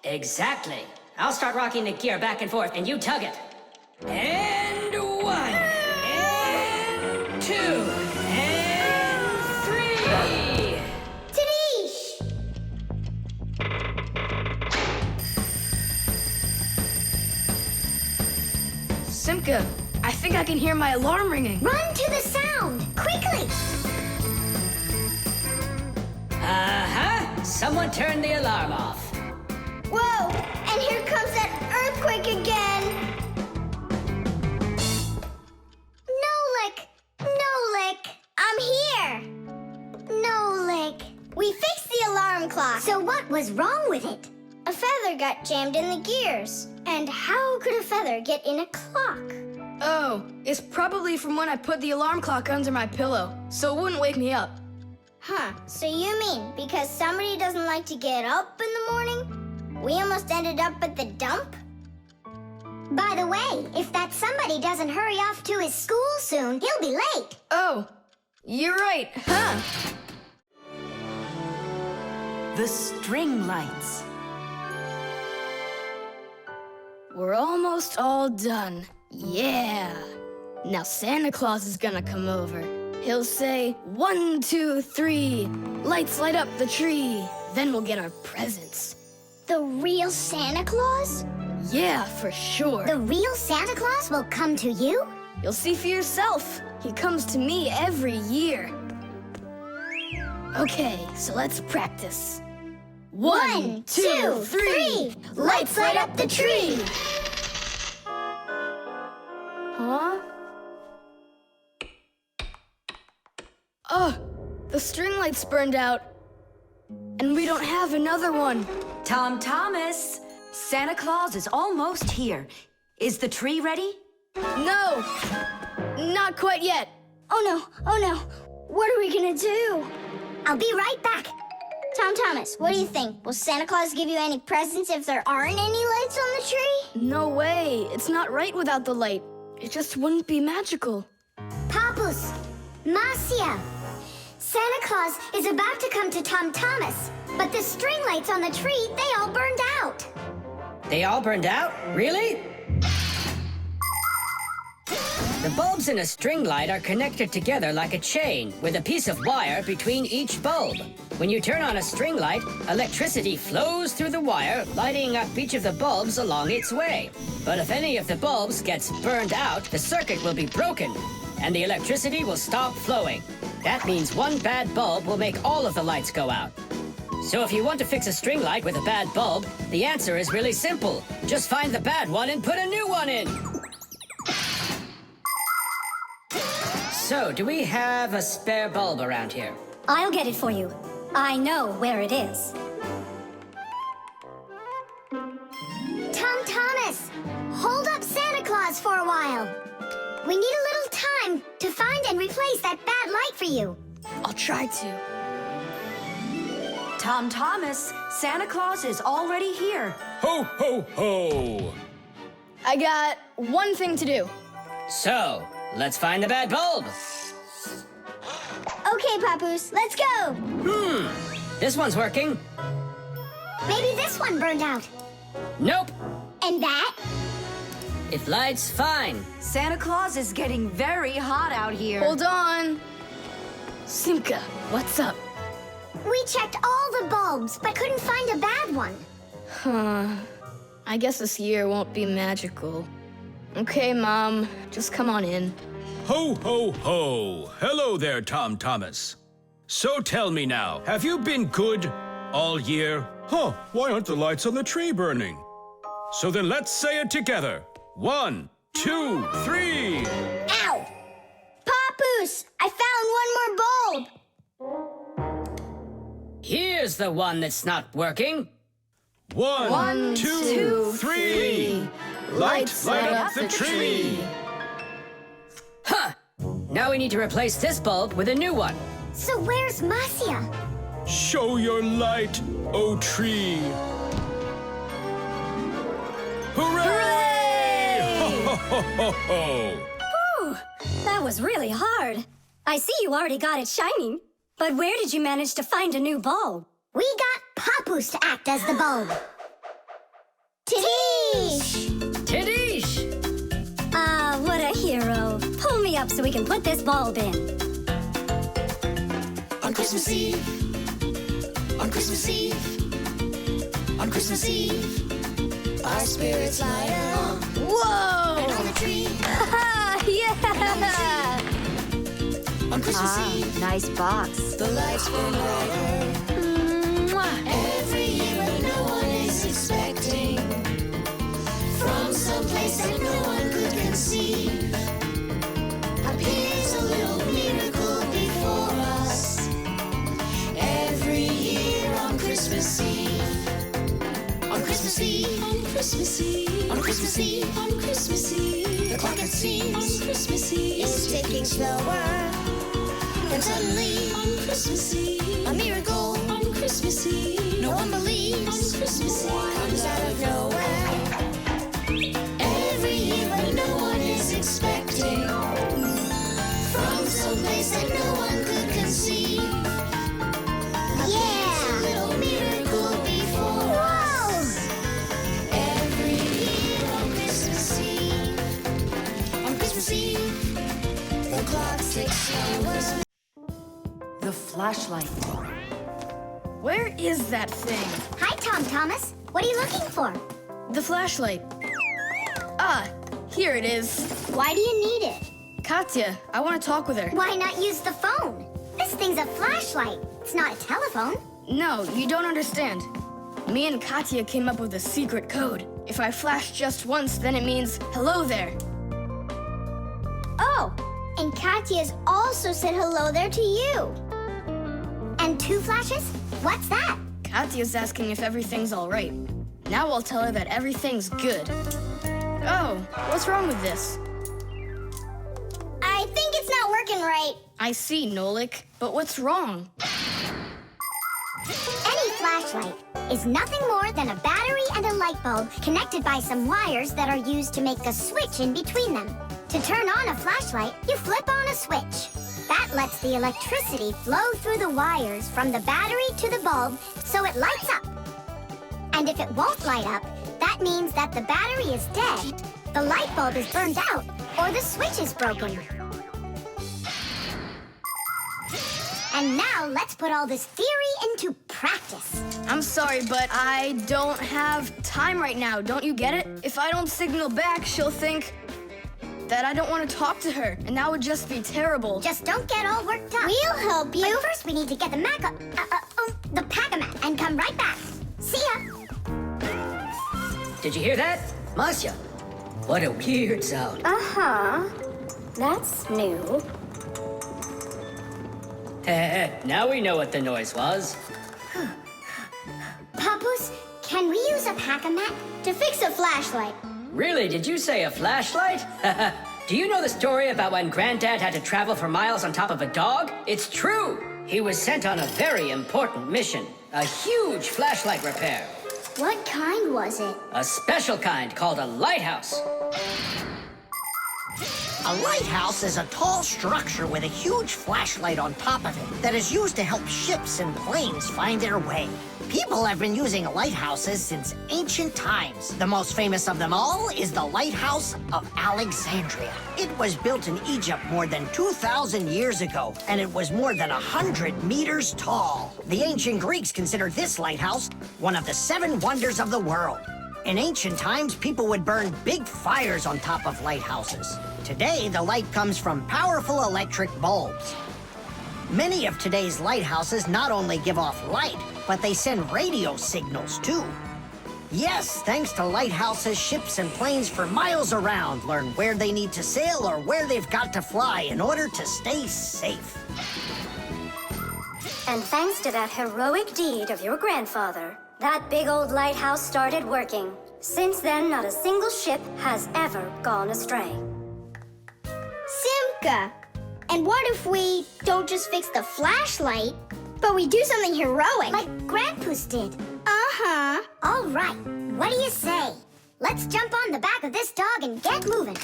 G: Exactly. I'll start rocking the gear back and forth, and you tug it. And one. And 2, and 3.
I: Tadish!
B: Simka, I think I can hear my alarm ringing.
C: Run to the sound! Quickly!
G: Uh-huh. Someone turn the alarm off.
I: Whoa! And here comes that earthquake again! Nolik! I'm here! Nolik. We fixed the alarm clock.
C: So what was wrong with it?
I: A feather got jammed in the gears. And how could a feather get in a clock?
B: Oh, it's probably from when I put the alarm clock under my pillow, so it wouldn't wake me up.
I: Huh, so you mean because somebody doesn't like to get up in the morning? We almost ended up at the dump?
C: By the way, if that somebody doesn't hurry off to his school soon, he'll be late.
B: Oh, you're right, huh?
K: The string lights.
B: We're almost all done. Yeah. Now Santa Claus is gonna come over. He'll say, 1, 2, 3, lights light up the tree. Then we'll get our presents.
I: The real Santa Claus?
B: Yeah, for sure.
C: The real Santa Claus will come to you?
B: You'll see for yourself. He comes to me every year. Okay, so let's practice. 1, 2, 3,
I: lights light up the tree.
B: Huh? Oh, the string light's burned out. And we don't have another one.
K: Tom Thomas, Santa Claus is almost here. Is the tree ready?
B: No, not quite yet.
I: Oh no. What are we gonna do?
C: I'll be right back.
I: Tom Thomas, what do you think? Will Santa Claus give you any presents if there aren't any lights on the tree?
B: No way. It's not right without the light. It just wouldn't be magical.
C: Papus, Marcia, Santa Claus is about to come to Tom Thomas, but the string lights on the tree, they all burned out.
G: They all burned out? Really? The bulbs in a string light are connected together like a chain with a piece of wire between each bulb. When you turn on a string light, electricity flows through the wire, lighting up each of the bulbs along its way. But if any of the bulbs gets burned out, the circuit will be broken, and the electricity will stop flowing. That means one bad bulb will make all of the lights go out. So if you want to fix a string light with a bad bulb, the answer is really simple. Just find the bad one and put a new one in. So, do we have a spare bulb around here?
A: I'll get it for you. I know where it is.
C: Tom Thomas, hold up Santa Claus for a while. We need a little time to find and replace that bad light for you.
B: I'll try to.
K: Tom Thomas, Santa Claus is already here.
P: Ho, ho, ho!
B: I got one thing to do.
G: So, let's find the bad bulb.
I: Okay, Papoose, let's go.
G: This one's working.
C: Maybe this one burned out.
G: Nope.
C: And that?
G: It lights fine.
K: Santa Claus is getting very hot out here.
B: Hold on. Simka, what's up?
C: We checked all the bulbs, but couldn't find a bad one.
B: Huh. I guess this year won't be magical. Okay, Mom, just come on in.
P: Ho, ho, ho! Hello there, Tom Thomas. So tell me now, have you been good all year? Huh, why aren't the lights on the tree burning? So then let's say it together. 1, 2, 3.
I: Ow! Papoose, I found one more bulb.
G: Here's the one that's not working.
P: 1, 2, 3. Light up the tree.
G: Huh! Now we need to replace this bulb with a new one.
C: So where's Marcia?
P: Show your light, O tree. Hooray! Ho, ho, ho, ho.
A: Whew, that was really hard. I see you already got it shining. But where did you manage to find a new bulb?
C: We got Papoose to act as the bulb.
I: Tadish!
G: Tadish!
A: Ah, what a hero. Pull me up so we can put this bulb in.
F: On Christmas Eve, on Christmas Eve, on Christmas Eve, our spirits light up.
B: Whoa!
F: And on the tree,
A: Yeah!
F: on Christmas Eve,
K: nice box.
F: the lights burn brighter. Every year when no one is expecting, from some place that no one could conceive, appears a little miracle before us. Every year on Christmas Eve, on Christmas Eve, on Christmas Eve, on Christmas Eve, on Christmas Eve, the clock it seems on Christmas Eve is ticking slower. And suddenly on Christmas Eve, a miracle on Christmas Eve, no one believes on Christmas Eve comes out of nowhere. Every year when no one is expecting, from some place that no one could conceive. Yeah! A little miracle before us. Every year on Christmas Eve, on Christmas Eve, the clock ticks slower.
K: The flashlight.
B: Where is that thing?
C: Hi, Tom Thomas. What are you looking for?
B: The flashlight. Ah, here it is.
C: Why do you need it?
B: Katya, I want to talk with her.
C: Why not use the phone? This thing's a flashlight. It's not a telephone.
B: No, you don't understand. Me and Katya came up with a secret code. If I flash just once, then it means hello there.
C: Oh, and Katya's also said hello there to you. And 2 flashes? What's that?
B: Katya's asking if everything's all right. Now I'll tell her that everything's good. Oh, what's wrong with this?
C: I think it's not working right.
B: I see, Nolik, but what's wrong?
C: Any flashlight is nothing more than a battery and a light bulb connected by some wires that are used to make a switch in between them. To turn on a flashlight, you flip on a switch. That lets the electricity flow through the wires from the battery to the bulb so it lights up. And if it won't light up, that means that the battery is dead, the light bulb is burned out, or the switch is broken. And now let's put all this theory into practice.
B: I'm sorry, but I don't have time right now. Don't you get it? If I don't signal back, she'll think that I don't want to talk to her, and that would just be terrible.
C: Just don't get all worked up. We'll help you. But first, we need to get the the pack-a-mat and come right back. See ya.
G: Did you hear that? Masya, what a weird sound.
A: Uh-huh. That's new.
G: Now we know what the noise was.
C: Papoose, can we use a pack-a-mat to fix a flashlight?
G: Really, did you say a flashlight? Do you know the story about when Granddad had to travel for miles on top of a dog? It's true! He was sent on a very important mission. A huge flashlight repair.
C: What kind was it?
G: A special kind called a lighthouse.
D: A lighthouse is a tall structure with a huge flashlight on top of it that is used to help ships and planes find their way. People have been using lighthouses since ancient times. The most famous of them all is the Lighthouse of Alexandria. It was built in Egypt more than 2,000 years ago, and it was more than 100 meters tall. The ancient Greeks considered this lighthouse one of the 7 wonders of the world. In ancient times, people would burn big fires on top of lighthouses. Today, the light comes from powerful electric bulbs. Many of today's lighthouses not only give off light, but they send radio signals, too. Yes, thanks to lighthouses, ships and planes for miles around learn where they need to sail or where they've got to fly in order to stay safe.
A: And thanks to that heroic deed of your grandfather, that big old lighthouse started working. Since then, not a single ship has ever gone astray.
C: Simka! And what if we don't just fix the flashlight, but we do something heroic? Like Grandpa's did. Uh-huh. All right. What do you say? Let's jump on the back of this dog and get moving.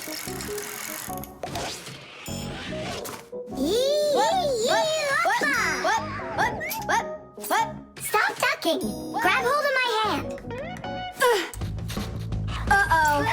B: What?
C: Stop ducking. Grab hold of my hand. Uh-oh.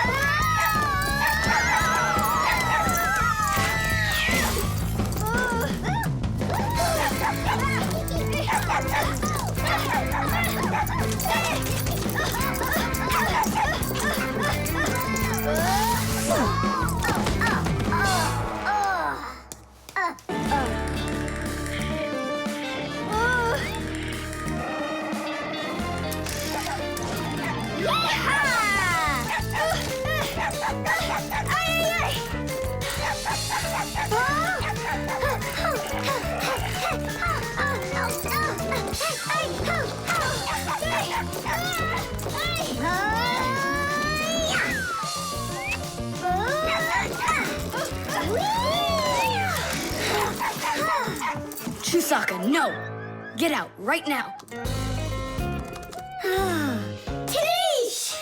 B: Chusaka, no! Get out, right now.
I: Tadish!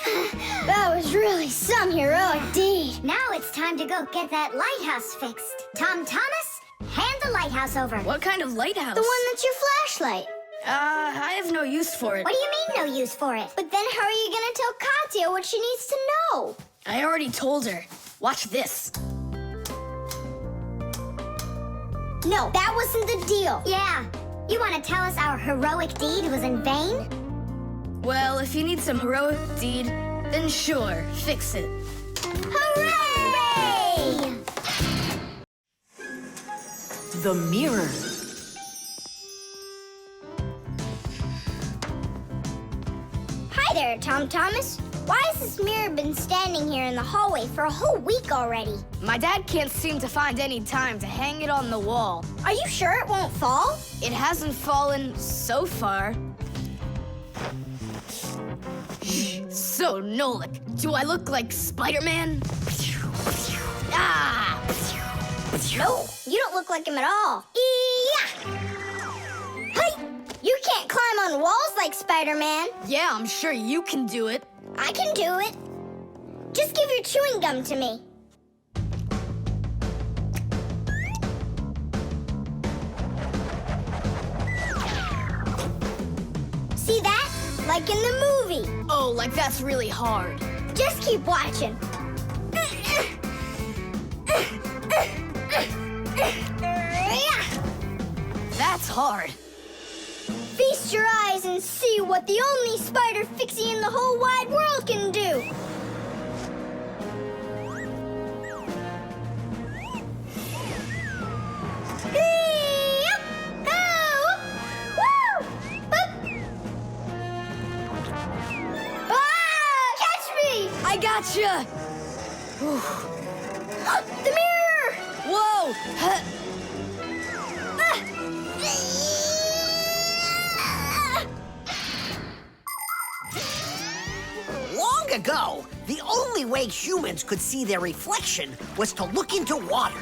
I: That was really some heroic deed.
C: Now it's time to go get that lighthouse fixed. Tom Thomas, hand the lighthouse over.
B: What kind of lighthouse?
I: The one that's your flashlight.
B: I have no use for it.
C: What do you mean, no use for it?
I: But then how are you gonna tell Katya what she needs to know?
B: I already told her. Watch this.
I: No, that wasn't the deal.
C: Yeah. You want to tell us our heroic deed was in vain?
B: Well, if you need some heroic deed, then sure, fix it.
I: Hooray!
M: The mirror.
I: Hi there, Tom Thomas. Why has this mirror been standing here in the hallway for a whole week already?
B: My dad can't seem to find any time to hang it on the wall.
I: Are you sure it won't fall?
B: It hasn't fallen so far. So, Nolik, do I look like Spider-Man? Ah!
I: No, you don't look like him at all. Yeah! Hey! You can't climb on walls like Spider-Man.
B: Yeah, I'm sure you can do it.
I: I can do it. Just give your chewing gum to me. See that? Like in the movie.
B: Oh, like that's really hard.
I: Just keep watching.
B: That's hard.
I: Feast your eyes and see what the only spider Fixie in the whole wide world can do. Catch me!
B: I gotcha!
I: The mirror!
B: Whoa!
D: Long ago, the only way humans could see their reflection was to look into water.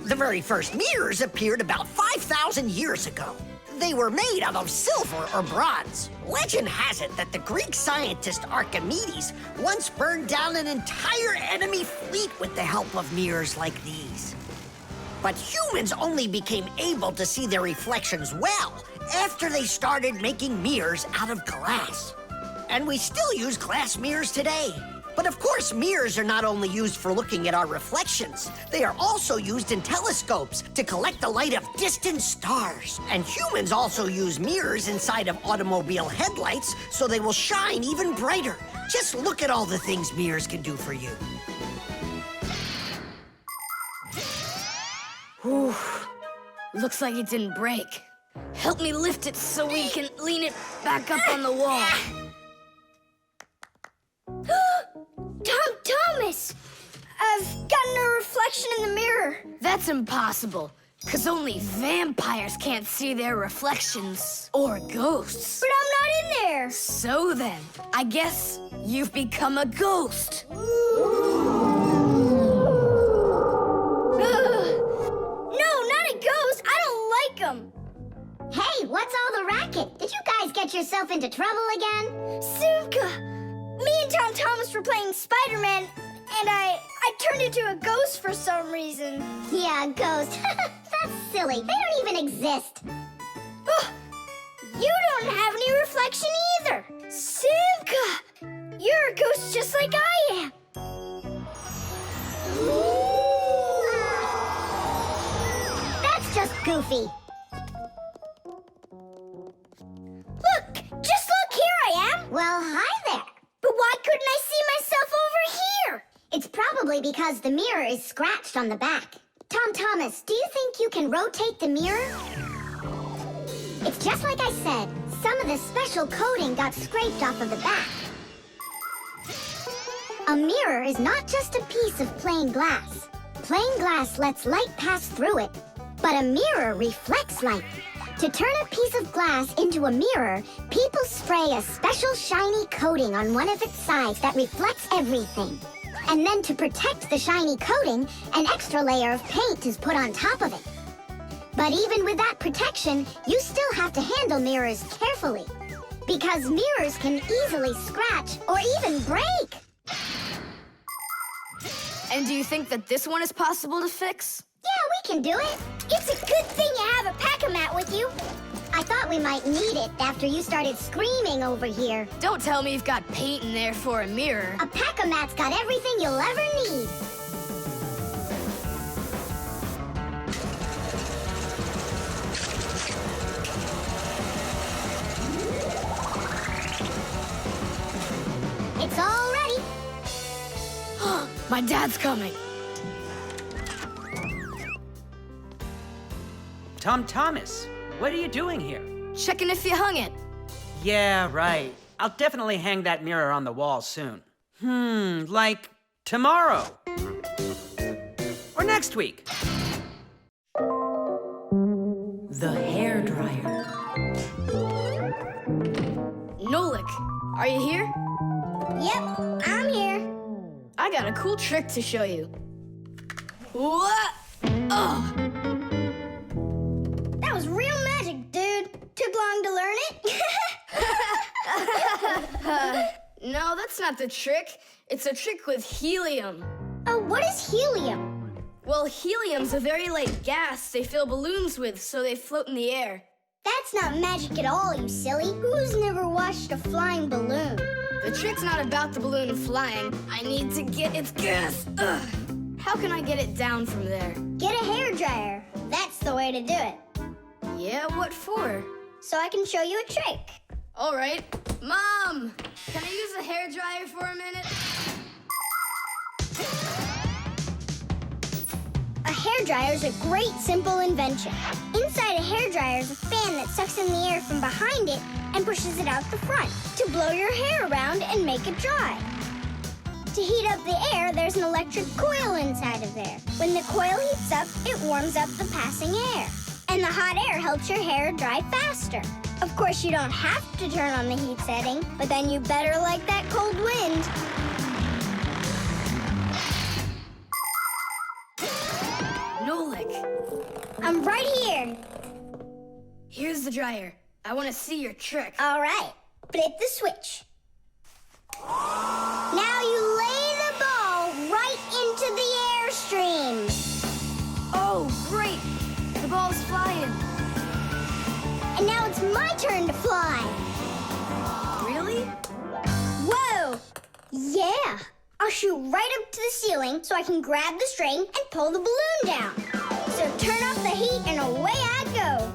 D: The very first mirrors appeared about 5,000 years ago. They were made out of silver or bronze. Legend has it that the Greek scientist Archimedes once burned down an entire enemy fleet with the help of mirrors like these. But humans only became able to see their reflections well after they started making mirrors out of glass. And we still use glass mirrors today. But of course, mirrors are not only used for looking at our reflections, they are also used in telescopes to collect the light of distant stars. And humans also use mirrors inside of automobile headlights so they will shine even brighter. Just look at all the things mirrors can do for you.
B: Whew. Looks like it didn't break. Help me lift it so we can lean it back up on the wall.
I: Tom Thomas! I've gotten a reflection in the mirror.
B: That's impossible, because only vampires can't see their reflections. Or ghosts.
I: But I'm not in there.
B: So then, I guess you've become a ghost.
I: No, not a ghost. I don't like them.
C: Hey, what's all the racket? Did you guys get yourself into trouble again?
I: Simka! Me and Tom Thomas were playing Spider-Man, and I turned into a ghost for some reason.
C: Yeah, a ghost. That's silly. They don't even exist.
I: Oh, you don't have any reflection either. Simka! You're a ghost just like I am.
C: That's just goofy.
I: Look! Just look! Here I am!
C: Well, hi there.
I: But why couldn't I see myself over here?
C: It's probably because the mirror is scratched on the back. Tom Thomas, do you think you can rotate the mirror? It's just like I said. Some of the special coating got scraped off of the back. A mirror is not just a piece of plain glass. Plain glass lets light pass through it, but a mirror reflects light. To turn a piece of glass into a mirror, people spray a special shiny coating on one of its sides that reflects everything. And then to protect the shiny coating, an extra layer of paint is put on top of it. But even with that protection, you still have to handle mirrors carefully. Because mirrors can easily scratch or even break.
B: And do you think that this one is possible to fix?
C: Yeah, we can do it. It's a good thing you have a pack-a-mat with you. I thought we might need it after you started screaming over here.
B: Don't tell me you've got paint in there for a mirror.
C: A pack-a-mat's got everything you'll ever need. It's all ready.
B: My dad's coming.
N: Tom Thomas, what are you doing here?
B: Checking if you hung it.
N: Yeah, right. I'll definitely hang that mirror on the wall soon. Like tomorrow. Or next week.
M: The hairdryer.
B: Nolik, are you here?
C: Yep, I'm here.
B: I got a cool trick to show you. What? Oh!
I: That was real magic, dude. Took long to learn it?
B: No, that's not the trick. It's a trick with helium.
I: Oh, what is helium?
B: Well, helium's a very light gas they fill balloons with so they float in the air.
I: That's not magic at all, you silly. Who's never watched a flying balloon?
B: The trick's not about the balloon flying. I need to get its gas. Ugh. How can I get it down from there?
I: Get a hairdryer. That's the way to do it.
B: Yeah, what for?
I: So I can show you a trick.
B: All right. Mom, can I use a hairdryer for a minute?
I: A hairdryer is a great, simple invention. Inside a hairdryer is a fan that sucks in the air from behind it and pushes it out the front to blow your hair around and make it dry. To heat up the air, there's an electric coil inside of there. When the coil heats up, it warms up the passing air. And the hot air helps your hair dry faster. Of course, you don't have to turn on the heat setting, but then you better like that cold wind.
B: Nolik.
I: I'm right here.
B: Here's the dryer. I want to see your trick.
I: All right, flip the switch. Now you lay the ball right into the airstream.
B: Oh, great. The ball's flying.
I: And now it's my turn to fly.
B: Really?
I: Whoa! Yeah. I'll shoot right up to the ceiling so I can grab the string and pull the balloon down. So turn off the heat and away I go.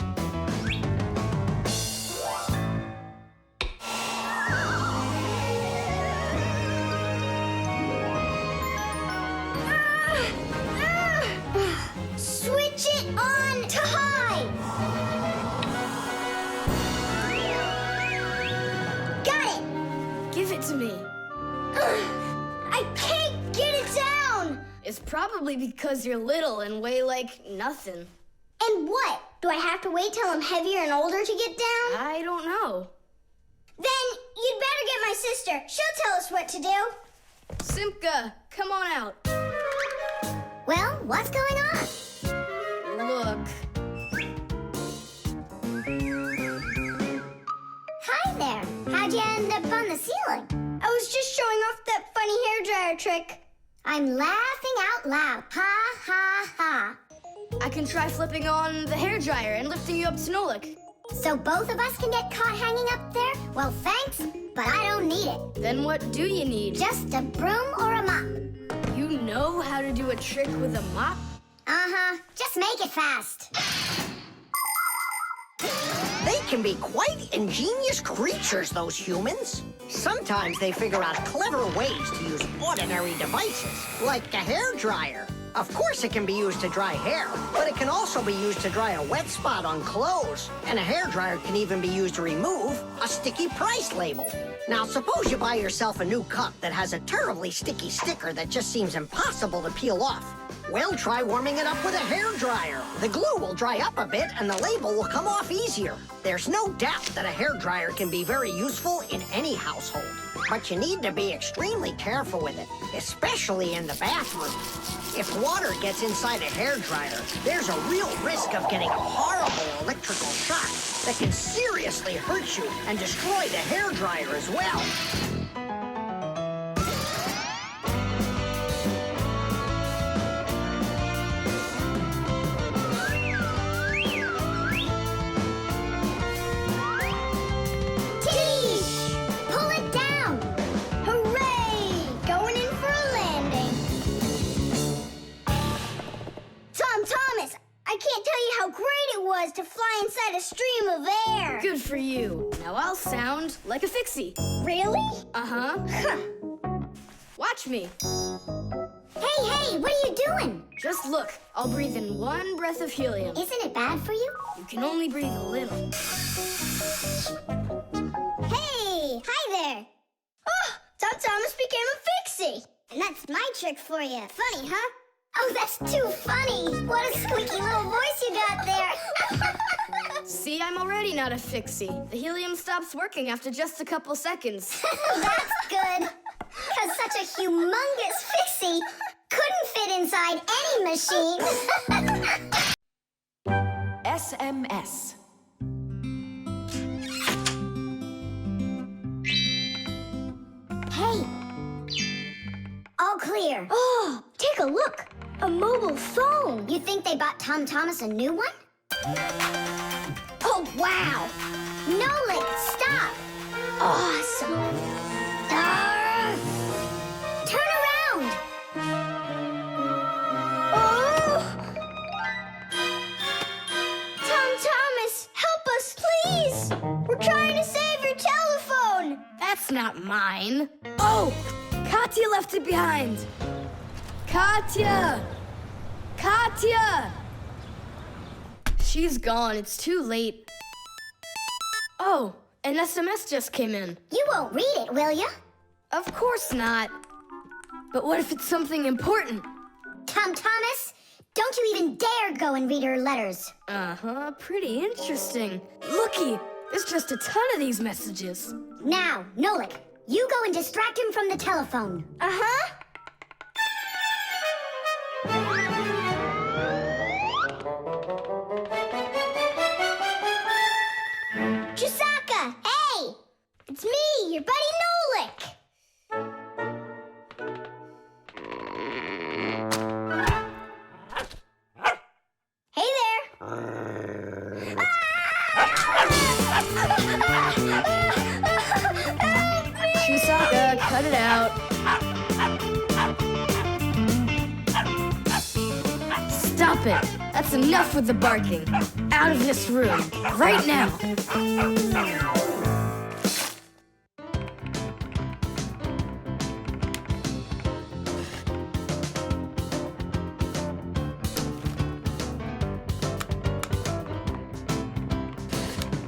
I: Switch it on to high. Got it.
B: Give it to me.
I: I can't get it down.
B: It's probably because you're little and weigh like nothing.
I: And what? Do I have to wait till I'm heavier and older to get down?
B: I don't know.
I: Then you'd better get my sister. She'll tell us what to do.
B: Simka, come on out.
C: Well, what's going on?
B: Look.
C: Hi there. How'd you end up on the ceiling?
I: I was just showing off that funny hairdryer trick.
C: I'm laughing out loud. Ha, ha, ha.
B: I can try flipping on the hairdryer and lifting you up to Nolik.
C: So both of us can get caught hanging up there? Well, thanks, but I don't need it.
B: Then what do you need?
C: Just a broom or a mop.
B: You know how to do a trick with a mop?
C: Uh-huh. Just make it fast.
D: They can be quite ingenious creatures, those humans. Sometimes they figure out clever ways to use ordinary devices, like a hairdryer. Of course it can be used to dry hair, but it can also be used to dry a wet spot on clothes. And a hairdryer can even be used to remove a sticky price label. Now, suppose you buy yourself a new cup that has a terribly sticky sticker that just seems impossible to peel off. Well, try warming it up with a hairdryer. The glue will dry up a bit and the label will come off easier. There's no doubt that a hairdryer can be very useful in any household. But you need to be extremely careful with it, especially in the bathroom. If water gets inside a hairdryer, there's a real risk of getting a horrible electrical shock that can seriously hurt you and destroy the hairdryer as well.
I: To fly inside a stream of air.
B: Good for you. Now I'll sound like a Fixie.
I: Really?
B: Uh-huh.
I: Huh.
B: Watch me.
C: Hey, what are you doing?
B: Just look. I'll breathe in 1 breath of helium.
C: Isn't it bad for you?
B: You can only breathe a little.
I: Hey, hi there. Oh, Tom Thomas became a Fixie. And that's my trick for you. Funny, huh?
C: Oh, that's too funny. What a squeaky little voice you got there.
B: See, I'm already not a Fixie. The helium stops working after just a couple seconds.
C: That's good. Because such a humongous Fixie couldn't fit inside any machine.
M: SMS.
C: Hey. All clear.
I: Oh, take a look. A mobile phone.
C: You think they bought Tom Thomas a new one? Oh, wow. Nolik, stop. Awesome. Turn around.
I: Oh! Tom Thomas, help us, please. We're trying to save your telephone.
B: That's not mine. Oh, Katya left it behind. Katya! Katya! She's gone. It's too late. Oh, an SMS just came in.
C: You won't read it, will you?
B: Of course not. But what if it's something important?
C: Tom Thomas, don't you even dare go and read her letters.
B: Uh-huh, pretty interesting. Looky, there's just a ton of these messages.
C: Now, Nolik, you go and distract him from the telephone.
I: Uh-huh.
C: Chisaka, hey!
I: It's me, your buddy Nolik. Hey there.
B: Chisaka, cut it out. Stop it. That's enough with the barking. Out of this room. Right now.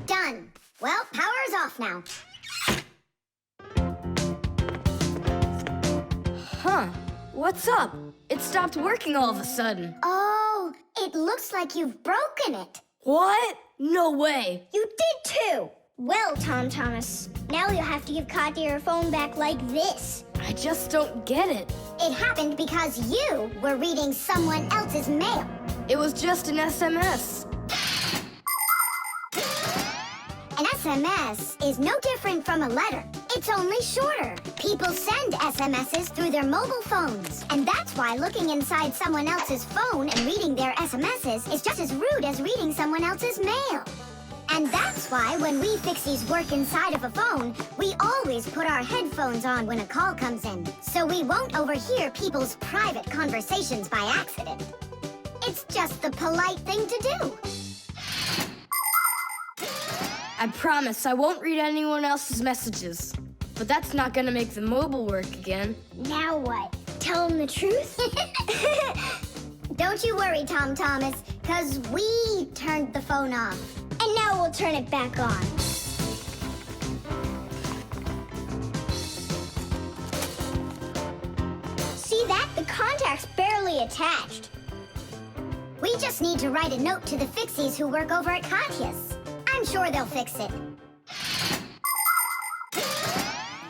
C: Done. Well, power's off now.
B: Huh. What's up? It stopped working all of a sudden.
C: Oh, it looks like you've broken it.
B: What? No way.
I: You did too. Well, Tom Thomas, now you'll have to give Katya her phone back like this.
B: I just don't get it.
C: It happened because you were reading someone else's mail.
B: It was just an SMS.
C: An SMS is no different from a letter. It's only shorter. People send SMSs through their mobile phones. And that's why looking inside someone else's phone and reading their SMSs is just as rude as reading someone else's mail. And that's why when we Fixies work inside of a phone, we always put our headphones on when a call comes in, so we won't overhear people's private conversations by accident. It's just the polite thing to do.
B: I promise I won't read anyone else's messages. But that's not gonna make the mobile work again.
I: Now what? Tell him the truth?
C: Don't you worry, Tom Thomas, because we turned the phone off.
I: And now we'll turn it back on. See that? The contact's barely attached.
C: We just need to write a note to the Fixies who work over at Katya's. I'm sure they'll fix it.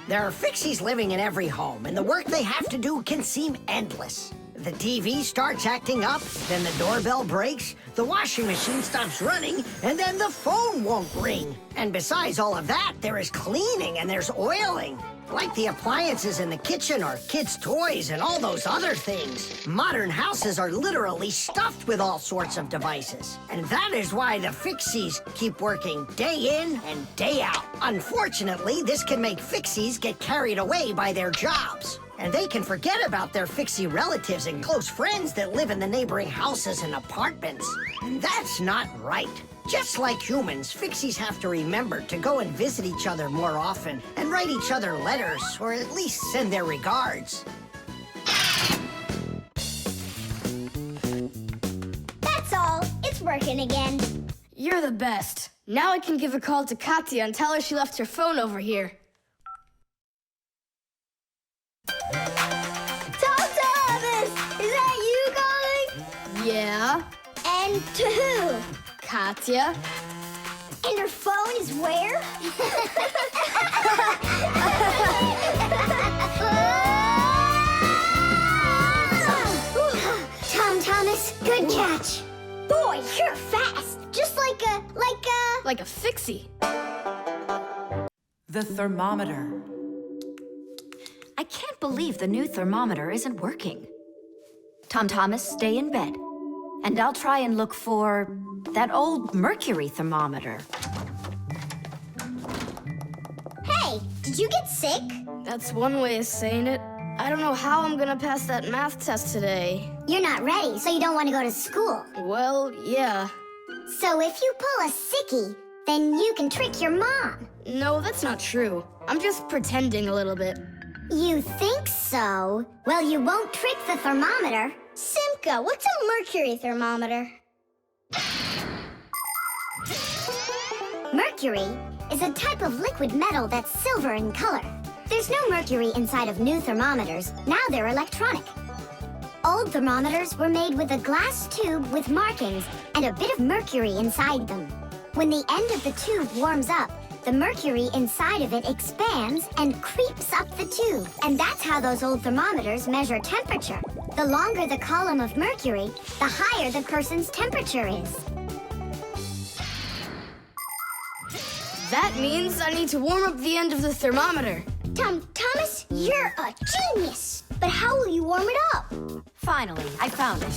D: There are Fixies living in every home, and the work they have to do can seem endless. The TV starts acting up, then the doorbell breaks, the washing machine stops running, and then the phone won't ring. And besides all of that, there is cleaning and there's oiling. Like the appliances in the kitchen or kids' toys and all those other things. Modern houses are literally stuffed with all sorts of devices. And that is why the Fixies keep working day in and day out. Unfortunately, this can make Fixies get carried away by their jobs. And they can forget about their Fixie relatives and close friends that live in the neighboring houses and apartments. And that's not right. Just like humans, Fixies have to remember to go and visit each other more often and write each other letters, or at least send their regards.
I: That's all. It's working again.
B: You're the best. Now I can give a call to Katya and tell her she left her phone over here.
I: Thomas! Is that you calling?
B: Yeah?
I: And to who?
B: Katya?
I: And her phone is where? Thomas, good catch. Boy, you're fast. Just like a...
B: Like a Fixie.
M: The thermometer.
K: I can't believe the new thermometer isn't working. Thomas, stay in bed. And I'll try and look for that old mercury thermometer.
I: Hey, did you get sick?
B: That's one way of saying it. I don't know how I'm gonna pass that math test today.
C: You're not ready, so you don't want to go to school.
B: Well, yeah.
C: So if you pull a sickie, then you can trick your mom.
B: No, that's not true. I'm just pretending a little bit.
C: You think so? Well, you won't trick the thermometer.
I: Simka, what's a mercury thermometer?
C: Mercury is a type of liquid metal that's silver in color. There's no mercury inside of new thermometers. Now they're electronic. Old thermometers were made with a glass tube with markings and a bit of mercury inside them. When the end of the tube warms up, the mercury inside of it expands and creeps up the tube. And that's how those old thermometers measure temperature. The longer the column of mercury, the higher the person's temperature is.
B: That means I need to warm up the end of the thermometer.
I: Thomas, you're a genius. But how will you warm it up?
K: Finally, I found it.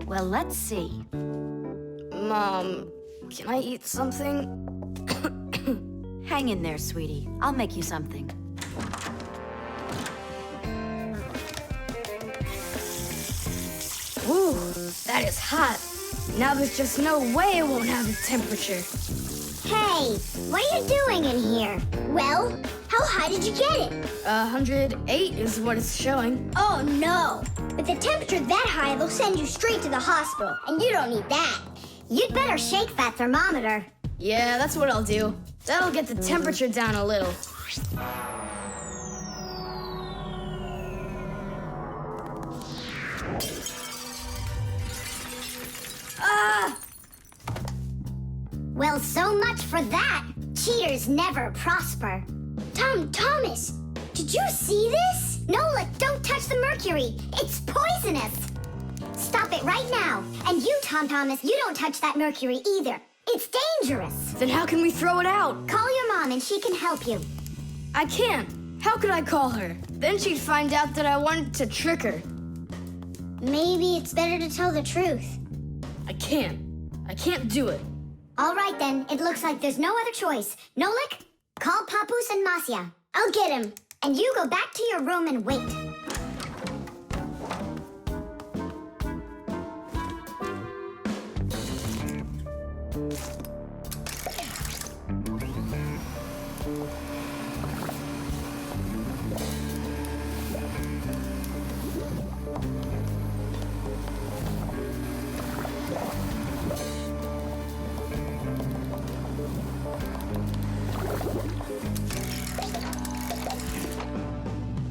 K: Well, let's see.
B: Mom, can I eat something?
K: Hang in there, sweetie. I'll make you something.
B: Ooh, that is hot. Now there's just no way it won't have the temperature.
C: Hey, what are you doing in here?
I: Well, how high did you get it?
B: 108 is what it's showing.
I: Oh, no. With a temperature that high, they'll send you straight to the hospital, and you don't need that.
C: You'd better shake that thermometer.
B: Yeah, that's what I'll do. That'll get the temperature down a little.
C: Ah! Well, so much for that. Cheaters never prosper.
I: Thomas, did you see this?
C: Nolik, don't touch the mercury. It's poisonous. Stop it right now. And you, Thomas, you don't touch that mercury either. It's dangerous.
B: Then how can we throw it out?
C: Call your mom and she can help you.
B: I can't. How could I call her? Then she'd find out that I wanted to trick her.
I: Maybe it's better to tell the truth.
B: I can't do it.
C: All right, then. It looks like there's no other choice. Nolik, call Papoose and Masya.
I: I'll get him.
C: And you go back to your room and wait.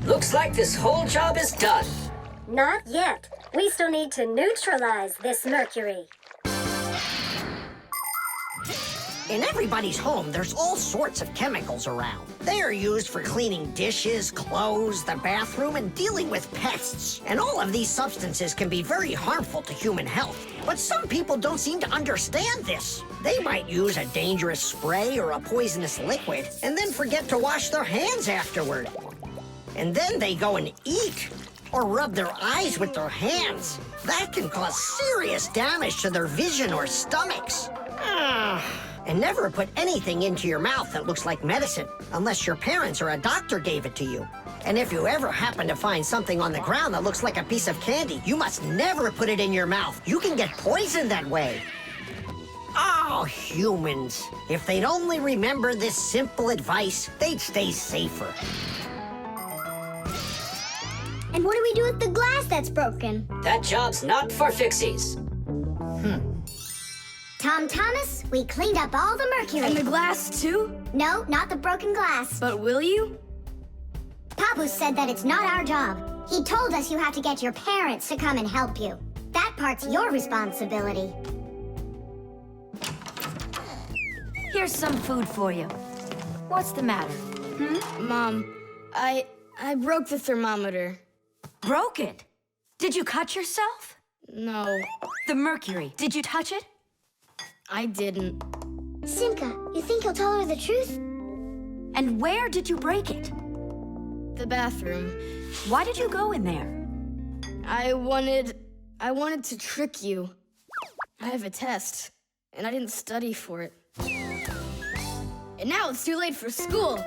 G: Looks like this whole job is done.
Q: Not yet. We still need to neutralize this mercury.
D: In everybody's home, there's all sorts of chemicals around. They are used for cleaning dishes, clothes, the bathroom, and dealing with pests. And all of these substances can be very harmful to human health. But some people don't seem to understand this. They might use a dangerous spray or a poisonous liquid and then forget to wash their hands afterward. And then they go and eat or rub their eyes with their hands. That can cause serious damage to their vision or stomachs. And never put anything into your mouth that looks like medicine, unless your parents or a doctor gave it to you. And if you ever happen to find something on the ground that looks like a piece of candy, you must never put it in your mouth. You can get poisoned that way. Oh, humans. If they'd only remember this simple advice, they'd stay safer.
I: And what do we do with the glass that's broken?
G: That job's not for Fixies.
C: Tom Thomas, we cleaned up all the mercury.
B: And the glass, too?
C: No, not the broken glass.
B: But will you?
C: Papu said that it's not our job. He told us you have to get your parents to come and help you. That part's your responsibility.
K: Here's some food for you. What's the matter?
B: Mom, I broke the thermometer.
K: Broke it? Did you cut yourself?
B: No,
K: The mercury, did you touch it?
B: I didn't.
I: Simka, you think he'll tell her the truth?
K: And where did you break it?
B: The bathroom.
K: Why did you go in there?
B: I wanted to trick you. I have a test, and I didn't study for it. And now it's too late for school,